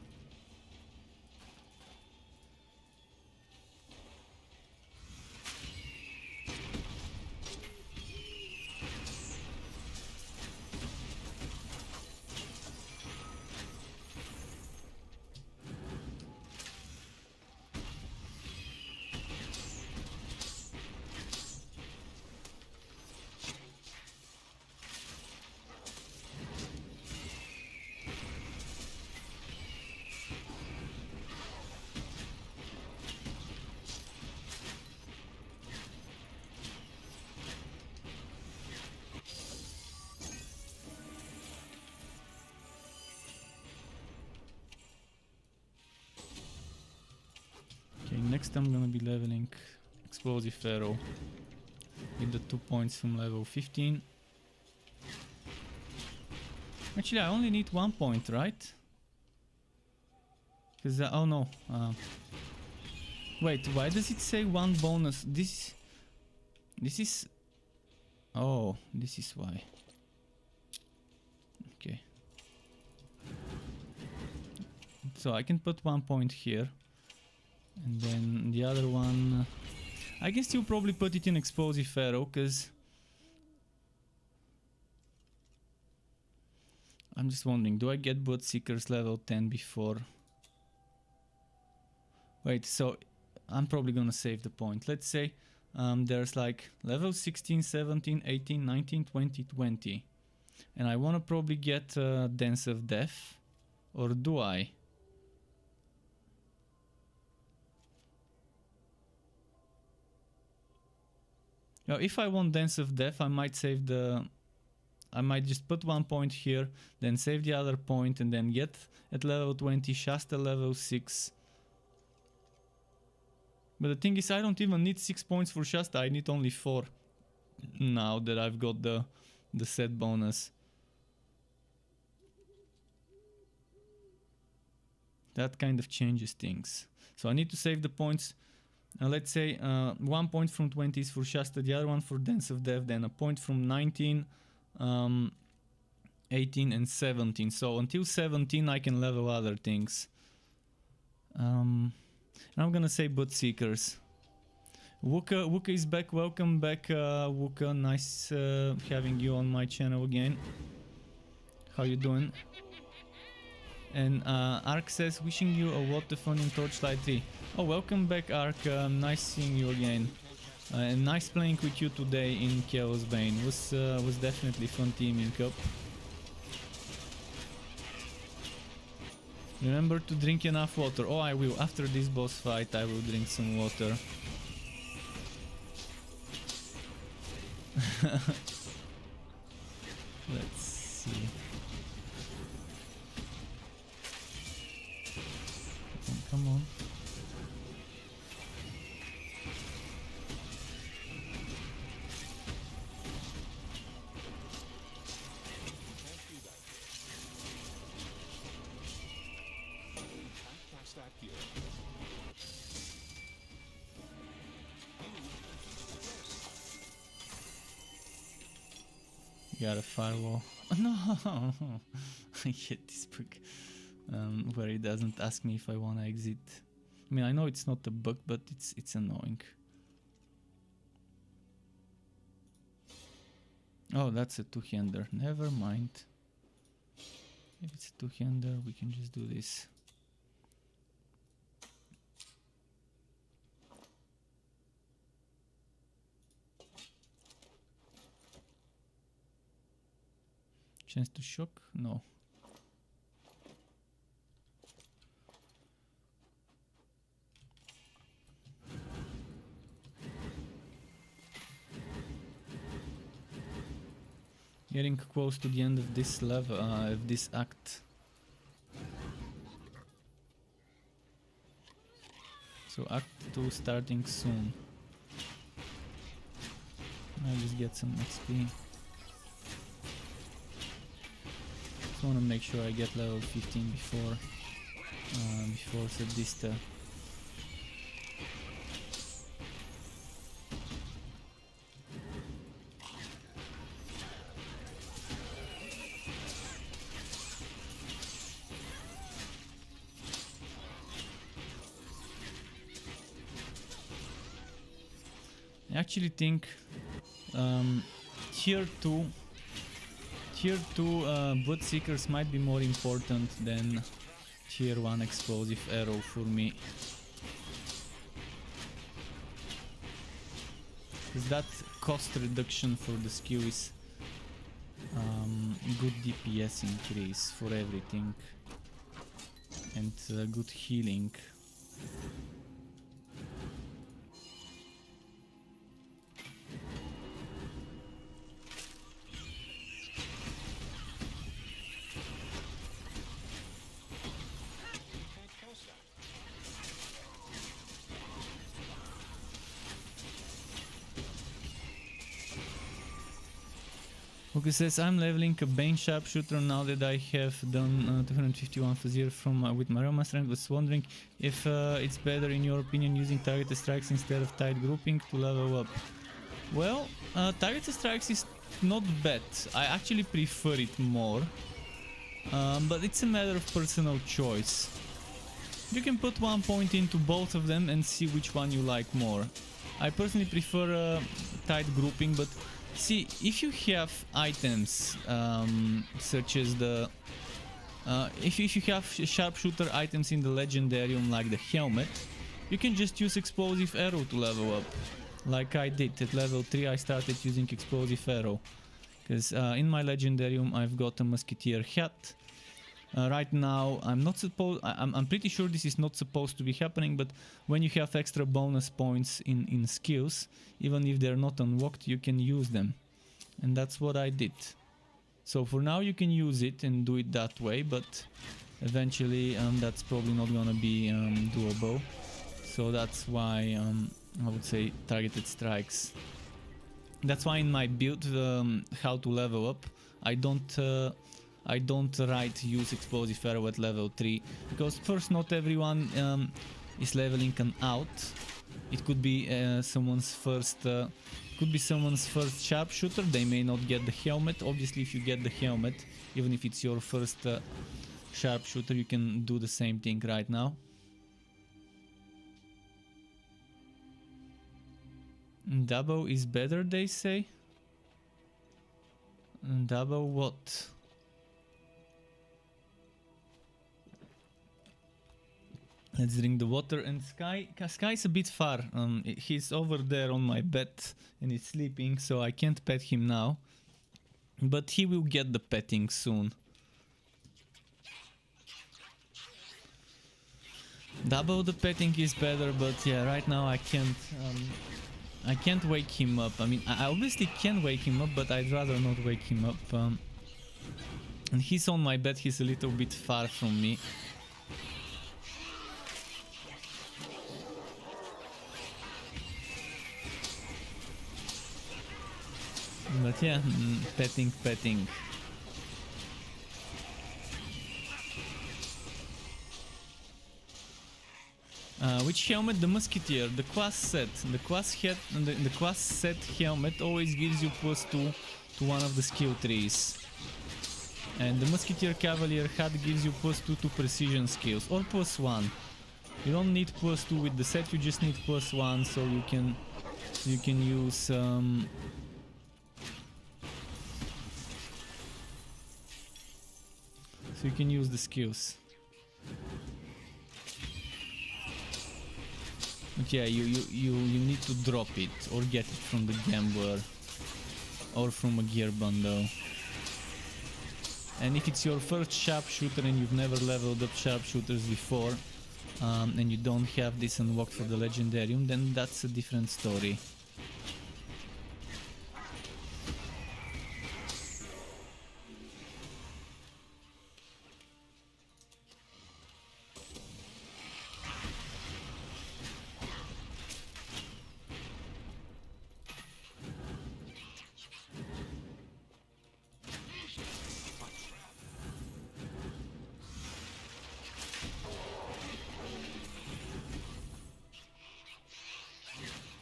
next I'm gonna be leveling Explosive Arrow with the 2 points from level 15. Actually, I only need 1 point, right? Because, oh no. Wait, why does it say 1 bonus? This is... Oh, this is why. Okay. So I can put 1 point here. And then the other one... I guess you'll probably put it in Explosive Arrow, because... I'm just wondering, do I get Bloodseekers level 10 before? Wait, so I'm probably gonna save the point. Let's say there's like level 16, 17, 18, 19, 20, 20. And I wanna probably get Dance of Death. Or do I? Now, if I want Dance of Death, I might save the... I might just put 1 point here, then save the other point, and then get at level 20 Shasta level 6. But the thing is, I don't even need 6 points for Shasta, I need only 4. Now that I've got the set bonus. That kind of changes things. So I need to save the points. Let's say 1 point from 20 is for Shasta, the other one for Dance of Death, then a point from 19, 18 and 17. So until 17 I can level other things. And I'm gonna say Bloodseekers. Wooka is back. Welcome back, Wooka. Nice having you on my channel again. How you doing? And Ark says, wishing you a lot of fun in Torchlight 3. Oh, welcome back, Ark. Nice seeing you again. And nice playing with you today in Chaos Bane. Was definitely fun teaming up. Remember to drink enough water. Oh, I will. After this boss fight, I will drink some water. Let's see. Come on. Got a firewall. No, I hate this book where it doesn't ask me if I want to exit. I mean, I know it's not a bug, but it's annoying. Oh, that's a two-hander. Never mind. If it's a two-hander, we can just do this. Chance to shock? No. Getting close to the end of this level, of this act. So Act 2 starting soon. I'll just get some XP. I want to make sure I get level 15 before Sadista. I actually think Tier 2 Bloodseekers might be more important than Tier 1 Explosive Arrow for me. Because that cost reduction for the skill is good DPS increase for everything and good healing. Okay, says I'm leveling a Bane Sharpshooter now that I have done 251 for 0 from with my Roma strength. Was wondering if it's better in your opinion using targeted strikes instead of tight grouping to level up. Well, targeted strikes is not bad. I actually prefer it more, but it's a matter of personal choice. You can put 1 point into both of them and see which one you like more. I personally prefer tight grouping, but see, if you have items such as the if you have sharpshooter items in the legendarium like the helmet, you can just use explosive arrow to level up, like I did. At level 3 I started using explosive arrow, because in my legendarium I've got a musketeer hat. Right now I'm pretty sure this is not supposed to be happening, but when you have extra bonus points in skills, even if they're not unlocked, you can use them, and that's what I did. So for now you can use it and do it that way, but eventually that's probably not gonna be doable. So that's why I would say targeted strikes. That's why in my build how to level up, I don't write use explosive arrow at level 3, because first, not everyone is leveling an out. It could be someone's first sharpshooter. They may not get the helmet. Obviously, if you get the helmet, even if it's your first sharpshooter, you can do the same thing right now. Double is better, they say. Double what? Let's drink the water. And Sky's a bit far. He's over there on my bed and he's sleeping, so I can't pet him now. But he will get the petting soon. Double the petting is better, but yeah, right now I can't wake him up. I mean, I obviously can wake him up, but I'd rather not wake him up. And he's on my bed. He's a little bit far from me. But yeah, petting. Which helmet? The musketeer, the quas set. The quas set helmet always gives you +2 to one of the skill trees. And the musketeer cavalier hat gives you +2 to precision skills, or +1. You don't need +2 with the set, you just need +1, so you can use you can use the skills. But yeah, you need to drop it or get it from the gambler or from a gear bundle. And if it's your first sharpshooter and you've never leveled up sharpshooters before, and you don't have this unlocked for the legendarium, then that's a different story.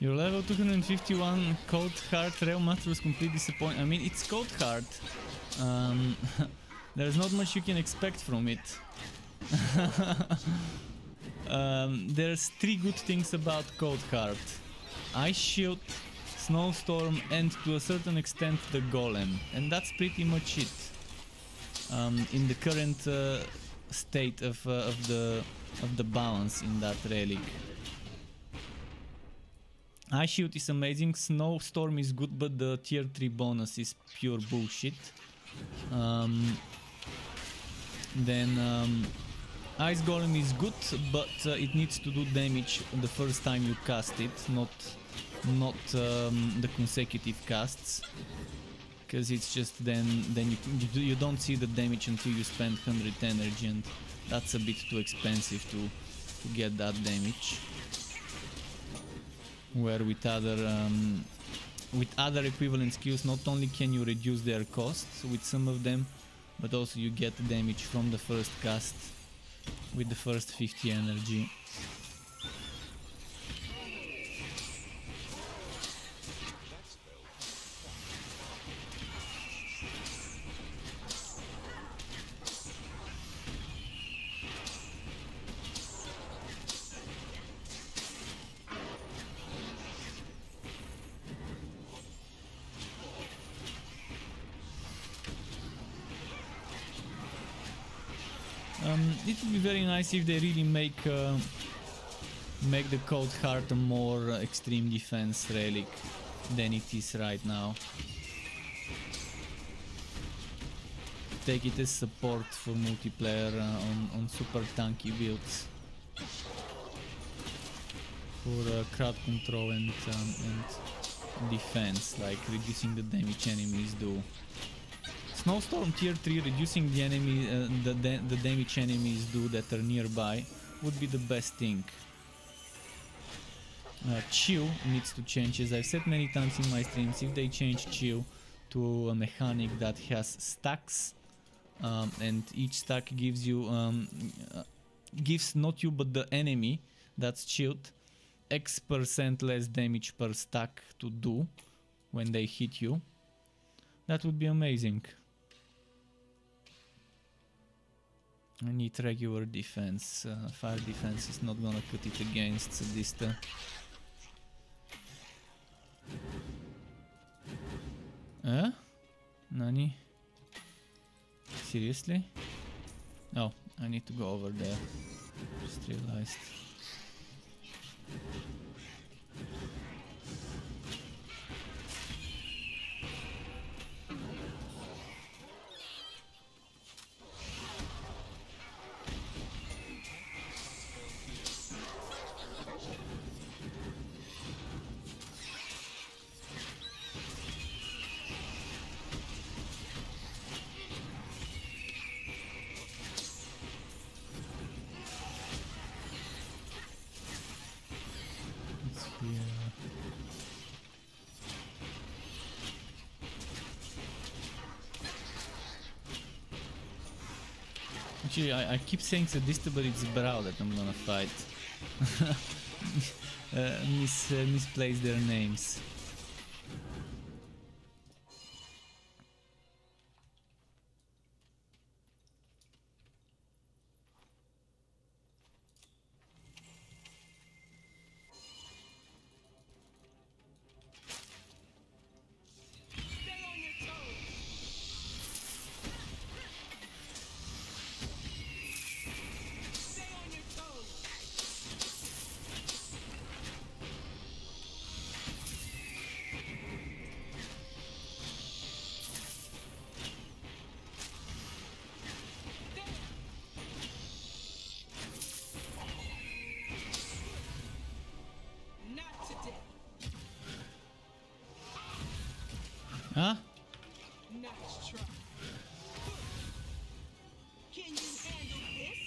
Your level 251 Cold Heart Rail Master was completely disappointing. I mean, it's Cold Heart. There's not much you can expect from it. There's 3 good things about Cold Heart: Ice Shield, Snowstorm, and to a certain extent the Golem. And that's pretty much it. In the current state of the balance in that relic. Ice Shield is amazing, Snowstorm is good, but the tier 3 bonus is pure bullshit. Then Ice Golem is good, but it needs to do damage the first time you cast it, not the consecutive casts. Because it's just then you don't see the damage until you spend 100 energy, and that's a bit too expensive to get that damage. Where with other with other equivalent skills, not only can you reduce their costs with some of them, but also you get damage from the first cast with the first 50 energy. It would be very nice if they really make the Cold Heart a more extreme defense relic than it is right now. Take it as support for multiplayer on super tanky builds for crowd control and defense, like reducing the damage enemies do. Snowstorm tier 3, reducing the enemy, the damage enemies do that are nearby would be the best thing. Chill needs to change, as I've said many times in my streams. If they change Chill to a mechanic that has stacks, and each stack gives you, gives not you but the enemy that's chilled X% less damage per stack to do when they hit you, that would be amazing. I need regular defense. Fire defense is not gonna cut it against Sadista. Nani? Seriously? Oh, I need to go over there. Just realized. Actually, I keep saying Sadista, but it's Brow that I'm gonna fight. Misplace their names. Huh?
Nice try. Can you handle this?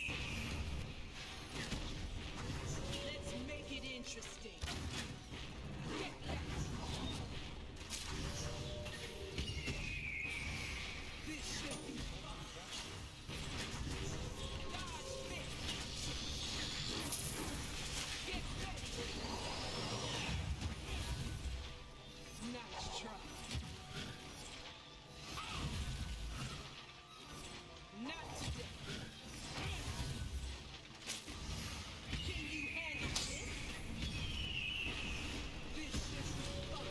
Let's make it interesting. Get that. This should be fun. Dodge this. Get ready. Nice try. Not today. Can you handle this? This is fun.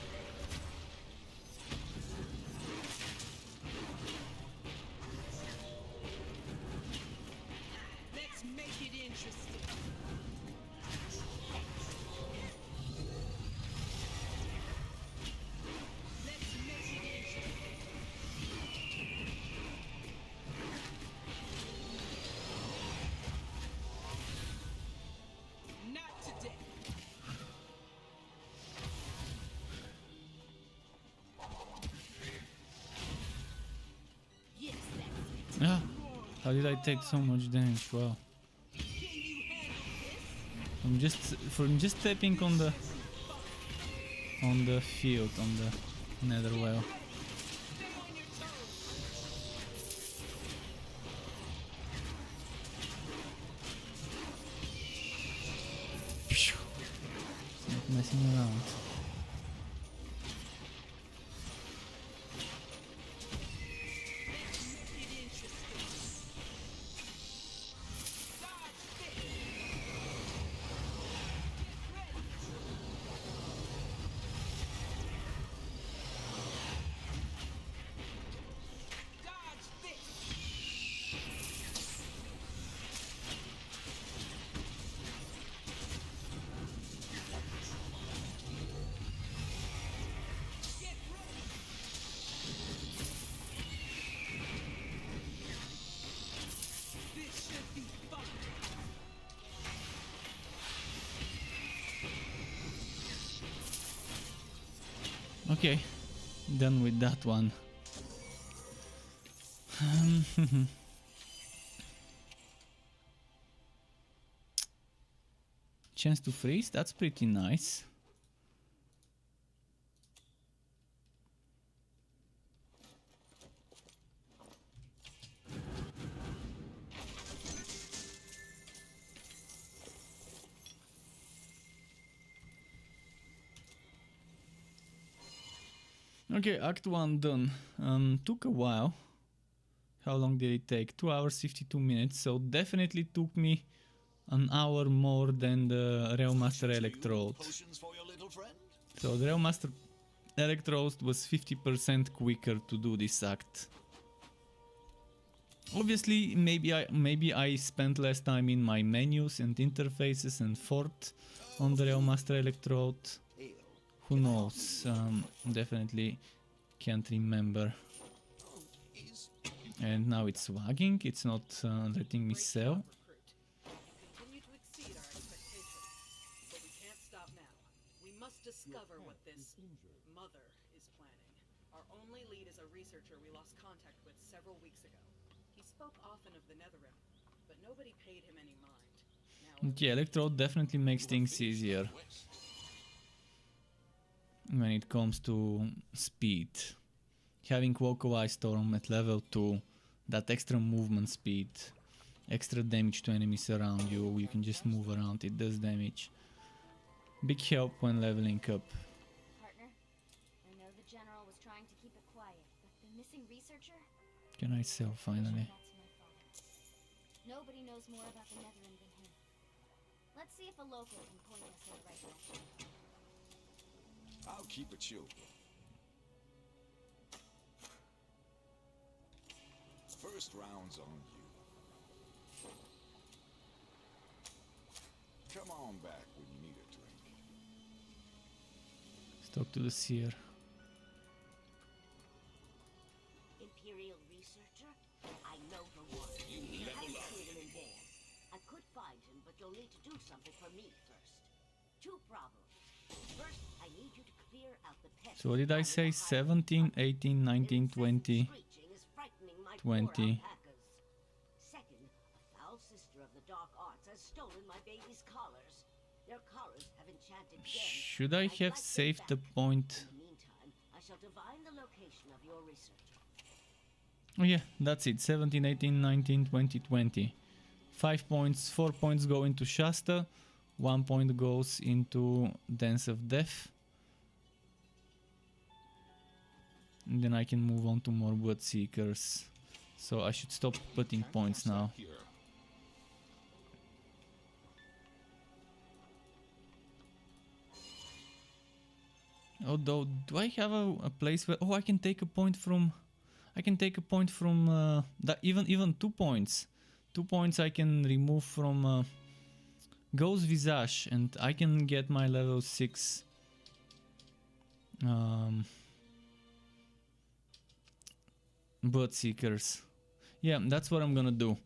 Let's make it interesting. Let's make it interesting. Not today. Yes, that's it.
Ah, how did I take so much damage? Wow.
Can you handle this?
From just tapping on on the field, on the nether well.
Stay on your toes.
Phew. Not messing around.
Let's make it interesting. Dodge this. Get ready. Dodge this. Get ready. This should be fun.
Okay, done with that one. Chance to freeze, that's pretty nice. Okay, Act 1 done. Took a while. How long did it take? 2 hours 52 minutes, so definitely took me an hour more than the Realm Master Electrode.
Potions for your little friend?
So the Realm Master Electrode was 50% quicker to do this act. Obviously, maybe I spent less time in my menus and interfaces and fort on the Realm Master Electrode. Who knows? Definitely can't remember. And now it's wagging, it's not letting me sell.
Recruit. You continue to exceed our expectations, but we can't stop now. We must discover what this mother is planning. Our only lead is a researcher we lost contact with several weeks ago. He spoke often of the Netherrim, but nobody paid him any mind. Now,
The Electrode definitely makes things easier when it comes to speed. Having Walkaway Storm at level 2, that extra movement speed, extra damage to enemies around you, you can just move around, it does damage. Big help when leveling up.
Partner, I know the general was trying to keep it quiet, but the missing researcher?
Can I sell finally?
That's my father. Nobody knows more about the Netherrim than him. Let's see if a local can point us in the right direction.
I'll keep it chill. First round's on you. Come on back when you need a drink.
Let's talk to the seer.
Imperial researcher? I know the one. You level up. I could find him, but you'll need to do something for me first. Two problems. First, I need you to clear out the pests.
So what did I say? 17, 18, 19, 20. 20.
Second, a foul sister of the dark arts has stolen my baby's collars. Their collars have enchanted gems.
Should I
I'd
have
like them
saved
back.
the point?
In the meantime, I shall divine the location of your research.
Oh yeah, that's it. 17, 18, 19, 20, 20. 5 points, 4 points go into Shasta. 1 point goes into Dance of Death. And then I can move on to more Bloodseekers. So I should stop putting points now.
Here.
Although, do I have a place where... Oh, I can take a point from... I can take a point from... that even 2 points. 2 points I can remove from... Ghost Visage, and I can get my level 6... Bloodseekers. Yeah, that's what I'm gonna do.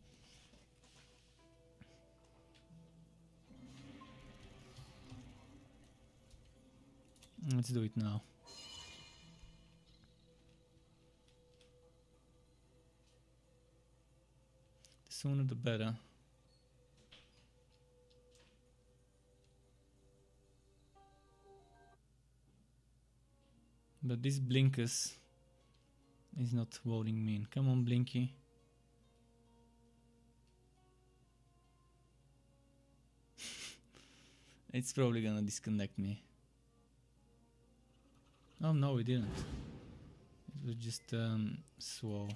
Let's do it now. The sooner the better. But this Blinkus is not worrying me. Come on, Blinky. It's probably gonna disconnect me. Oh no, it didn't. It was just slow.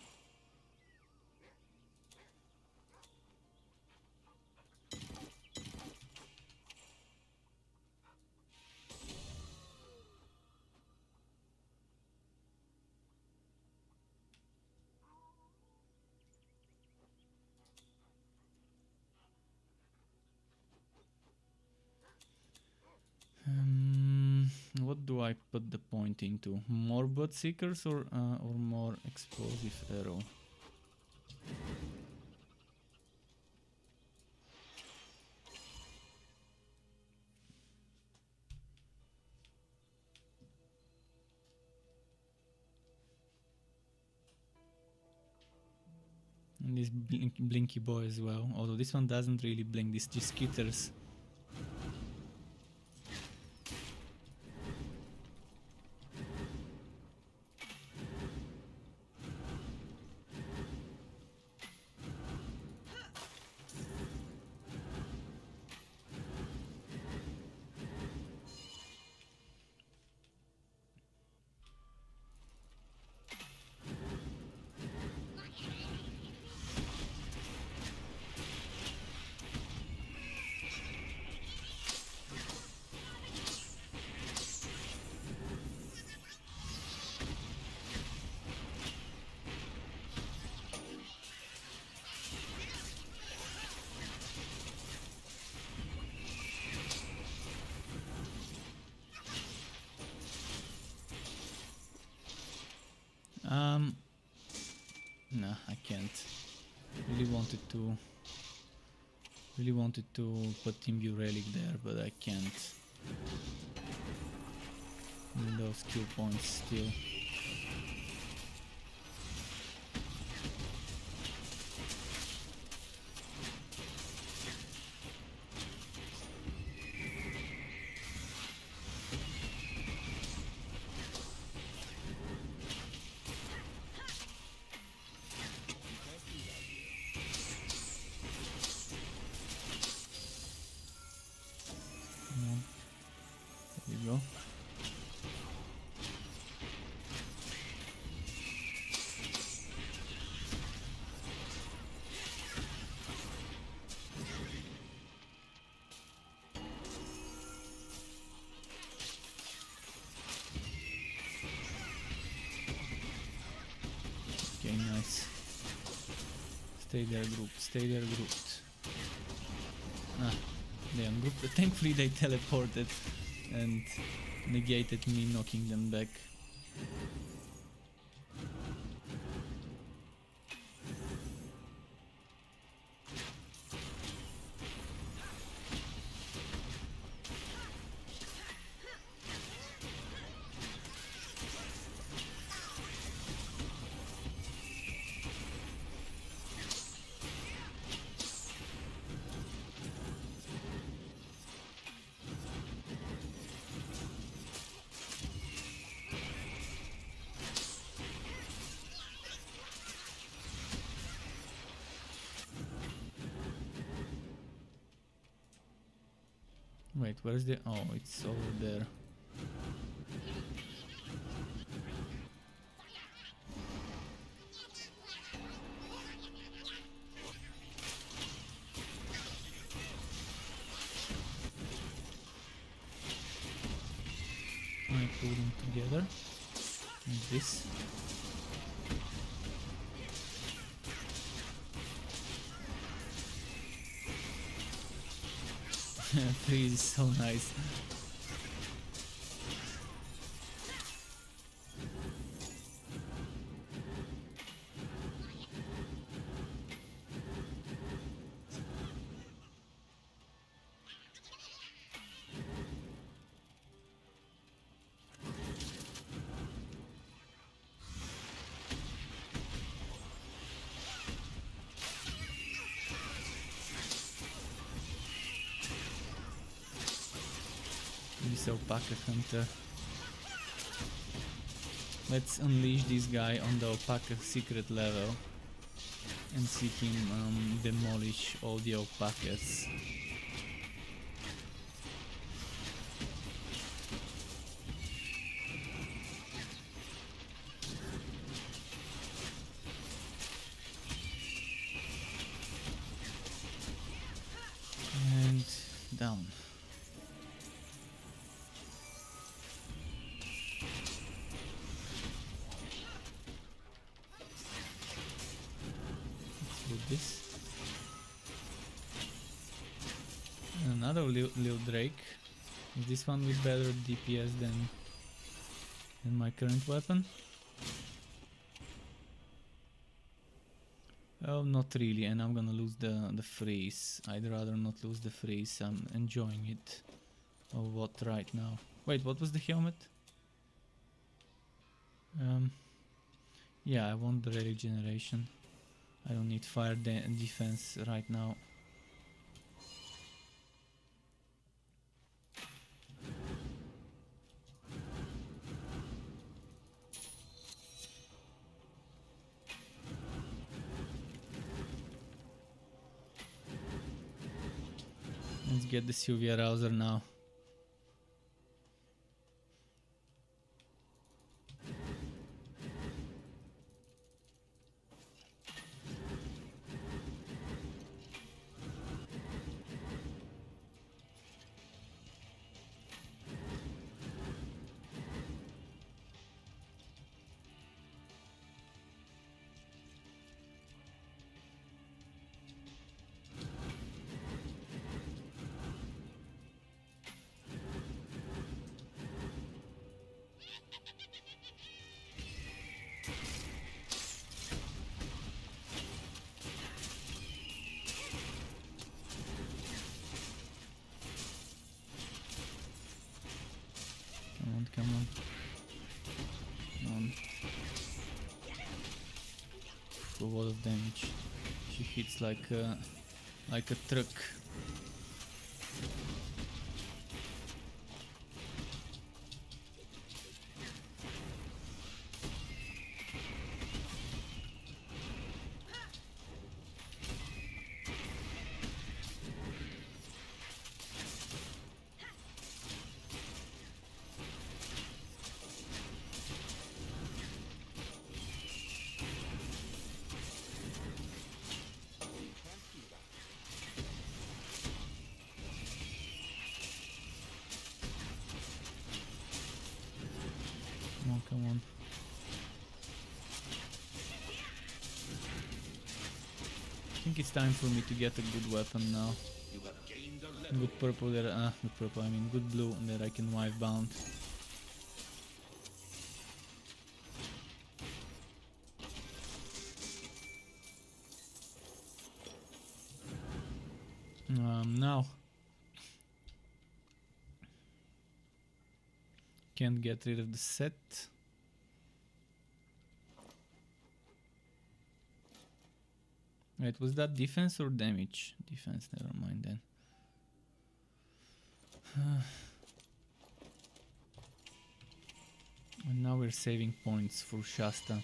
What do I put the point into? More blood seekers or more explosive arrow? And this blinky boy as well, although this one doesn't really blink, this just skitters. No, I can't. Really wanted to put Imbue Relic there, but I can't. And those skill points still. There we go. Okay, nice. Stay there, group. Stay there, grouped. Ah, they ungrouped. Thankfully, they teleported and negated me knocking them back. Wait, where's the... Oh, it's over there. I put them together. And this. Freeze is so nice. This alpaca hunter. Let's unleash this guy on the Opaka secret level and see him demolish all the Opakas. And down. This another little Drake. Is this one with better DPS than my current weapon? Oh, not really, and I'm gonna lose the freeze. I'd rather not lose the freeze. I'm enjoying it. Oh, what right now? Wait, what was the helmet? Yeah, I want the regeneration. I don't need fire defense right now. Let's get the Sylvia Rouser now. Come on. Come on. A lot of damage. She hits like a truck. Come on. I think it's time for me to get a good weapon now.
You have gained a level.
Good purple that good purple, I mean good blue that I can wipe bound. Now can't get rid of the set. Wait, was that defense or damage? Defense, never mind then. And now we're saving points for Shasta.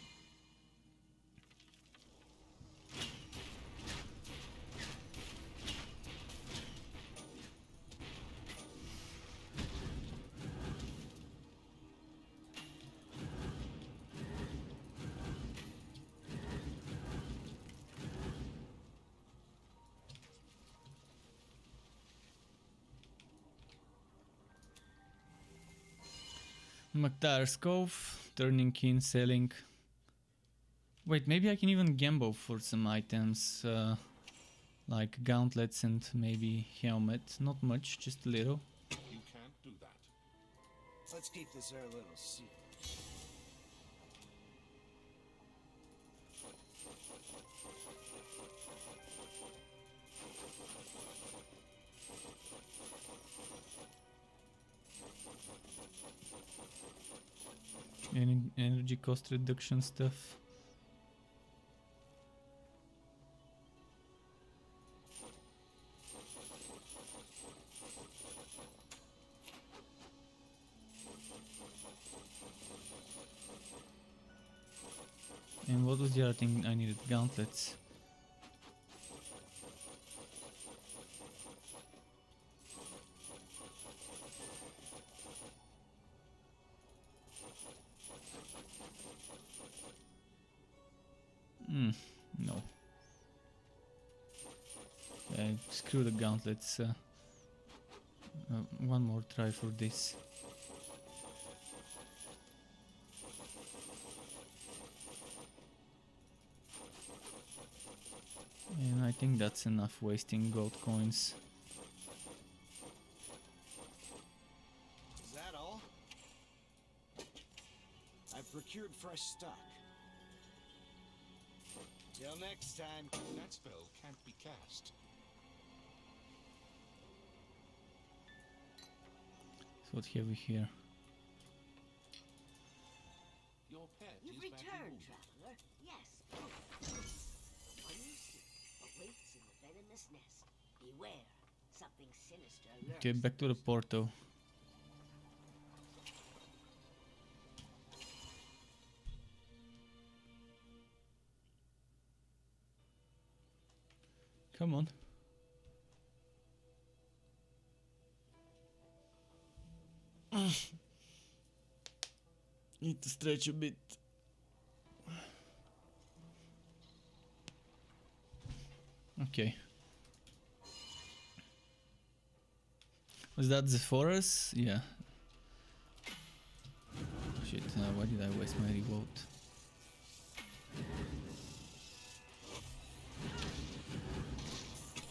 Maktar's Cove, turning in, selling. Wait, maybe I can even gamble for some items, like gauntlets and maybe helmet. Not much, just a little.
You can't do that.
Let's keep this our little secret.
Any energy cost reduction stuff. And what was the other thing I needed? Gauntlets. No. Screw the gauntlets. One more try for this. And I think that's enough wasting gold coins.
Is that all? I've procured fresh stock. Till next time.
That spell can't be cast.
So what have we here?
Your pet
You've
is badly
returned,
wounded.
traveler. Yes. The one you seek awaits in the venomous nest. Beware. Something sinister lurks.
Okay, back to the portal. Come on. Need to stretch a bit. Okay. Was that the forest? Yeah. Shit, why did I waste my revolt?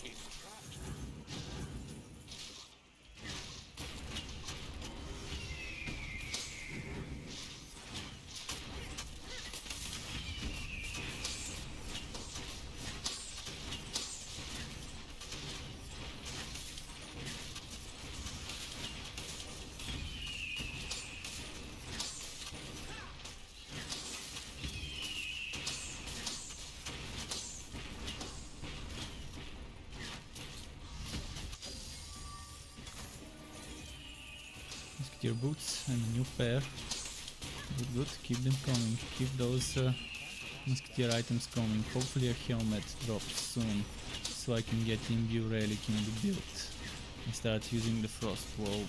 It's trapped.
Musketeer boots and a new pair. Good, good. Keep them coming. Keep those musketeer items coming. Hopefully a helmet drops soon, so I can get imbue relic in the build and start using the frost wall.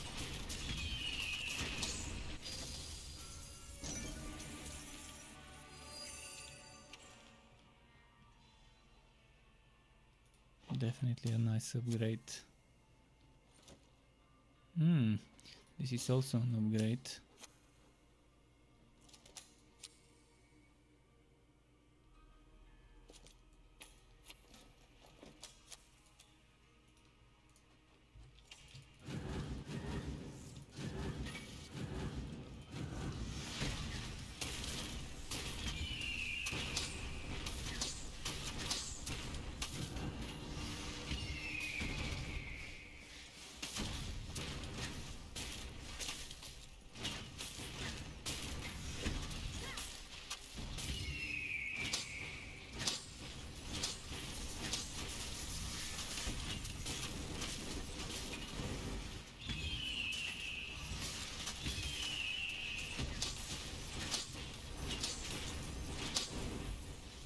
Definitely a nice upgrade. This is also an upgrade.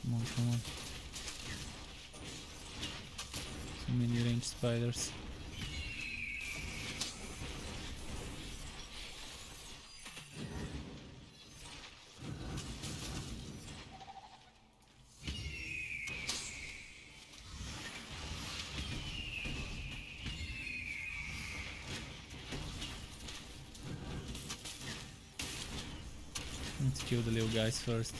Come on, come on. So many ranged spiders. Let's kill the little guys first.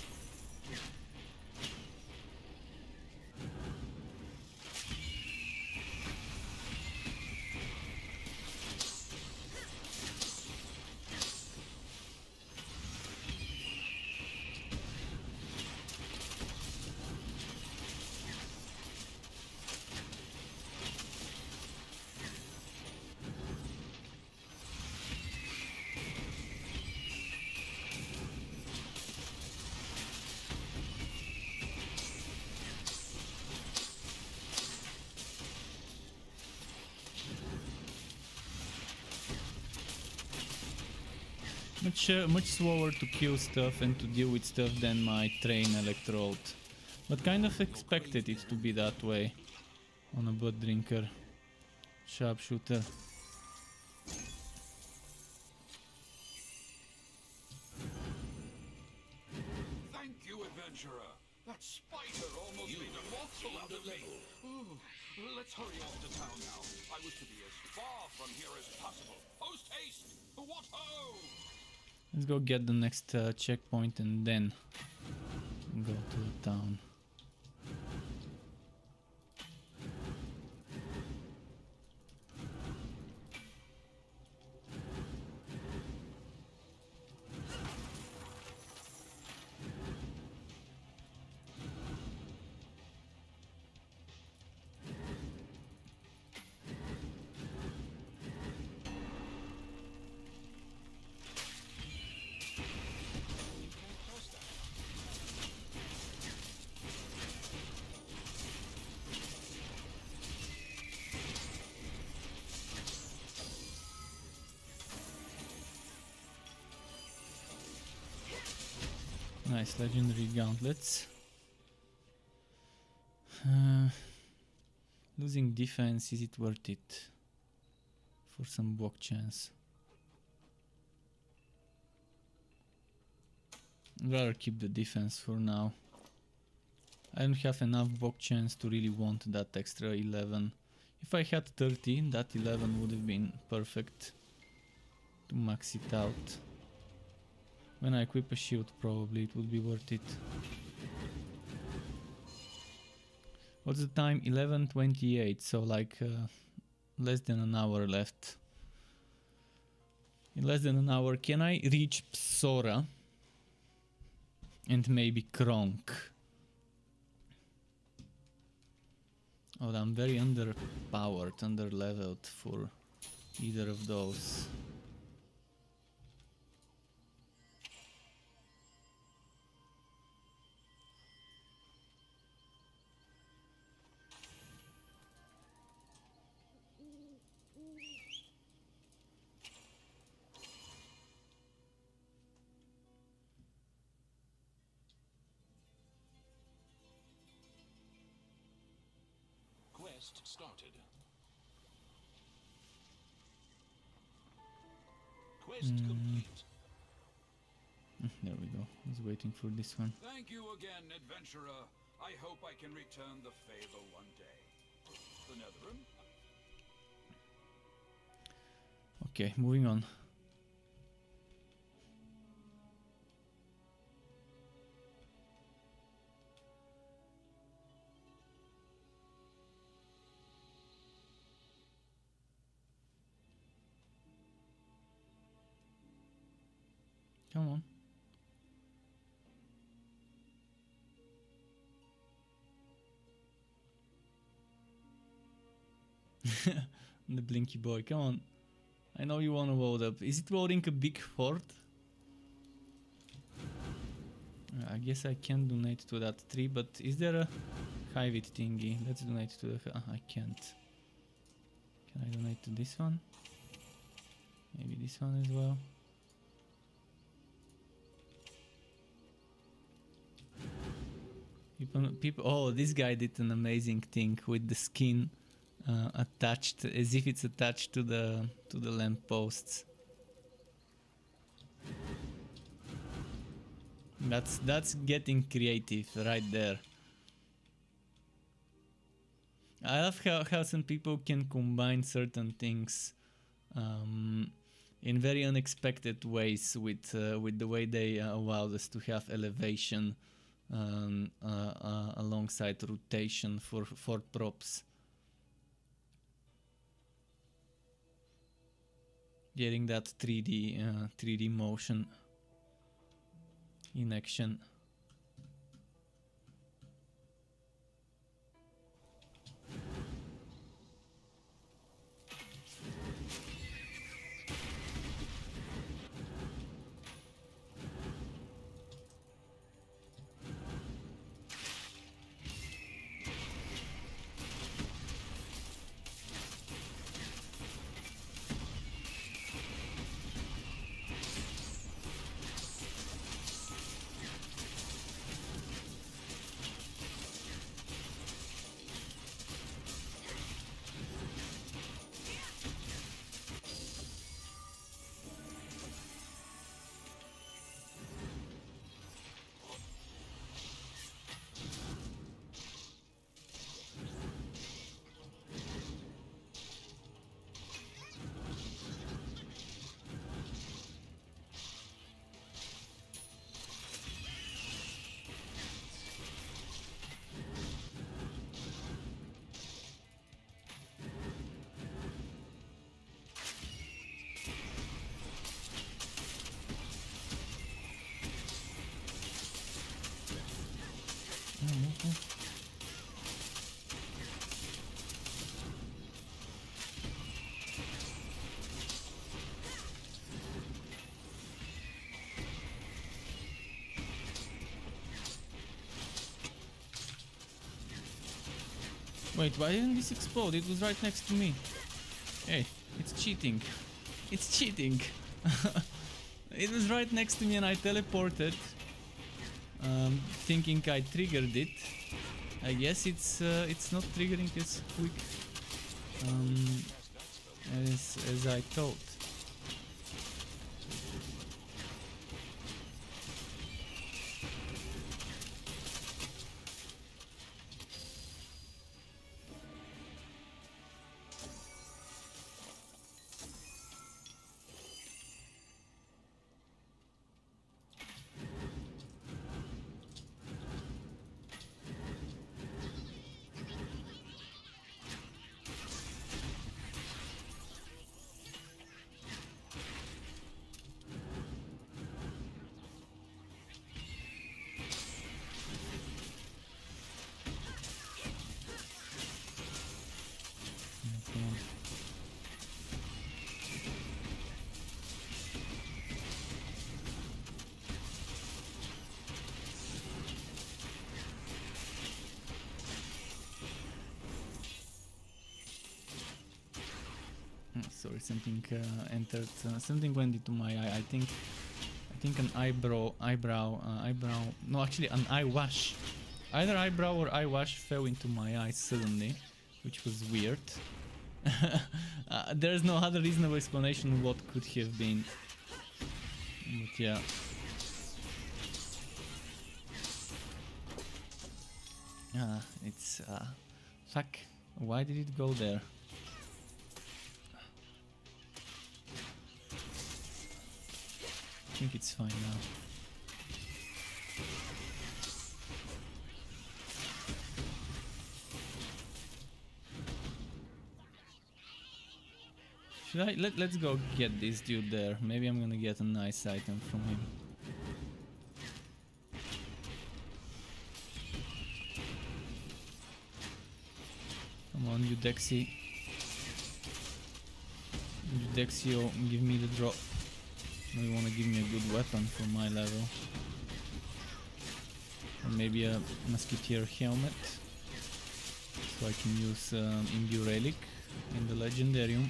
Much slower to kill stuff and to deal with stuff than my train electrode. But kind of expected it to be that way on a Blood Drinker Sharpshooter.
Thank you, adventurer. That spider almost made a morsel out of me. Ooh, let's hurry off to town now. I wish to be as far from here as possible. Post haste! What ho!
Let's go get the next checkpoint and then go to the town. Nice legendary gauntlets. Losing defense, is it worth it for some block chance? I'd rather keep the defense for now. I don't have enough block chance to really want that extra 11. If I had 30, that 11 would have been perfect to max it out. When I equip a shield, probably it would be worth it. What's the time? 11:28, so like less than an hour left. In less than an hour, can I reach Psora? And maybe Kronk? Oh, I'm very underpowered, underleveled for either of those.
Quest started. Quest complete.
There we go. I was waiting for this one.
Thank you again, adventurer. I hope I can return the favor one day. The Netherim?
Okay, moving on. Come on. The blinky boy, come on. I know you want to load up. Is it loading a big fort? I guess I can donate to that tree, but is there a high-wit thingy? Let's donate to the... I can't. Can I donate to this one? Maybe this one as well. People, oh, this guy did an amazing thing with the skin attached, as if it's attached to the lamp posts. That's getting creative right there. I love how some people can combine certain things in very unexpected ways with the way they allow us to have elevation alongside rotation for fort props. Getting that 3D motion in action. Wait, why didn't this explode? It was right next to me. Hey, it's cheating. It's cheating. It was right next to me and I teleported, thinking I triggered it. I guess it's not triggering as quick as I thought. Sorry, something entered. Something went into my eye. I think an eyebrow. No, actually, an eye wash. Either eyebrow or eye wash fell into my eye suddenly, which was weird. There's no other reasonable explanation what could have been. But yeah. It's fuck. Why did it go there? I think it's fine now. Should I let's go get this dude there. Maybe I'm gonna get a nice item from him. Come on, you Dexy. You Dexio, give me the drop. You want to give me a good weapon for my level. Or maybe a musketeer helmet. So I can use Imbue Relic in the Legendarium.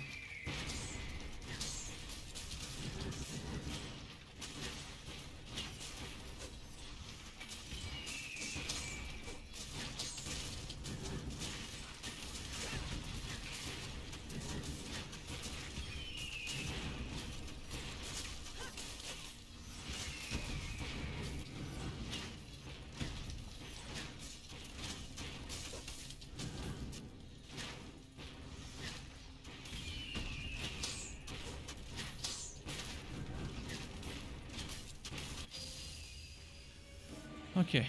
Okay.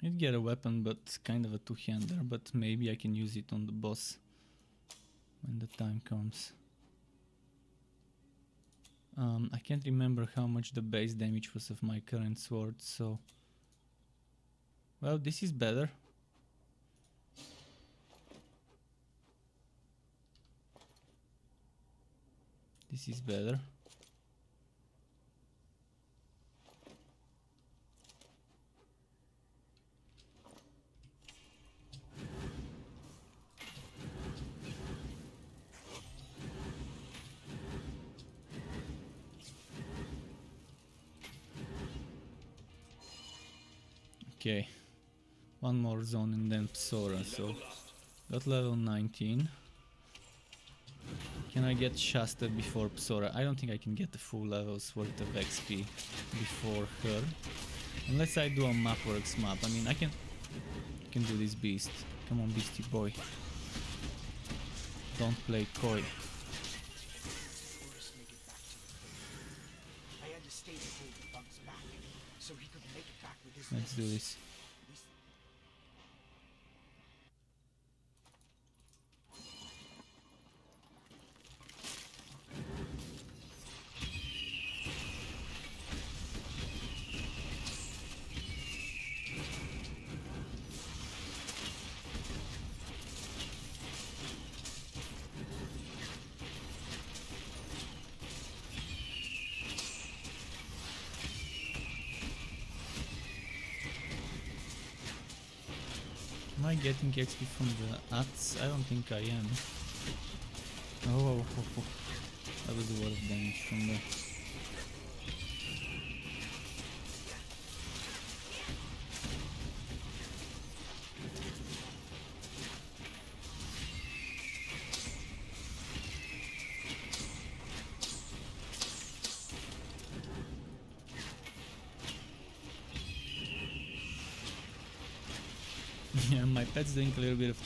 I'd get a weapon, but kind of a two-hander, but maybe I can use it on the boss when the time comes. I can't remember how much the base damage was of my current sword, so... Well, this is better. This is better. Okay, one more zone and then Psora, so got level 19. Can I get Shasta before Psora? I don't think I can get the full level's worth of XP before her. Unless I do a Mapworks map. I mean, I can do this beast. Come on, beastie boy. Don't play coy. Let's do this. I getting XP from the ads? I don't think I am. Oh, that was a lot of damage from the... Yeah, my pet's doing a little bit of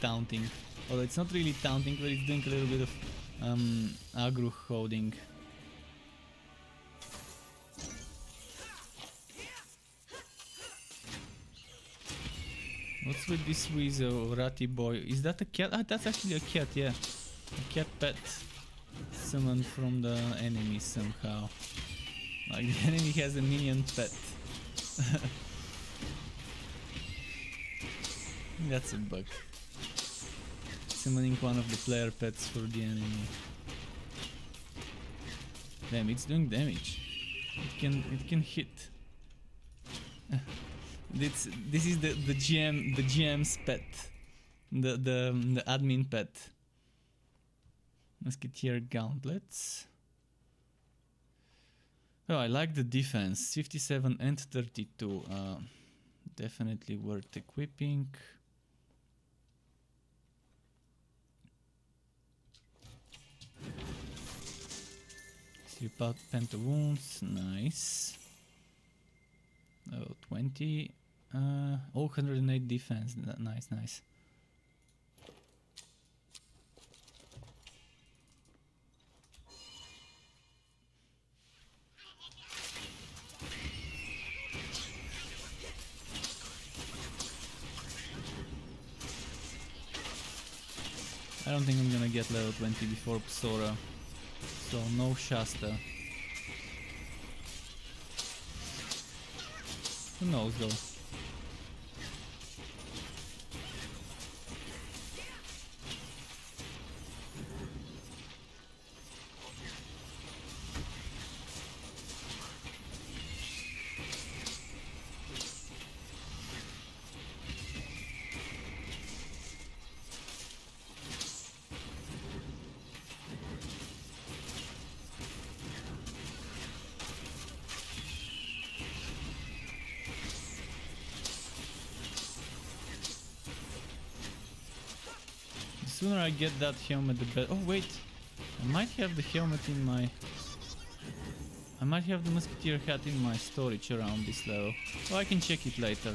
taunting. Although it's not really taunting, but it's doing a little bit of aggro holding. What's with this weasel, ratty boy? Is that a cat? Ah, that's actually a cat, yeah. A cat pet summoned from the enemy somehow. Like the enemy has a minion pet. That's a bug. Summoning one of the player pets for the enemy. Damn, it's doing damage. It can hit. This is the GM's pet. The admin pet. Musketeer gauntlets. Oh, I like the defense. 57 and 32. Definitely worth equipping. Strip out penta wounds, nice. Level 20. 108 defense, nice. I don't think I'm gonna get level 20 before Psora. So no Shasta. Who knows though? The sooner I get that helmet, the better. Oh wait, I might have the helmet in my... I might have the musketeer hat in my storage around this level. Oh, I can check it later.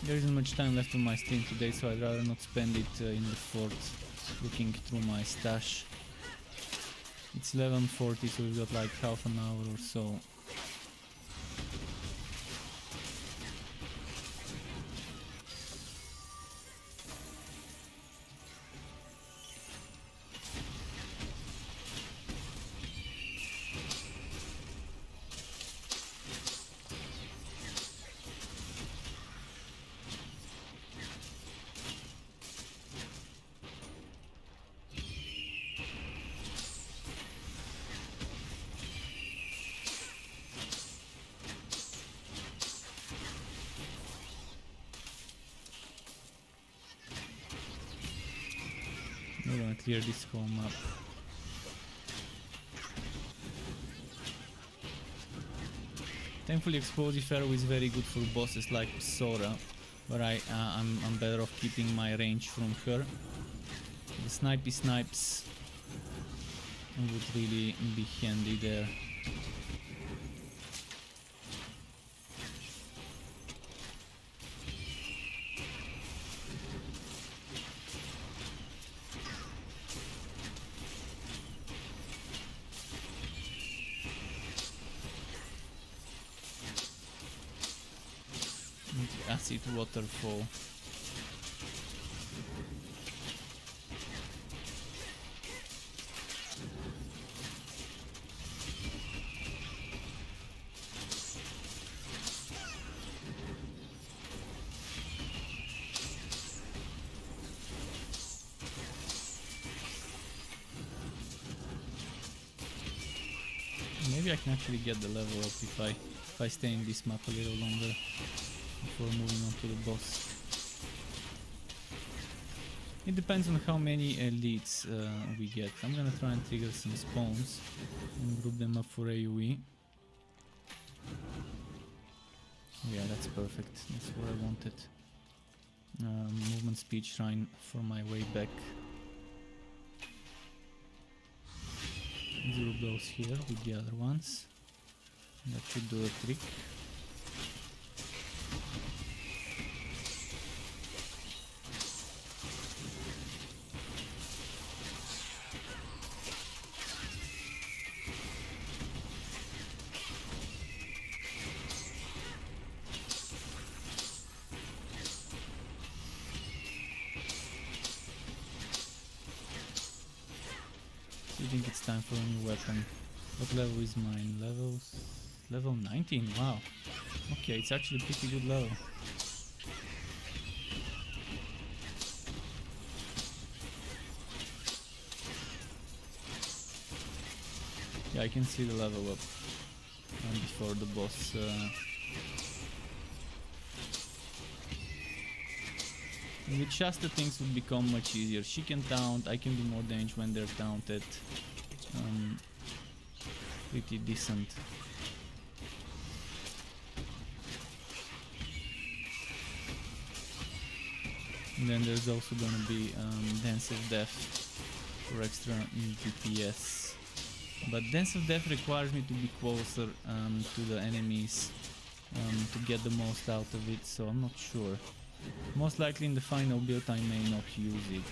There isn't much time left on my stream today, so I'd rather not spend it in the fort looking through my stash. It's 11:40, so we've got like half an hour or so. We're gonna clear this whole map. Thankfully, explosive arrow is very good for bosses like Sora, where I'm better off keeping my range from her. The snipey snipes would really be handy there. Acid waterfall. Maybe I can actually get the level up if I stay in this map a little longer before moving on to the boss. It depends on how many elites we get. I'm gonna try and trigger some spawns and group them up for AoE. Yeah, that's perfect. That's what I wanted. Movement speed shrine for my way back. 0 blows here with the other ones. That should do a trick. I think it's time for a new weapon. What level is mine? Level 19, wow. Okay, it's actually a pretty good level. Yeah, I can see the level up before the boss. With Shasta things would become much easier. She can taunt, I can do more damage when they're taunted. Pretty decent. And then there's also gonna be Dance of Death for extra DPS. But Dance of Death requires me to be closer to the enemies to get the most out of it, so I'm not sure. Most likely in the final build I may not use it.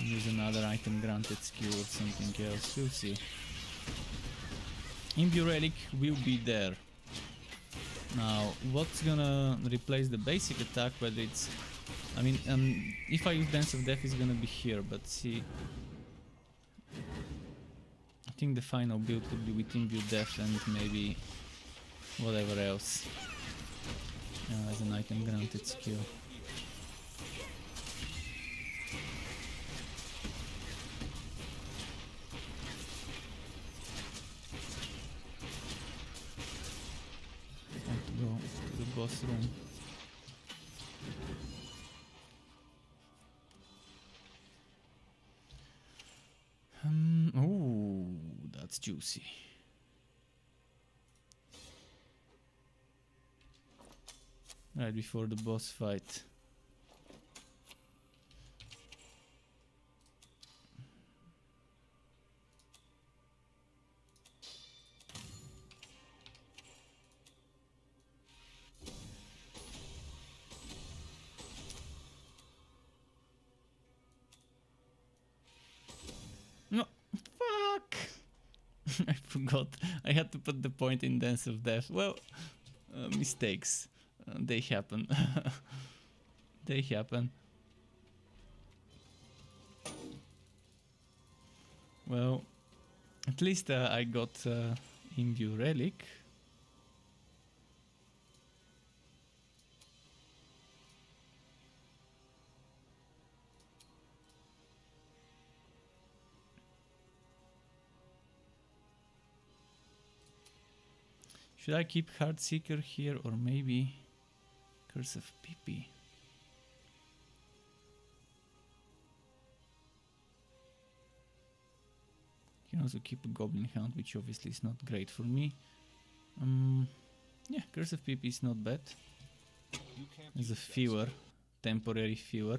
Use another item granted skill or something else, we'll see. Imbue Relic will be there. Now, what's gonna replace the basic attack, whether it's... I mean, if I use Dance of Death it's gonna be here, but see... I think the final build would be with Imbue Death and maybe whatever else. As an item granted skill. I have to go to the boss room. Oh, that's juicy. Right before the boss fight. No, fuck! I forgot. I had to put the point in Dance of Death. Well, mistakes. They happen. They happen. Well, at least I got Imbue Relic. Should I keep Heartseeker here or maybe Curse of Pippi? You can also keep a Goblin Hound, which obviously is not great for me. Yeah, Curse of Pippi is not bad. As a fewer, temporary fewer.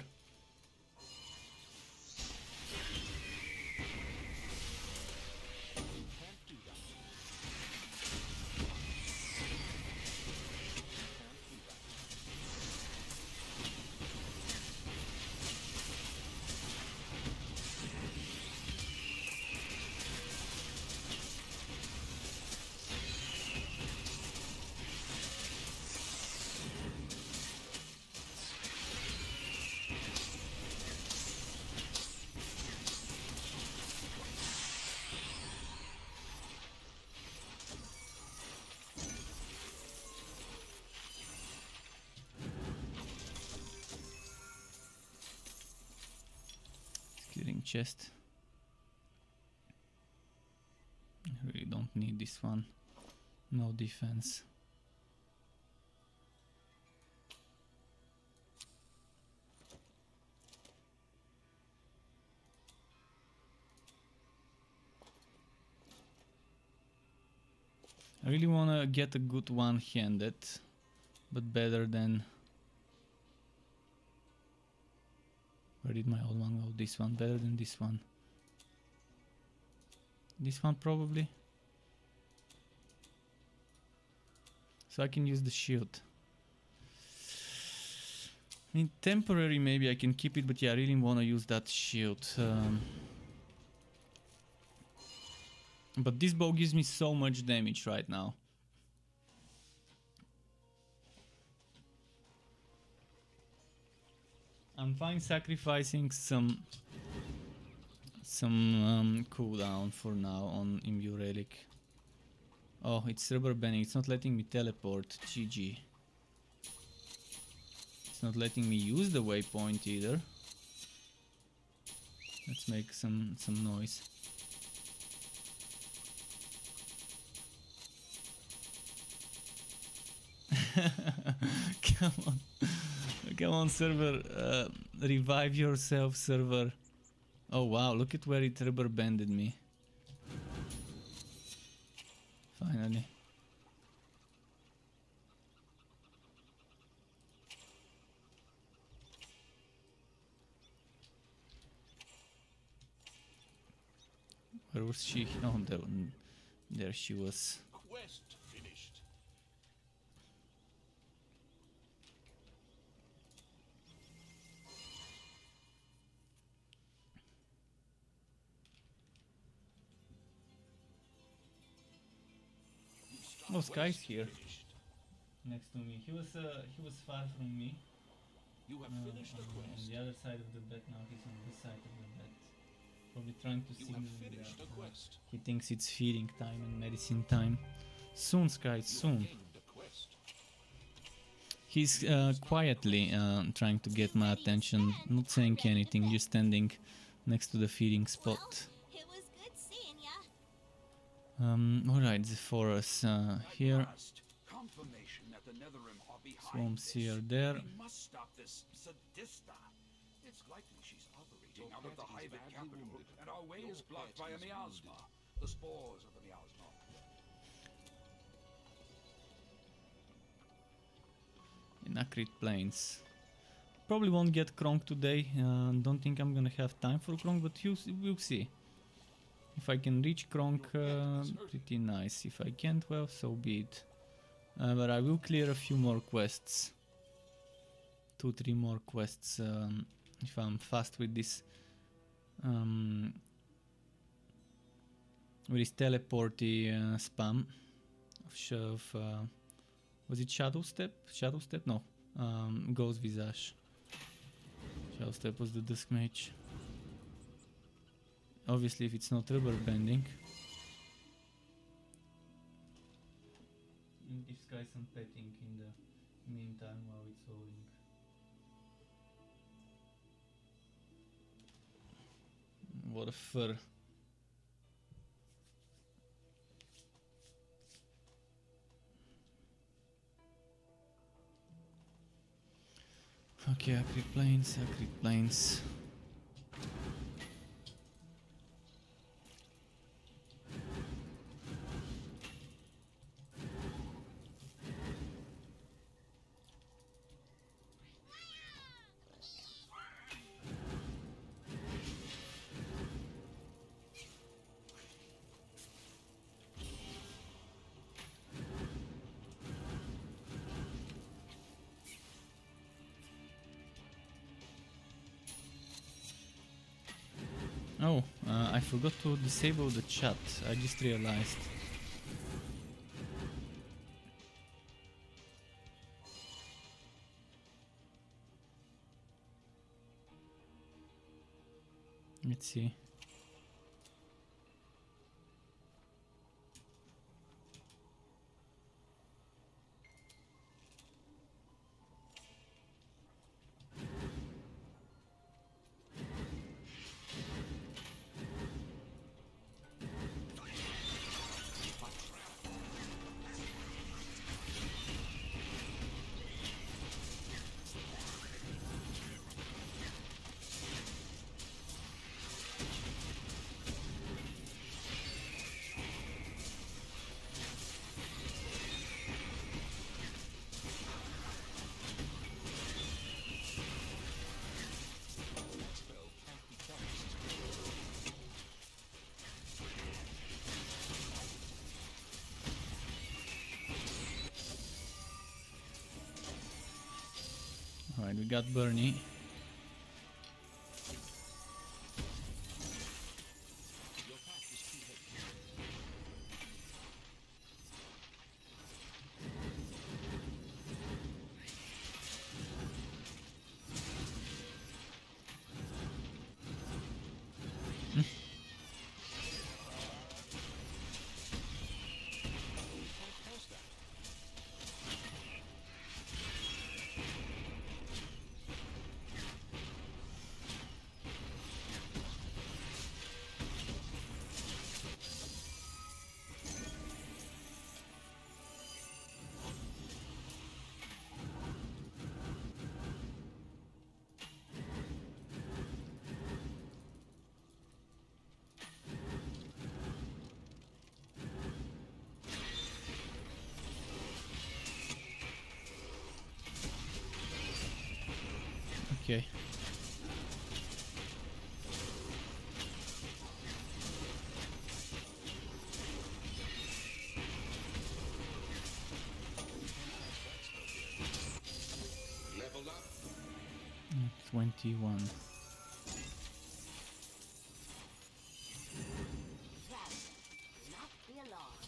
Chest. I really don't need this one. No defense. I really wanna get a good one-handed, but better than... Where did my old one go? This one, better than this one. This one probably. So I can use the shield. I mean, temporary maybe I can keep it, but yeah, I really wanna use that shield. But this bow gives me so much damage right now. I'm fine sacrificing some cooldown for now on Imbue Relic. Oh, it's rubber banding. It's not letting me teleport. GG. It's not letting me use the waypoint either. Let's make some noise. Come on. Come on, server. Revive yourself, server. Oh wow, look at where it rubber banded me. Finally. Where was she? Oh, there she was.
Quest finished.
Oh, Sky's here, next to me. He was far from me.
You have finished the
On
quest.
the other side of the bed now. He's on this side of the bed, probably trying to
You
signal
have
me
finished
that
the quest.
he thinks it's feeding time and medicine time. Soon, Sky, soon.
Gained the quest.
He's quietly trying to get my attention, not saying anything, just standing next to the feeding spot.
It was good seeing ya.
Alright, for us here,
Last, confirmation that the Netherrim are behind
Swarms
this.
here, there.
We must stop this sadista. It's likely she's operating out of the Hive capital, and our way is blocked by a miasma. The spores of the miasma.
in Acrid Plains. Probably won't get Kronk today. Don't think I'm gonna have time for Kronk, but we'll see. If I can reach Kronk, pretty nice. If I can't, well, so be it. But I will clear a few more quests. 2-3 more quests if I'm fast with this. With this teleporty spam of was it Shadow Step? Shadow Step? No. Ghost Visage. Shadow Step was the Dusk Mage. Obviously, if it's not rubber bending. Give Sky some petting in the meantime while it's loading. What a fur. Okay, Acrid Plains, Acrid Plains. Oh, I forgot to disable the chat. I just realized. Let's see. Alright, we got Bernie. Okay.
Level up.
21.
Traveler, not be alarmed.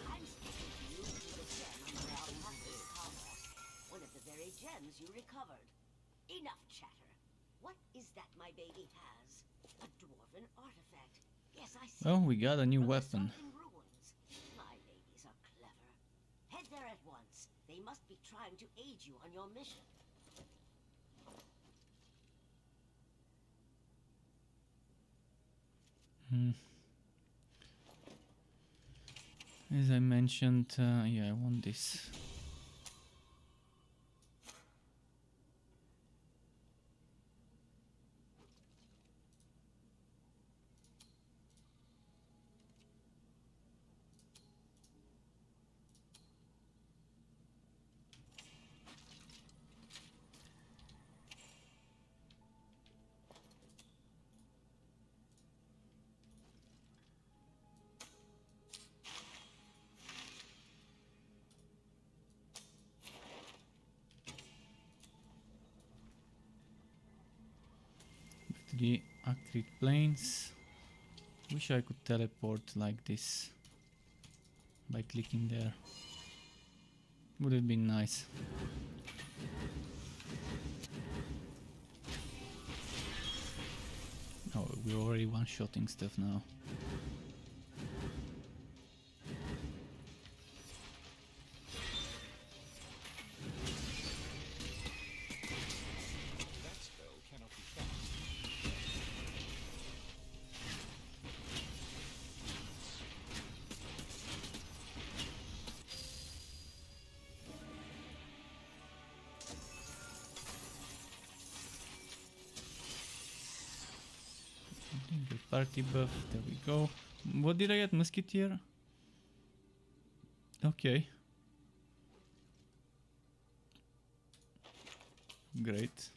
I'm speaking to you through the gem under our passive commerce. One of the very gems you recovered. Enough chatter. What is that my baby has? A dwarven artifact. Yes, I see.
Oh, we got a new
From the
weapon.
sunken ruins. My babies are clever. Head there at once. They must be trying to aid you on your mission.
As I mentioned, yeah, I want this. The Acrid Plains. Wish I could teleport like this by clicking there. Would have been nice. Oh, we're already one-shotting stuff now.
That spell cannot be found.
Good party buff, there we go. What did I get? Musketeer? Okay. Great.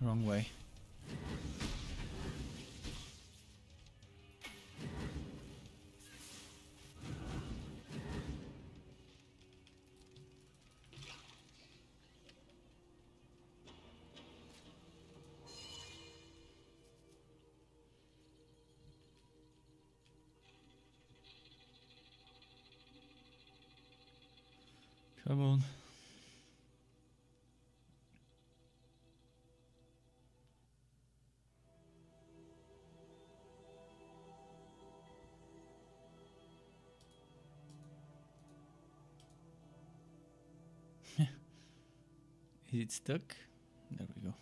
Wrong way. Come on. Is it stuck? There we go.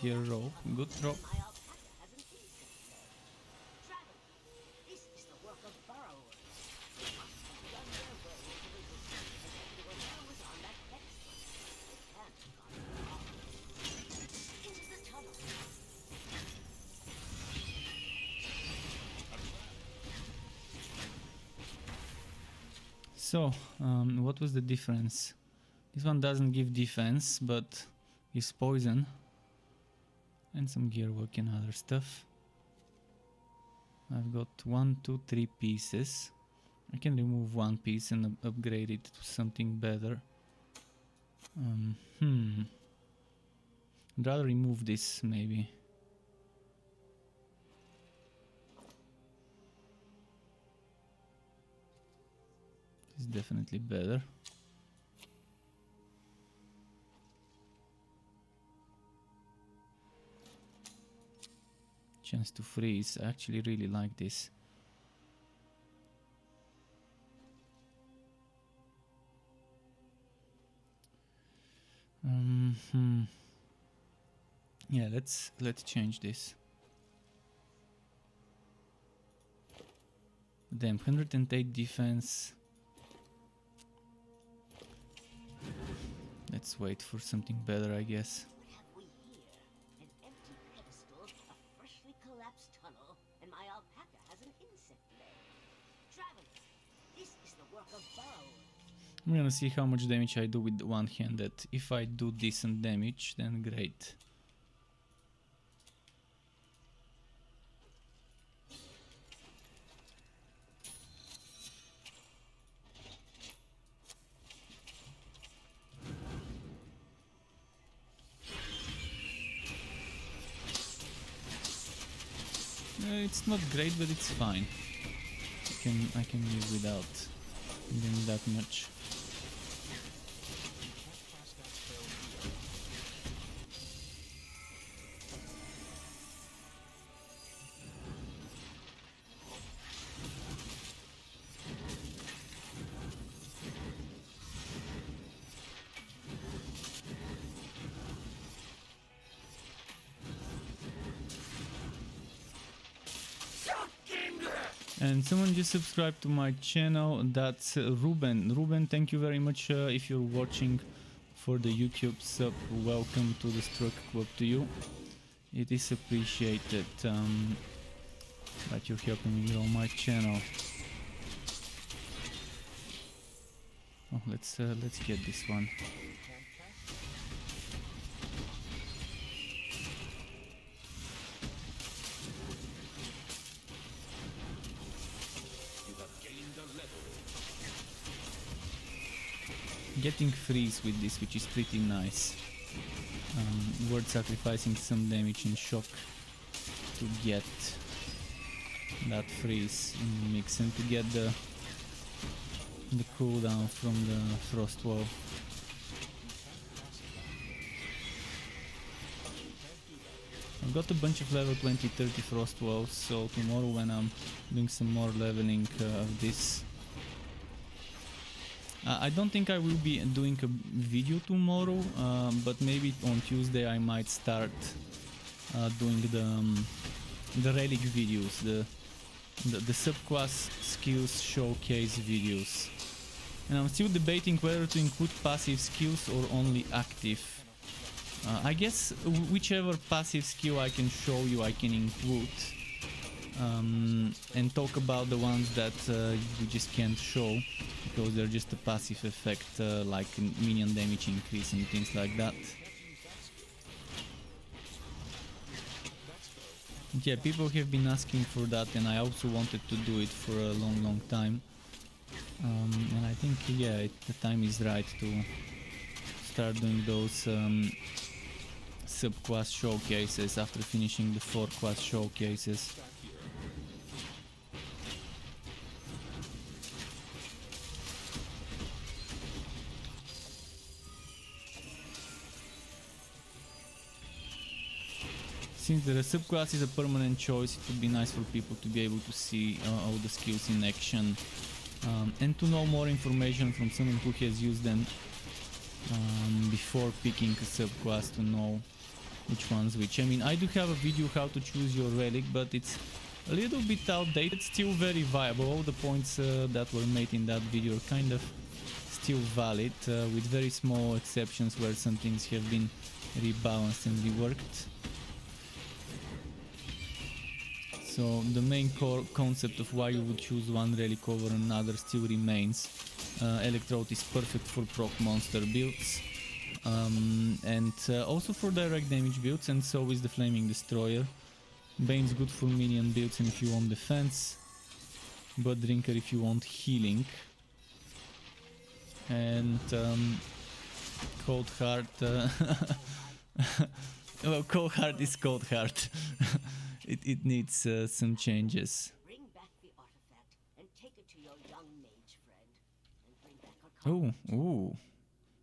here, rope. Good drop.
My alpaca has an insect leg. Traveler, this is the work of burrowers. They must have done their way into the distance and taken whatever was on that pedestal. They can't have gone wrong. Into the tunnel.
So, what was the difference? This one doesn't give defense, but gives poison. And some gearwork and other stuff. I've got 1, 2, 3 pieces. I can remove one piece and upgrade it to something better. I'd rather remove this, maybe. This is definitely better. Chance to freeze. I actually really like this. Yeah, let's change this. Damn, 108 defense. Let's wait for something better, I guess.
What have we here? An empty pedestal, a freshly collapsed tunnel, and my alpaca has an insect leg. Traveler, this is the work of burrowers.
I'm gonna see how much damage I do with one-handed. If I do decent damage, then great. It's not great, but it's fine. I can live without doing that much. And someone just subscribed to my channel, that's Ruben. Ruben, thank you very much if you're watching for the YouTube sub. Welcome to the Struck Club to you. It is appreciated that you're helping me grow my channel. Oh, let's get this one. Getting freeze with this, which is pretty nice. Worth sacrificing some damage and shock to get that freeze in the mix and to get the cooldown from the frost wall. I've got a bunch of level 20, 30 frost walls, so tomorrow when I'm doing some more leveling of this, I don't think I will be doing a video tomorrow, but maybe on Tuesday I might start doing the relic videos, the subclass skills showcase videos. And I'm still debating whether to include passive skills or only active. I guess whichever passive skill I can show you I can include, and talk about the ones that you just can't show because they're just a passive effect, like minion damage increase and things like that. Yeah, people have been asking for that, and I also wanted to do it for a long time. And I think, yeah, the time is right to start doing those sub-class showcases after finishing the 4-class showcases. Since the subclass is a permanent choice, it would be nice for people to be able to see all the skills in action, and to know more information from someone who has used them before picking a subclass, to know which one's which. I mean, I do have a video how to choose your relic, but it's a little bit outdated, still very viable. All the points that were made in that video are kind of still valid, with very small exceptions where some things have been rebalanced and reworked. So the main core concept of why you would choose one relic over another still remains. Electrode is perfect for proc monster builds, and also for direct damage builds, and so is the Flaming Destroyer. Bane's good for minion builds and if you want defense. Blood Drinker if you want healing. And Cold Heart... well, Cold Heart is Cold Heart. It needs some changes.
Bring back the artifact and take it to your young mage friend. And bring back her
Ooh.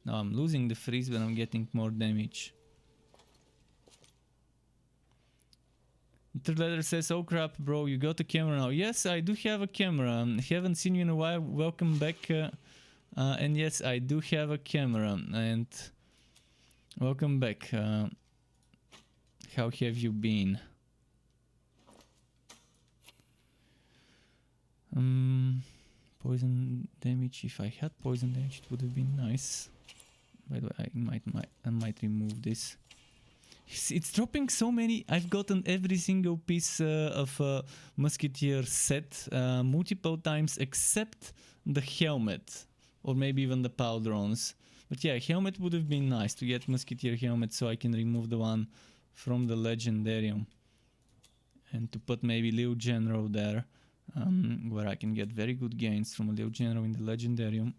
Now I'm losing the freeze, but I'm getting more damage. Third letter says, oh crap, bro, you got a camera now. Yes, I do have a camera. Haven't seen you in a while. Welcome back. And yes, I do have a camera. And welcome back. How have you been? Poison damage. If I had poison damage, it would have been nice. By the way, I might remove this. It's dropping so many. I've gotten every single piece of Musketeer set multiple times except the helmet, or maybe even the powderons. But yeah, helmet would have been nice to get Musketeer helmet, so I can remove the one from the Legendarium, and to put maybe Lil General there. Where I can get very good gains from a Lil General in the Legendarium.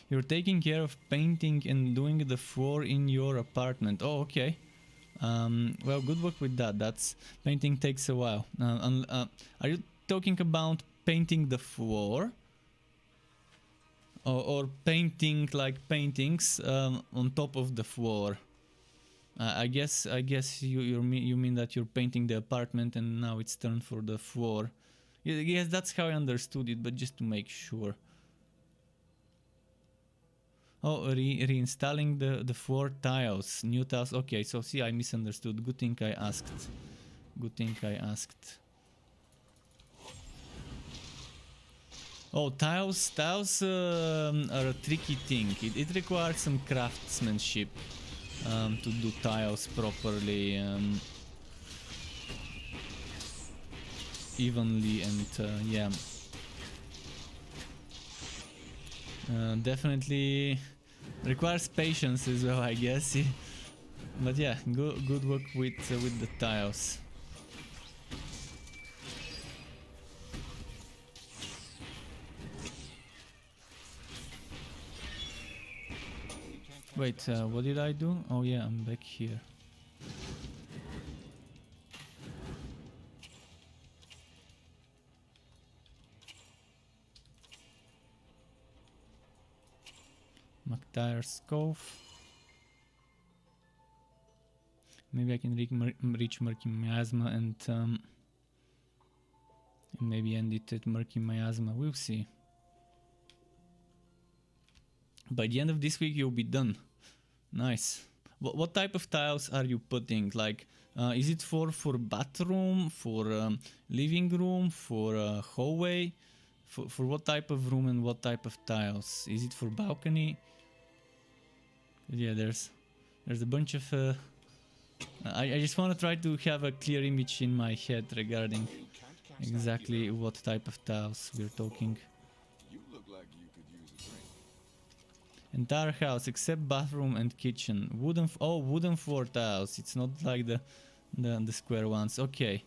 You're taking care of painting and doing the floor in your apartment. Oh, okay. Well, good luck with that. Painting takes a while. Are you talking about painting the floor? Or painting like paintings on top of the floor? I guess you mean that you're painting the apartment and now it's turned for the floor. Yes, that's how I understood it, but just to make sure. Oh, reinstalling the floor tiles, new tiles. Okay, so see, I misunderstood. Good thing I asked. Good thing I asked. Oh, tiles are a tricky thing. It requires some craftsmanship. To do tiles properly, evenly, and yeah, definitely requires patience as well, I guess. But yeah, good work with the tiles. Wait, what did I do? Oh yeah, I'm back here. McTire's Cove. Maybe I can reach Murky Miasma and maybe end it at Murky Miasma. We'll see. By the end of this week, you'll be done. Nice. What type of tiles are you putting? Like, is it for bathroom, for living room, for hallway? For what type of room and what type of tiles? Is it for balcony? Yeah, there's a bunch of... I just want to try to have a clear image in my head regarding exactly what type of tiles we're talking.
You look like you could use a drink.
Entire house except bathroom and kitchen. Wooden floor tiles. It's not like the square ones. Okay.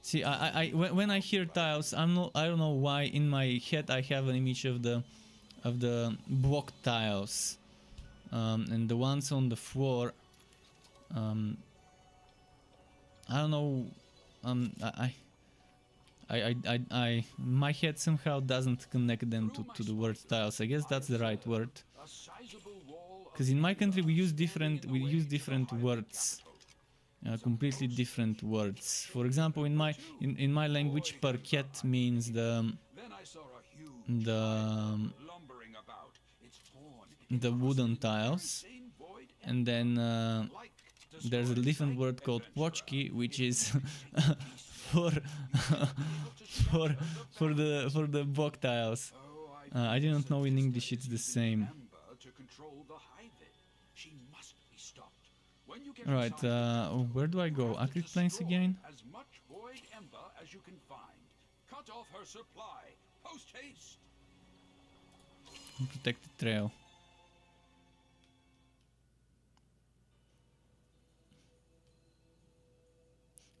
See, when I hear tiles, I don't know why in my head I have an image of the block tiles, and the ones on the floor. I don't know. My head somehow doesn't connect them to the word tiles. I guess that's the right word. Because in my country we use different words, completely different words. For example, in my language, parquet means the the wooden tiles, and then there's a different word called Płoczki, which is for for the block tiles. I didn't know in English it's the same. Alright, where do I go? Acrid Plains again?
As much void ember as you can find. Cut off her supply. Post haste.
Protected trail.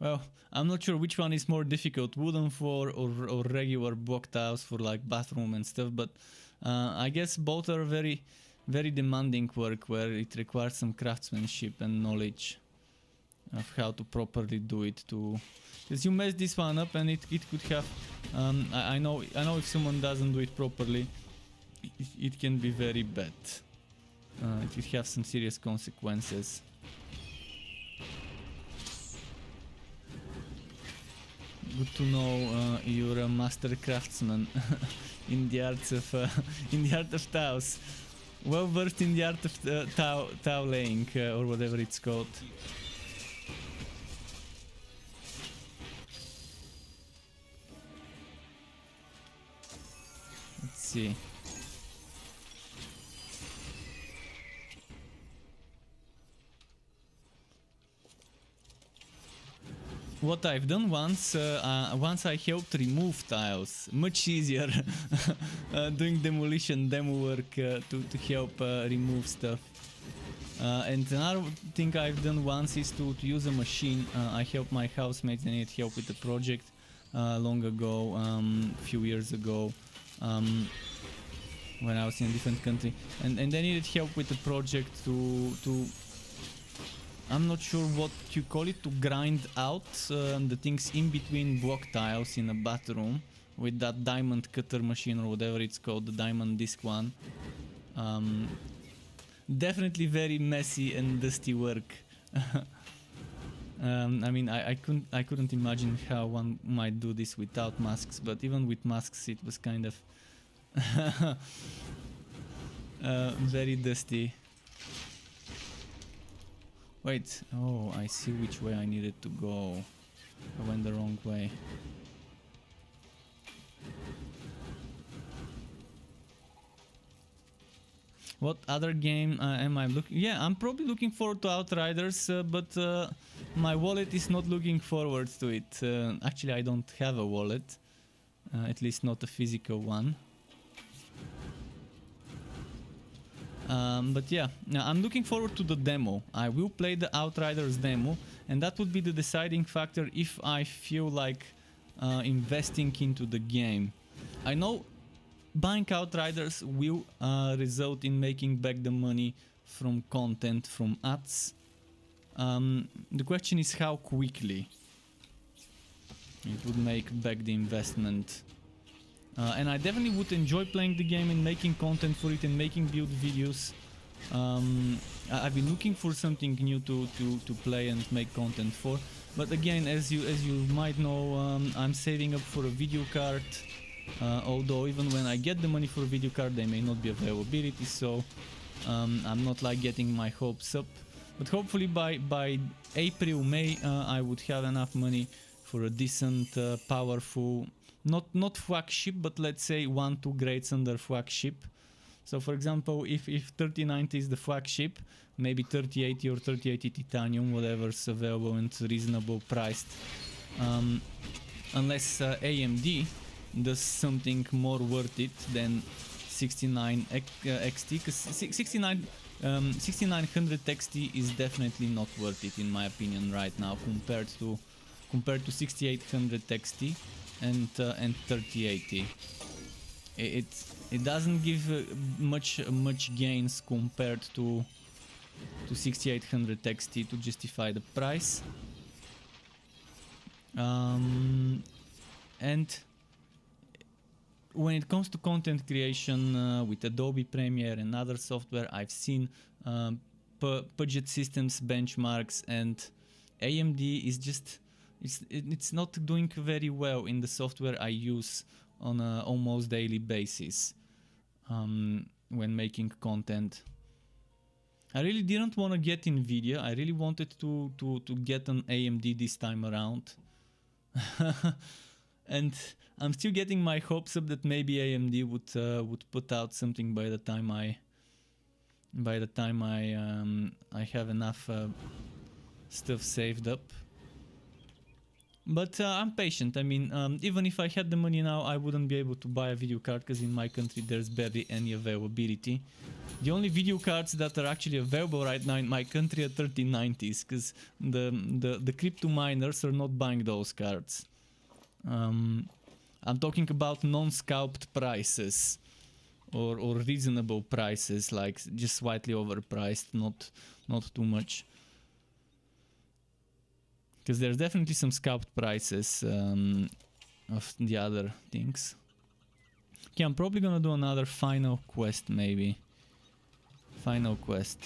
Well, I'm not sure which one is more difficult, wooden floor or regular block tiles for like bathroom and stuff, but I guess both are very demanding work where it requires some craftsmanship and knowledge of how to properly do it. Because you mess this one up and it could have I know if someone doesn't do it properly, it can be very bad. It could have some serious consequences. Good to know you're a master craftsman in the art of tiles. Well versed in the art of tile laying or whatever it's called. Let's see. What I've done once I helped remove tiles. Much easier doing demolition demo work to help remove stuff. And another thing I've done once is to use a machine. I helped my housemates, they needed help with the project long ago, a few years ago, when I was in a different country. And they needed help with the project to I'm not sure what you call it, to grind out the things in between block tiles in a bathroom with that diamond cutter machine or whatever it's called, the diamond disc one. Definitely very messy and dusty work. I mean, I couldn't imagine how one might do this without masks, but even with masks it was kind of very dusty. Wait, oh, I see which way I needed to go. I went the wrong way. What other game am I looking? Yeah, I'm probably looking forward to Outriders, but my wallet is not looking forward to it. Actually, I don't have a wallet, at least not a physical one. But yeah, I'm looking forward to the demo. I will play the Outriders demo, and that would be the deciding factor if I feel like investing into the game. I know buying Outriders will result in making back the money from content, from ads. The question is how quickly it would make back the investment. And I definitely would enjoy playing the game and making content for it and making build videos. I've been looking for something new to play and make content for. But again, as you might know, I'm saving up for a video card. Although even when I get the money for a video card, there may not be availability. So I'm not like getting my hopes up. But hopefully by April, May, I would have enough money for a decent, powerful. Not flagship, but let's say 1-2 grades under flagship. So for example, if 3090 is the flagship, maybe 3080 or 3080 titanium, whatever's available and reasonable priced. Unless AMD does something more worth it than 69 XT, because 6900 XT is definitely not worth it in my opinion right now compared to 6800 XT. And 3080. It doesn't give much gains compared to 6800 XT to justify the price. And when it comes to content creation with Adobe Premiere and other software, I've seen budget systems benchmarks, and AMD is just it's not doing very well in the software I use on an almost daily basis. when making content. I really didn't want to get Nvidia. I really wanted to get an AMD this time around. And I'm still getting my hopes up that maybe AMD would put out something by the time I have enough stuff saved up. But I'm patient. I mean, even if I had the money now, I wouldn't be able to buy a video card because in my country there's barely any availability. The only video cards that are actually available right now in my country are 3090s, because the crypto miners are not buying those cards. I'm talking about non-scalped prices or reasonable prices, like just slightly overpriced, not too much. Because there's definitely some scalped prices of the other things. Okay, I'm probably gonna do another final quest, maybe. Final quest.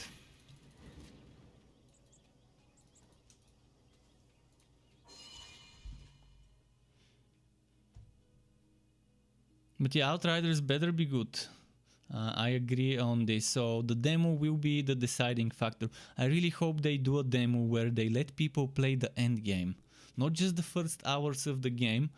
But yeah, Outriders better be good. I agree on this. So the demo will be the deciding factor. I really hope they do a demo where they let people play the end game, not just the first hours of the game.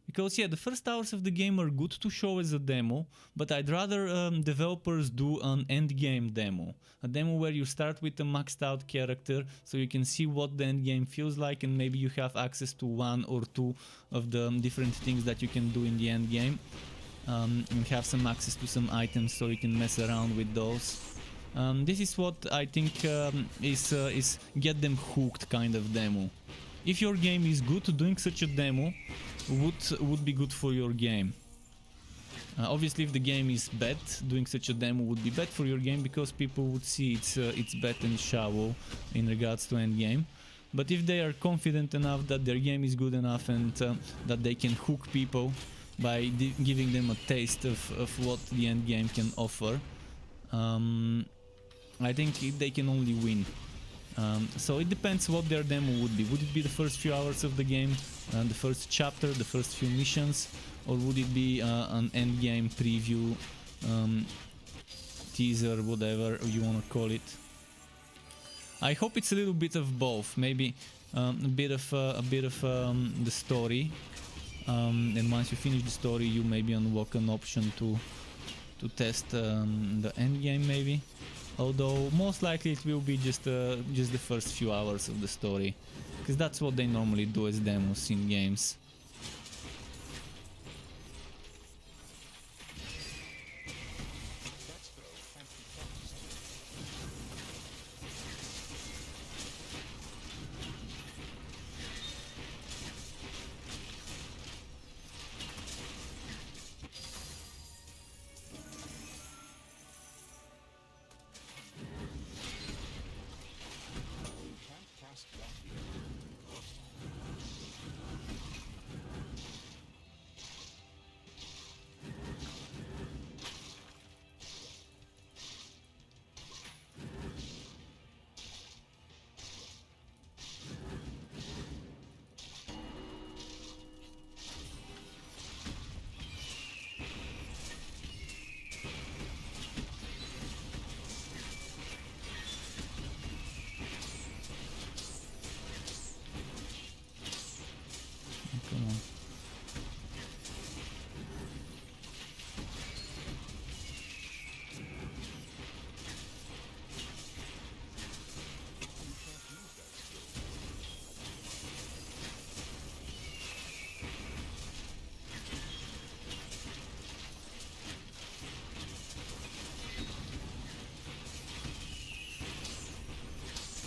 Because yeah, the first hours of the game are good to show as a demo, but I'd rather developers do an end game demo. A demo where you start with a maxed out character so you can see what the end game feels like, and maybe you have access to one or two of the different things that you can do in the end game. And have some access to some items so you can mess around with those. This is what I think is get them hooked kind of demo. If your game is good, doing such a demo would be good for your game. Obviously, if the game is bad, doing such a demo would be bad for your game because people would see it's bad and shallow in regards to end game. But if they are confident enough that their game is good enough and that they can hook people by giving them a taste of what the end game can offer, I think they can only win. So it depends what their demo would be. Would it be the first few hours of the game, the first chapter, the first few missions, or would it be an end game preview, teaser, whatever you want to call it? I hope it's a little bit of both. Maybe a bit of the story. And once you finish the story, you maybe unlock an option to test the end game, maybe. Although most likely it will be just the first few hours of the story, because that's what they normally do as demos in games.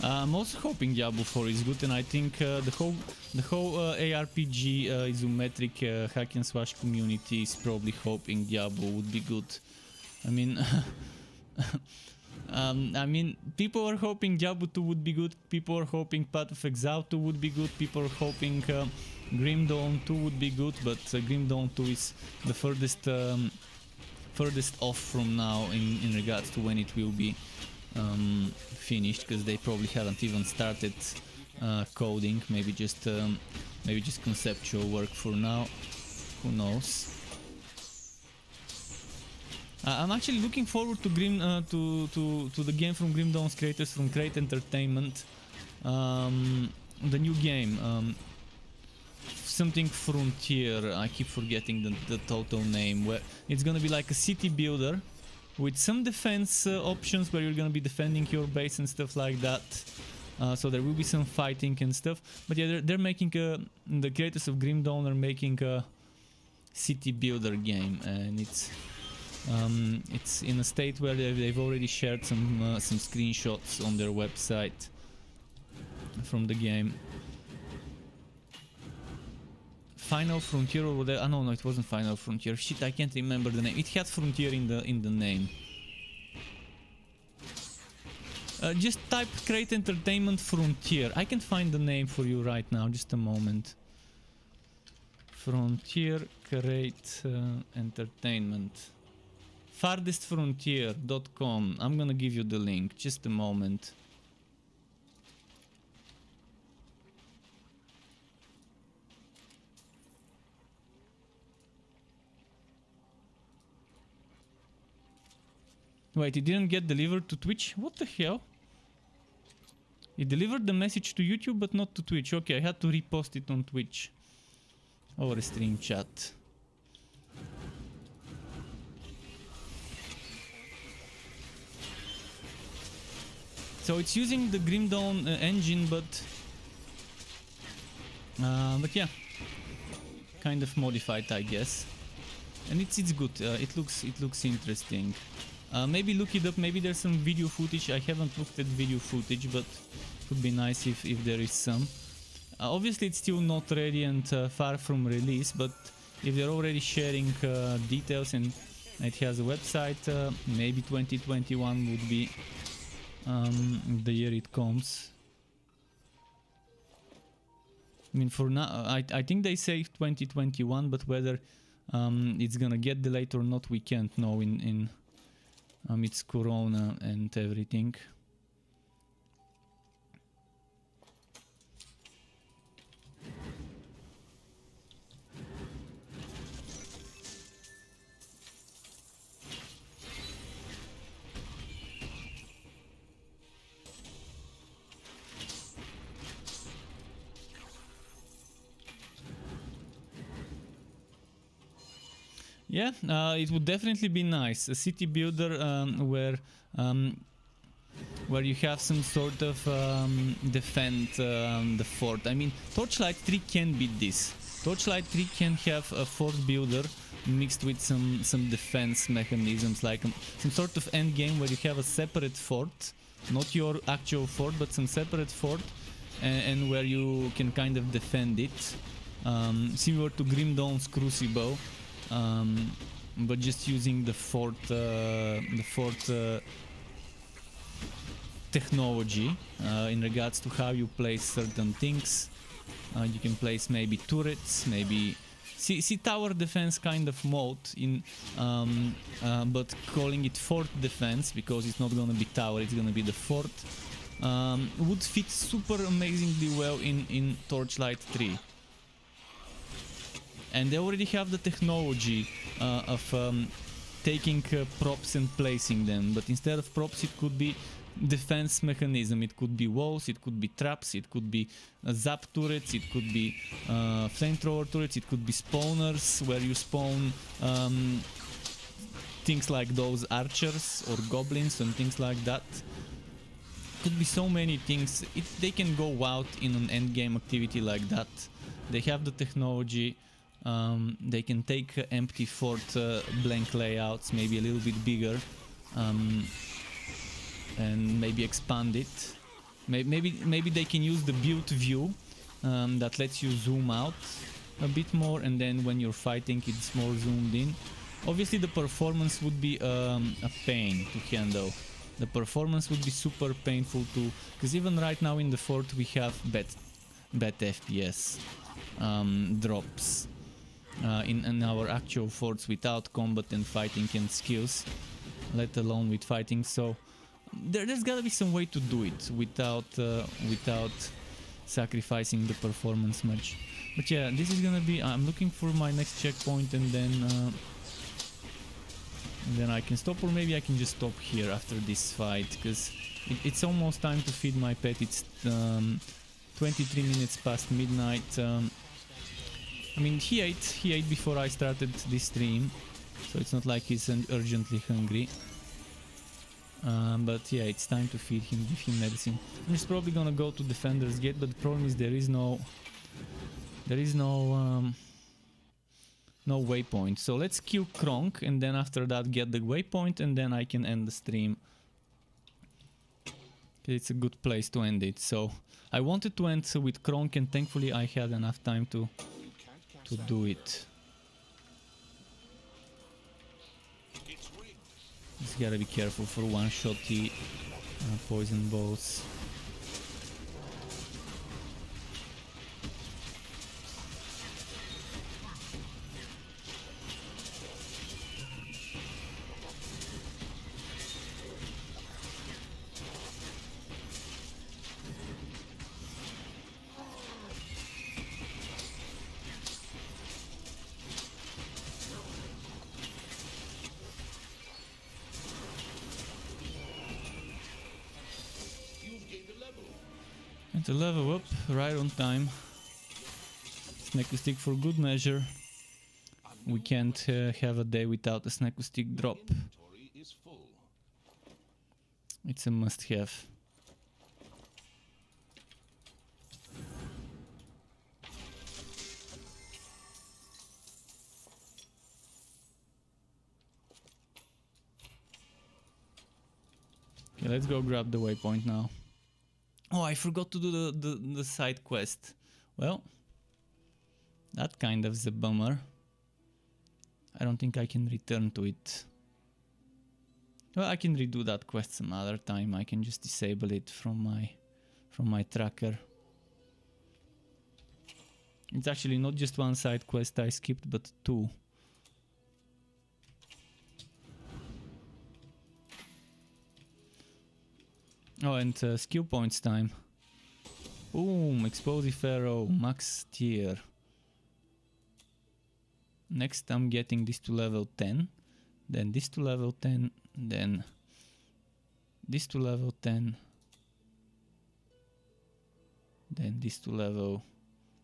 I'm also hoping Diablo 4 is good, and I think the whole ARPG isometric hack and slash community is probably hoping Diablo would be good. I mean, people are hoping Diablo 2 would be good. People are hoping Path of Exile 2 would be good. People are hoping Grim Dawn 2 would be good, but Grim Dawn 2 is the furthest off from now in regards to when it will be finished, because they probably haven't even started coding. Maybe just conceptual work for now. Who knows? I'm actually looking forward to to the game from Grim Dawn's creators from Crate Entertainment. The new game, something Frontier. I keep forgetting the total name. Where it's gonna be like a city builder with some defense options where you're gonna be defending your base and stuff like that. So there will be some fighting and stuff. But yeah, they're making the creators of Grim Dawn are making a city builder game, and it's in a state where they've already shared some screenshots on their website from the game. Final Frontier or whatever. No, it wasn't Final Frontier. Shit, I can't remember the name. It had Frontier in the name. Just type Crate Entertainment Frontier. I can find the name for you right now. Just a moment. Frontier Crate Entertainment. Farthestfrontier.com. I'm gonna give you the link. Just a moment. Wait, it didn't get delivered to Twitch? What the hell? It delivered the message to YouTube but not to Twitch. Okay, I had to repost it on Twitch. Over stream chat. So it's using the Grim Dawn engine, but yeah, kind of modified, I guess. And it's good. It looks interesting. Maybe look it up. Maybe there's some video footage. I haven't looked at video footage, but it would be nice if there is some. Obviously, it's still not ready and far from release. But if they're already sharing details and it has a website, maybe 2021 would be the year it comes. I mean, for now, I think they say 2021, but whether it's gonna get delayed or not, we can't know in it's Corona and everything. Yeah, it would definitely be nice. A city builder where you have some sort of defend the fort. I mean, Torchlight 3 can be this. Torchlight 3 can have a fort builder mixed with some defense mechanisms, like some sort of end game where you have a separate fort, not your actual fort, but some separate fort, and where you can kind of defend it, similar to Grim Dawn's Crucible. But just using the fort technology in regards to how you place certain things. You can place maybe turrets, maybe see tower defense kind of mode in, but calling it fort defense because it's not gonna be tower, it's gonna be the fort. Would fit super amazingly well in Torchlight 3. And they already have the technology of taking props and placing them, but instead of props it could be defense mechanism, it could be walls, it could be traps, it could be zap turrets, it could be flamethrower turrets, it could be spawners where you spawn things like those archers or goblins and things like that. Could be so many things. They can go out in an endgame activity like that. They have the technology. They can take empty fort blank layouts, maybe a little bit bigger, and maybe expand it. Maybe they can use the build view that lets you zoom out a bit more, and then when you're fighting it's more zoomed in. Obviously the performance would be a pain to handle. The performance would be super painful too, because even right now in the fort we have bad FPS drops. In our actual forts without combat and fighting and skills, let alone with fighting. So there's gotta be some way to do it without sacrificing the performance much. But yeah, this is gonna be, I'm looking for my next checkpoint, and then And then I can stop, or maybe I can just stop here after this fight, because it's almost time to feed my pet. It's 23 minutes past midnight. I mean, he ate before I started this stream, so it's not like he's urgently hungry. But yeah, it's time to feed him, give him medicine. I'm just probably gonna go to Defender's Gate, but the problem is there is no waypoint. So let's kill Kronk, and then after that get the waypoint, and then I can end the stream. It's a good place to end it. So I wanted to end with Kronk, and thankfully I had enough time to do it. Just gotta be careful for one-shotty poison balls. And to level up right on time. Snack stick for good measure. We can't have a day without a snack stick drop. It's a must-have. Okay, let's go grab the waypoint now. Oh, I forgot to do the side quest. Well, that kind of is a bummer. I don't think I can return to it. Well, I can redo that quest some other time. I can just disable it from my tracker. It's actually not just one side quest I skipped, but two. Oh, and skill points time. Boom, explosive arrow, max tier. Next I'm getting this to level 10, then this to level 10, then this to level 10, then this to level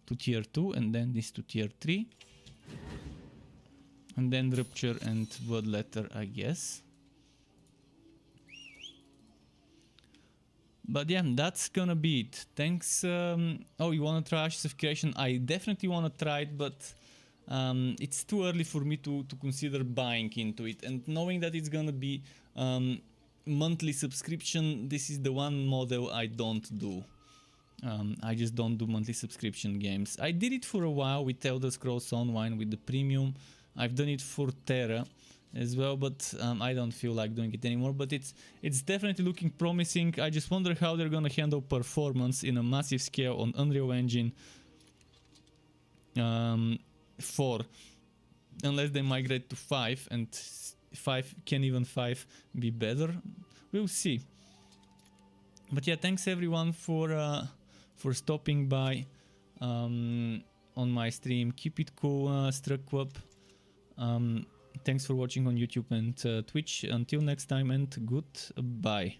to tier 2, and then this to tier 3, and then rupture and bloodletter, I guess. But yeah, that's gonna be it. Thanks. Oh, you wanna try Ashes of Creation? I definitely wanna try it, but it's too early for me to consider buying into it. And knowing that it's gonna be monthly subscription, this is the one model I don't do. I just don't do monthly subscription games. I did it for a while with Elder Scrolls Online with the premium. I've done it for Terra as well, but I don't feel like doing it anymore. But it's definitely looking promising. I just wonder how they're gonna handle performance in a massive scale on Unreal Engine 4, unless they migrate to 5, and 5 can even 5 be better. We'll see. But yeah, thanks everyone for stopping by on my stream. Keep it cool, Struckwap. Thanks for watching on YouTube and Twitch. Until next time, and goodbye.